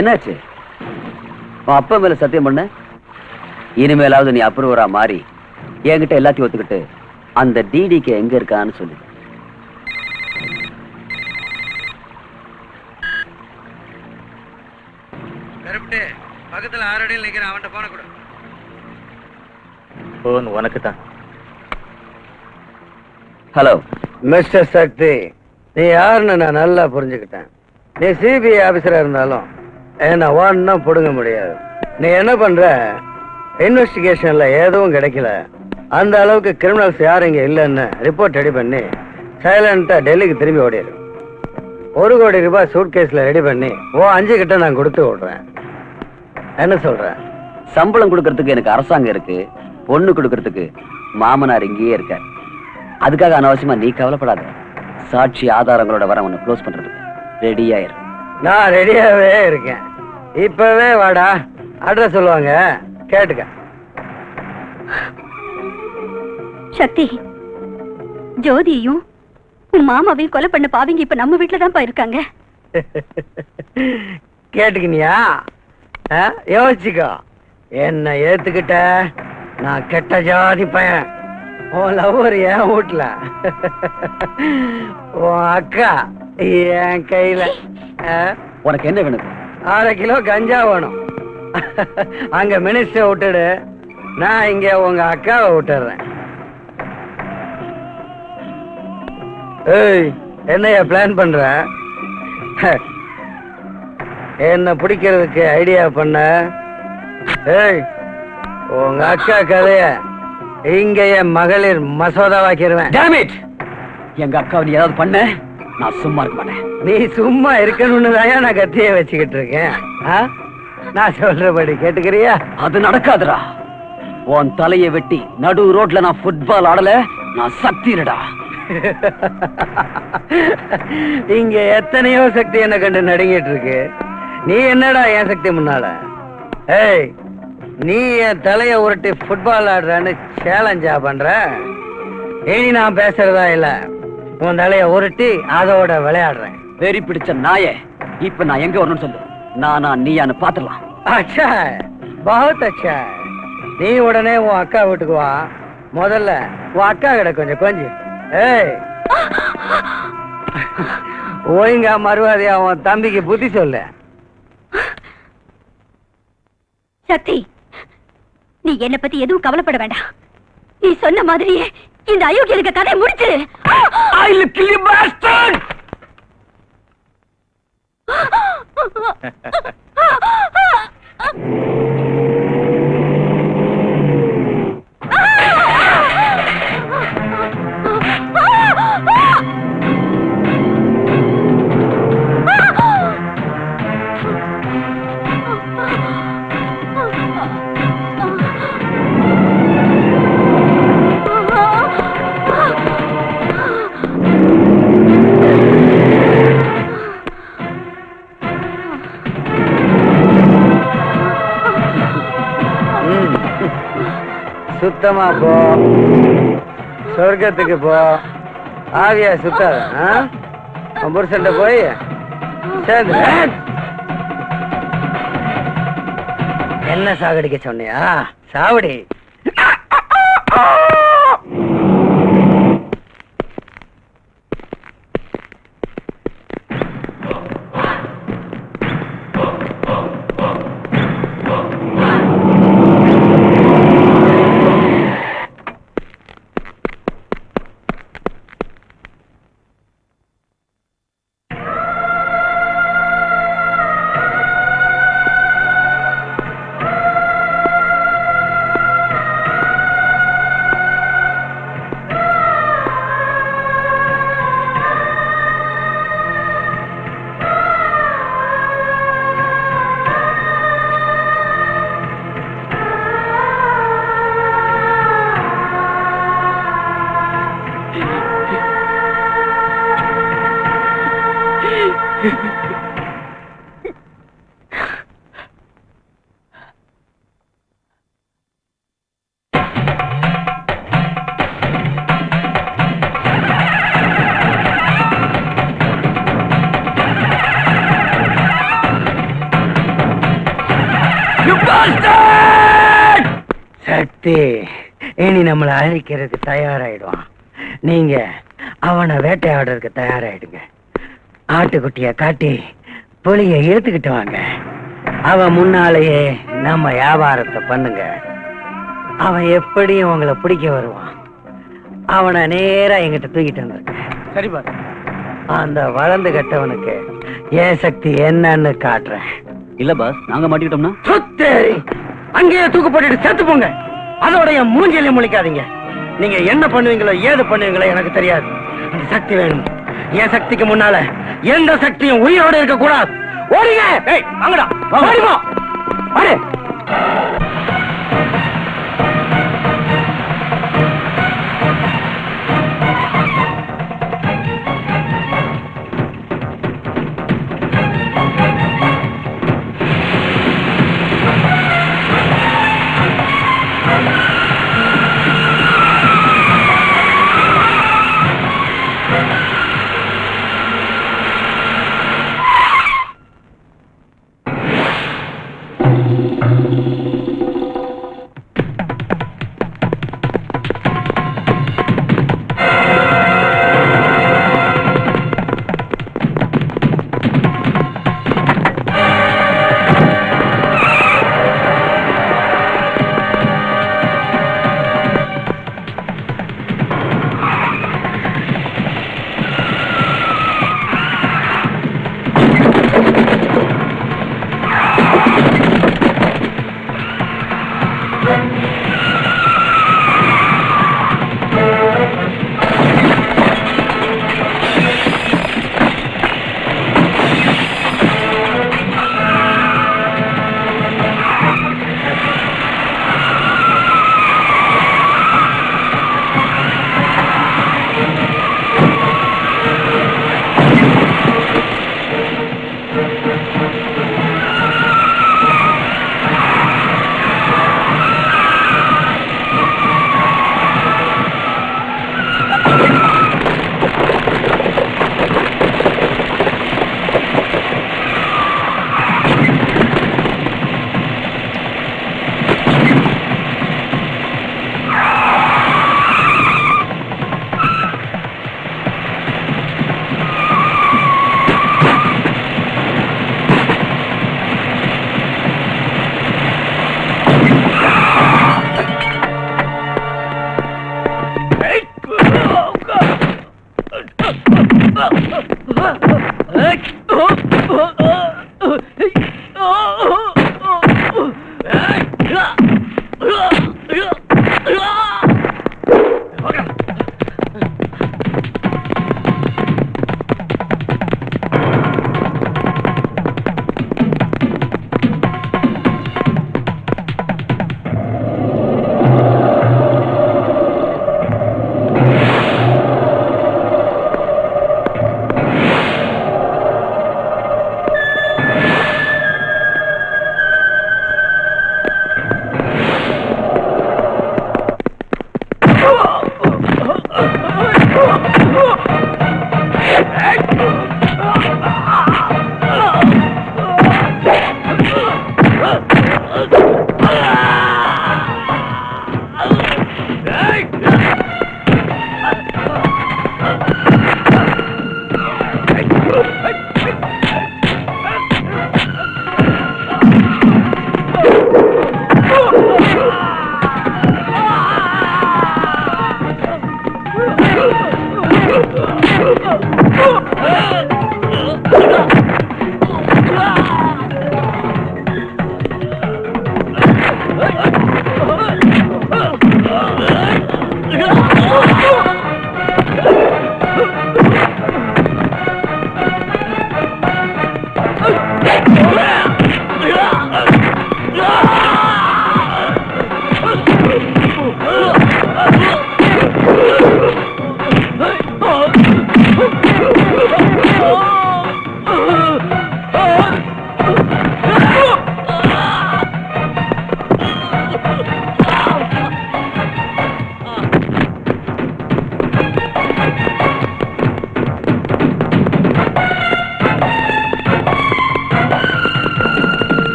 என்னாச்சு? உன் அப்பா மேல சத்தியம் பண்ண. இனிமேலாவது நீ அப்ரூவரா மாறி என்கிட்ட எல்லாத்தையும் ஒத்துக்கிட்டு அந்த டிடிகே எங்க இருக்கான்னு சொல்லு. கருப்பிட்டு பக்கத்துல 6 அடியில் நிக்கிறேன், அவன்கிட்ட போன கூட. போன் உனக்கு தான். ஹலோ மிஸ்டர் சக்தி, நீ யாருன்னு நான் நல்லா புரிஞ்சுக்கிட்டேன். நீ சிபிஐ ஆபீசரா இருந்தாலும் என்ன ஒன்னும் புடுங்க முடியாது. நீ என்ன பண்ற? இன்வெஸ்டிகேஷன்ல எதுவும் கிடைக்கல, அந்த அளவுக்கு கிரிமினல்ஸ் யாரும் இங்க இல்லைன்னு ரிப்போர்ட் ரெடி பண்ணி சைலண்டா டெல்லிக்கு திரும்பி ஓடிடு. 1 கோடி ரூபாய் சூட் கேஸ்ல ரெடி பண்ணி 5 கிட்ட நான் கொடுத்து விடுறேன். என்ன சொல்ற? சம்பளம் கொடுக்கறதுக்கு எனக்கு அரசாங்கம் இருக்கு, பொண்ணு கொடுக்கறதுக்கு மாமனார் இங்கேயே இருக்க. அதுக்காக அனாவசியமா நீ கவலைப்படாத. சாட்சி ஆதாரங்களோட வர உன்னை க்ளோஸ் பண்றதுக்கு ரெடியாயிரு. நான் ரெடியாவே இருக்கேன். இப்பவே வாடா, அட்ரஸ் சொல்லுவாங்க, கேட்டுக்க. சக்தி, ஜோதியையும் உன் மாமாவையும் கொலை பண்ண பாவிங்க இப்ப நம்ம வீட்டுல தான் இருக்காங்க. கேட்டுக்கினியா? யோசிச்சுக்கோ. என்ன ஏத்துக்கிட்ட? நான் கெட்ட ஜாதி பையன். உன் லவ்வர் என் வீட்டுல, உன் அக்கா என் கையில. உனக்கு என்ன வேணும்? 1/2 கிலோ கஞ்சா வேணும். அங்க மினிஸ்டர் விட்டுடு, நான் இங்க உங்க அக்காவை விட்டுறேன். ஏய், என்னையா பிளான் பண்ற? என்ன பிடிக்கிறதுக்கு ஐடியா பண்ண? ஏய், உங்க அக்கா கதைய இங்க என் மகளிர் மசோதாவாக்கிடுவேன். Damn it! எங்க அக்காவை நீ ஏதாவது பண்ண நான் சும்மா இருக்க மாட்டேன். நீ சும்மா இருக்கணும்னு தான் நான் கத்திய வச்சுக்கிட்டு இருக்கேன். நான் சொல்றபடி கேட்டுக்கிறியா? அது நடக்காதுடா. உன் தலையை வெட்டி நடு ரோட்ல நான் ஃபுட்பால் ஆடல, நான் சக்திடா. இங்க எத்தனையோ சக்தி என்ன கண்டு நடுங்கிட்டு இருக்கு. நீ என்னடா என் சக்தி முன்னால? ஏய், நீ என் தலைய உருட்டி ஃபுட்பால் ஆடுறன்னு சேலஞ்சா பண்ற? இனி நான் பேசுறதா இல்ல, உன் தலைய உருட்டி அதோட விளையாடுறேன். வெறி பிடிச்ச நாயே, இப்ப நான் எங்க வரணும்னு சொல்லு. நானா நீயான்னு பாத்துடலாம். अच्छा, बहुत अच्छा. நீ உடனே உன் அக்கா வீட்டுக்கு வா. முதல்ல உன் அக்கா கிட்ட கொஞ்சம் ஏய் ஒழுங்கா மறுவாதியா உன் தம்பிக்கு புத்தி சொல்லு. சக்தி, நீ என்ன பத்தி எதுவும் கவலைப்பட வேண்டாம். நீ சொன்ன மாதிரியே இந்த அயோக்கியனுக்கு கதை முடிச்சிரு. I will kill you bastard! சுத்தமா போ, சொர்க்கத்துக்கு போ. ஆவியா சுத்தாத. புருஷன்ட்ட போய் சேர்ந்து என்ன சாகடிக்க சொன்னியா? சாவடி. சக்தி இனி நம்மளை அழிக்கிறதுக்கு தயாராயிடுவான். நீங்க அவனை வேட்டையாடுறதுக்கு தயாராயிடுங்க. ஆட்டுக்குட்டிய காட்டி புலிய இழுத்துக்கிட்டு வாங்க. அவன் முன்னாலேயே நம்ம வியாபாரத்தை பண்ணுங்க. அவன் எப்படியும் உங்களை பிடிக்க வருவான். அவனை நேரா எங்கிட்ட தூக்கிட்டு வந்திருக்க. சரிப்பா. அந்த வளர்ந்து கட்டவனுக்கு ஏன் சக்தி என்னன்னு காட்டுறேன். இல்ல பாஸ், நாங்க மாட்டிக்கிட்டோம்னா சுத்தேரி அங்கேயே தூக்கு போட்டுட்டு செத்து போங்க. அதோட என் மூஞ்சிலையும் முழிக்காதீங்க. நீங்க என்ன பண்ணுவீங்களோ ஏது பண்ணுவீங்களோ எனக்கு தெரியாது. அந்த சக்தி வேணும். என் சக்திக்கு முன்னால எந்த சக்தியும் உயிரோட இருக்க கூடாது. ஓடுங்க. ஏய் வாங்கடா, ஓடிப்போ. வாடு.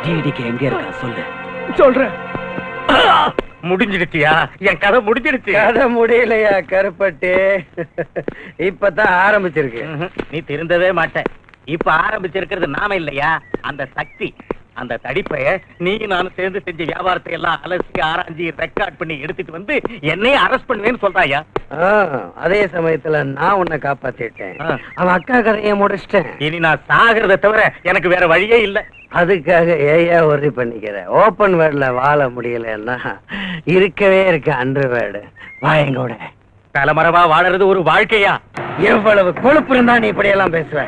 டிடிக்கு எங்க இருக்கா சொல்லு. சொல்றேன். முடிஞ்சிடுச்சியா? என் கதை முடிஞ்சிடுச்சு. கதை முடியலையா கருப்பட்டி? இப்பதான் ஆரம்பிச்சிருக்கு. நீ திருந்தவே மாட்ட. இப்ப ஆரம்பிச்சிருக்கிறது நாம இல்லையா, அந்த சக்தி. அந்த தடிப்பைய நீ நானும் சேர்ந்து செஞ்ச வியாபாரத்தை எல்லாம் அலசி ஆராய்ச்சி ரெக்கார்ட் பண்ணி எடுத்துட்டு வந்து என்னையே அரெஸ்ட் பண்ணுவேன்னு சொல்றாயா? அதே சமயத்துல நான் உன்னை காப்பாத்திட்டேன். அவன் அக்கா கதையை முடிச்சிட்டேன். இனி நான் சாகிறத தவிர எனக்கு வேற வழியே இல்ல. அதுக்காக ஏயா ஒர்ரி பண்ணிக்கிற? ஓப்பன் வேர்ட்ல வாழ முடியலன்னா இருக்கவே இருக்க அண்டர் வேர்டு வாயங்கூட. தலைமறைவா வாழறது ஒரு வாழ்க்கையா? எவ்வளவு கொழுப்பு இருந்தா நீ இப்படி எல்லாம் பேசுவ?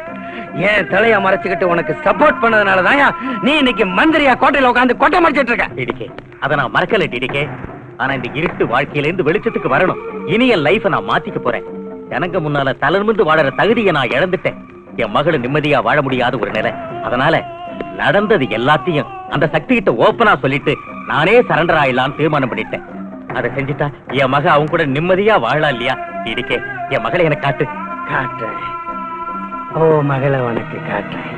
ஏன் தலைய மறைச்சுக்கிட்டு உனக்கு சப்போர்ட் பண்ணதுனாலதான் நீ இன்னைக்கு மந்திரியா கோட்டையில உட்காந்து கொட்டை மறைச்சிட்டு இருக்க. டிடிகே, அத நான் மறக்கல டிடிகே. ஆனா இந்த இருட்டு வாழ்க்கையில இருந்து வெளிச்சத்துக்கு வரணும். இனி என் லைஃப நான் மாத்திக்க போறேன். எனக்கு முன்னால தளர்ந்து வாழற தகுதியை நான் இழந்துட்டேன். என் மகளை நிம்மதியா வாழ முடியாத ஒரு நிலை. அதனால நடந்தது எல்லாத்தையும் அந்த சக்தி கிட்ட ஓப்பனா சொல்லிட்டு நானே சரண்டர் ஆயிடலான்னு தீர்மானம் பண்ணிட்டேன். அதை செஞ்சுட்டா என் மக அவங்க கூட நிம்மதியா வாழலாம் இல்லையா? டிடிகே, என் மகளை எனக்கு காட்டு. காட்டுறேன். ஓ மகளை உனக்கு காட்டுறேன்.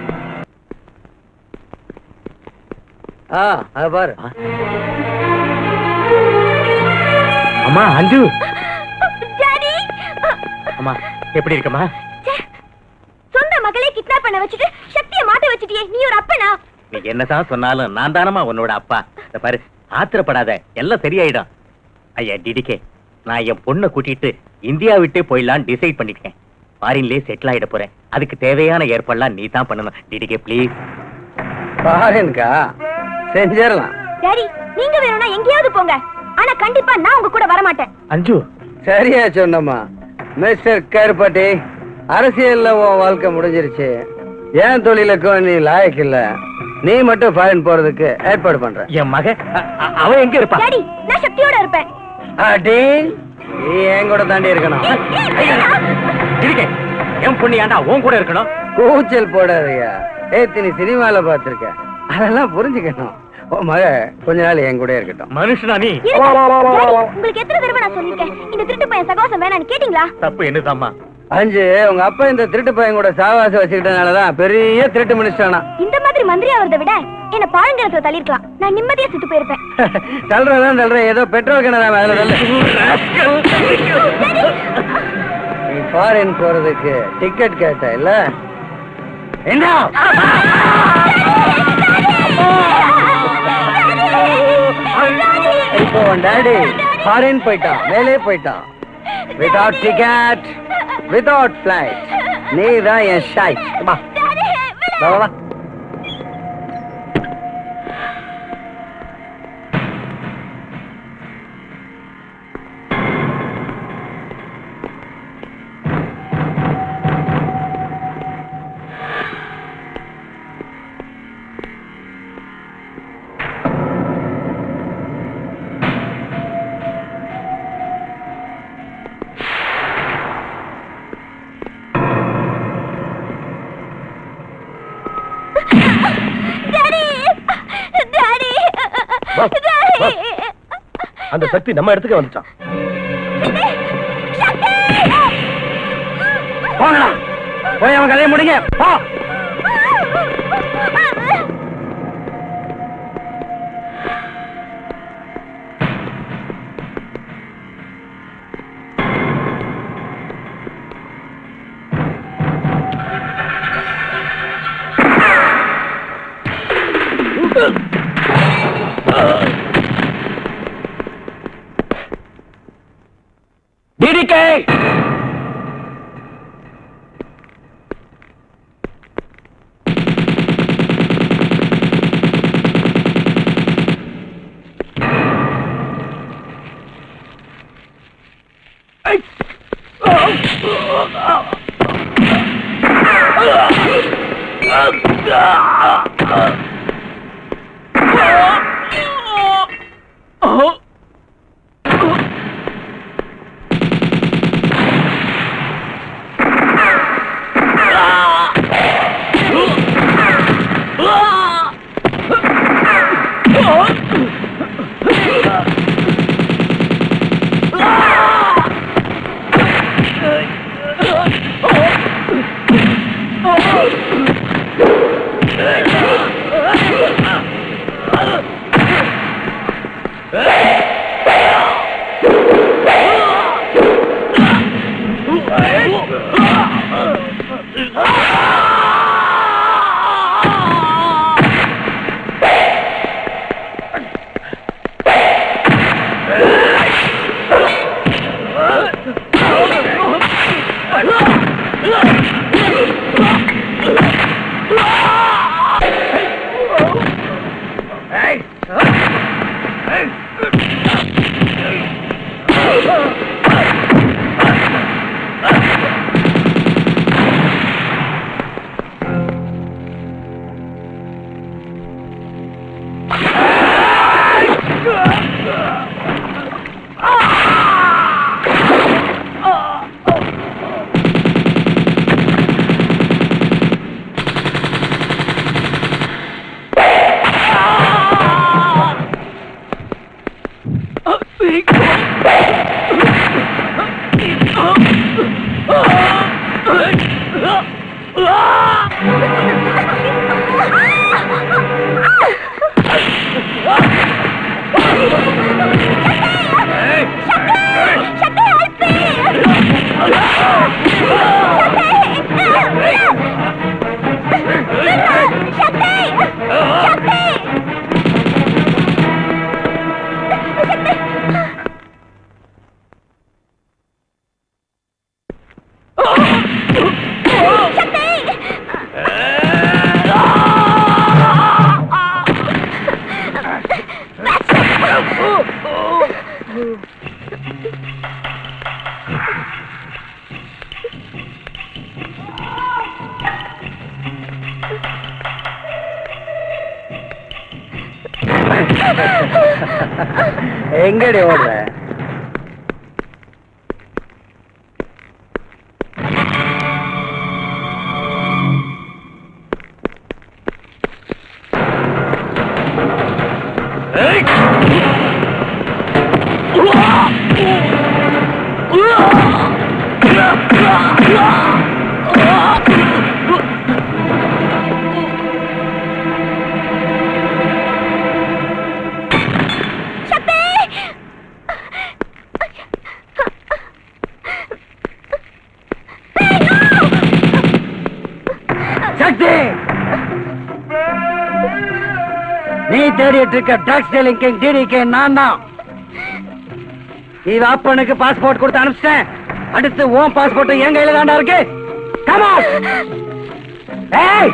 பாரு. அம்மா அஞ்சு. அம்மா எப்படி இருக்கமா? சொந்த மகளே கிட்னாப் பண்ண வச்சுட்டு சக்தியை மாட்ட வச்சுட்டியே, நீ ஒரு அப்பனா? நீ என்னதான் சொன்னாலும் நான் தானமா உன்னோட அப்பா. இத பாரு, ஆத்திரப்படாத, எல்லாம் சரியாயிடும். ஐயா டிடிகே, நான் என் பொண்ணை கூட்டிட்டு இந்தியா விட்டே போயிடலான்னு டிசைட் பண்ணிட்டேன். ஃபாரின்லயே செட்டில் ஆயிட போறேன். அதுக்கு தேவையான ஏற்பாடுலாம் நீ தான் பண்ணணும். டிடிகே ப்ளீஸ். ஃபாரின்கா? செஞ்சிடலாம். டாடி, நீங்க வேணும்னா எங்கேயாவது போங்க, ஆனா கண்டிப்பா நான் உங்க கூட வர மாட்டேன். அஞ்சு சரியா சொன்னம்மா. மிஸ்டர் கருப்பட்டி, அரசியல்ல உன் வாழ்க்கை முடிஞ்சிருச்சு. ஏன் தொழிலுக்கும் நீ லாயக்கு இல்ல. நீ மட்டும் ஃபாரின் போறதுக்கு ஏற்பாடு பண்ற. என் மக அவ எங்க இருப்பா? டாடி, நான் சக்தியோட இருப்பேன். அடி, நீ என் கூட தாண்டி இருக்கணும். என் பொண்ணு ஏன்டா உன் கூட இருக்கணும்? கூச்சல் போடாதயா. நீ சினிமால பாத்திருக்க, அதெல்லாம் புரிஞ்சுக்கணும். உன் மக கொஞ்ச நாள் என் கூட இருக்கட்டும். மனுஷனா நீ? உங்களுக்கு எத்தனை தடவை நான் சொல்லிருக்கேன் இந்த திருட்டு பையன் சகவாசம் வேணான்னு கேட்டீங்களா? தப்பு என்னதாம்மா? அஞ்சு, உங்க அப்பா இந்த திருட்டு பையன் கூட சாவாசம் வச்சுக்கிட்டனாலதான் பெரிய திருட்டு மனுஷனா. இந்த மாதிரி மந்திரி ஆவறதை விட என்ன பாழங்கிணத்துல தள்ளிருக்கலாம். நான் நிம்மதியா செத்து போயிருப்பேன். தள்ளுறதான் தள்ளுறேன், ஏதோ பெட்ரோல் கிணறாம அதுல தள்ளு. நீ ஃபாரின் போறதுக்கு டிக்கெட் கேட்ட இல்ல? என்ன இப்போ டாடி ஃபாரின் போயிட்டான், மேலே போயிட்டான். Without ticket, without flight. நீ தான் என் ஷாய். வா வா வா. அந்த சக்தி நம்ம இடத்துக்கு வந்துட்டான். போங்கடா, போய் அவன் கதையை முடிங்க. போ. டிடிகே, எங்கடி ஓடுற? நீ தேடிட்டு இருக்க ட்ரக்ஸ் டீலிங் கிங் டிடிகே நான் தான். இவ அப்பனுக்கு பாஸ்போர்ட் கொடுத்து அனுப்பிச்சிட்டேன். அடுத்து உன் பாஸ்போர்ட் என் கையில தாண்டா இருக்கு. Come on. ஏய்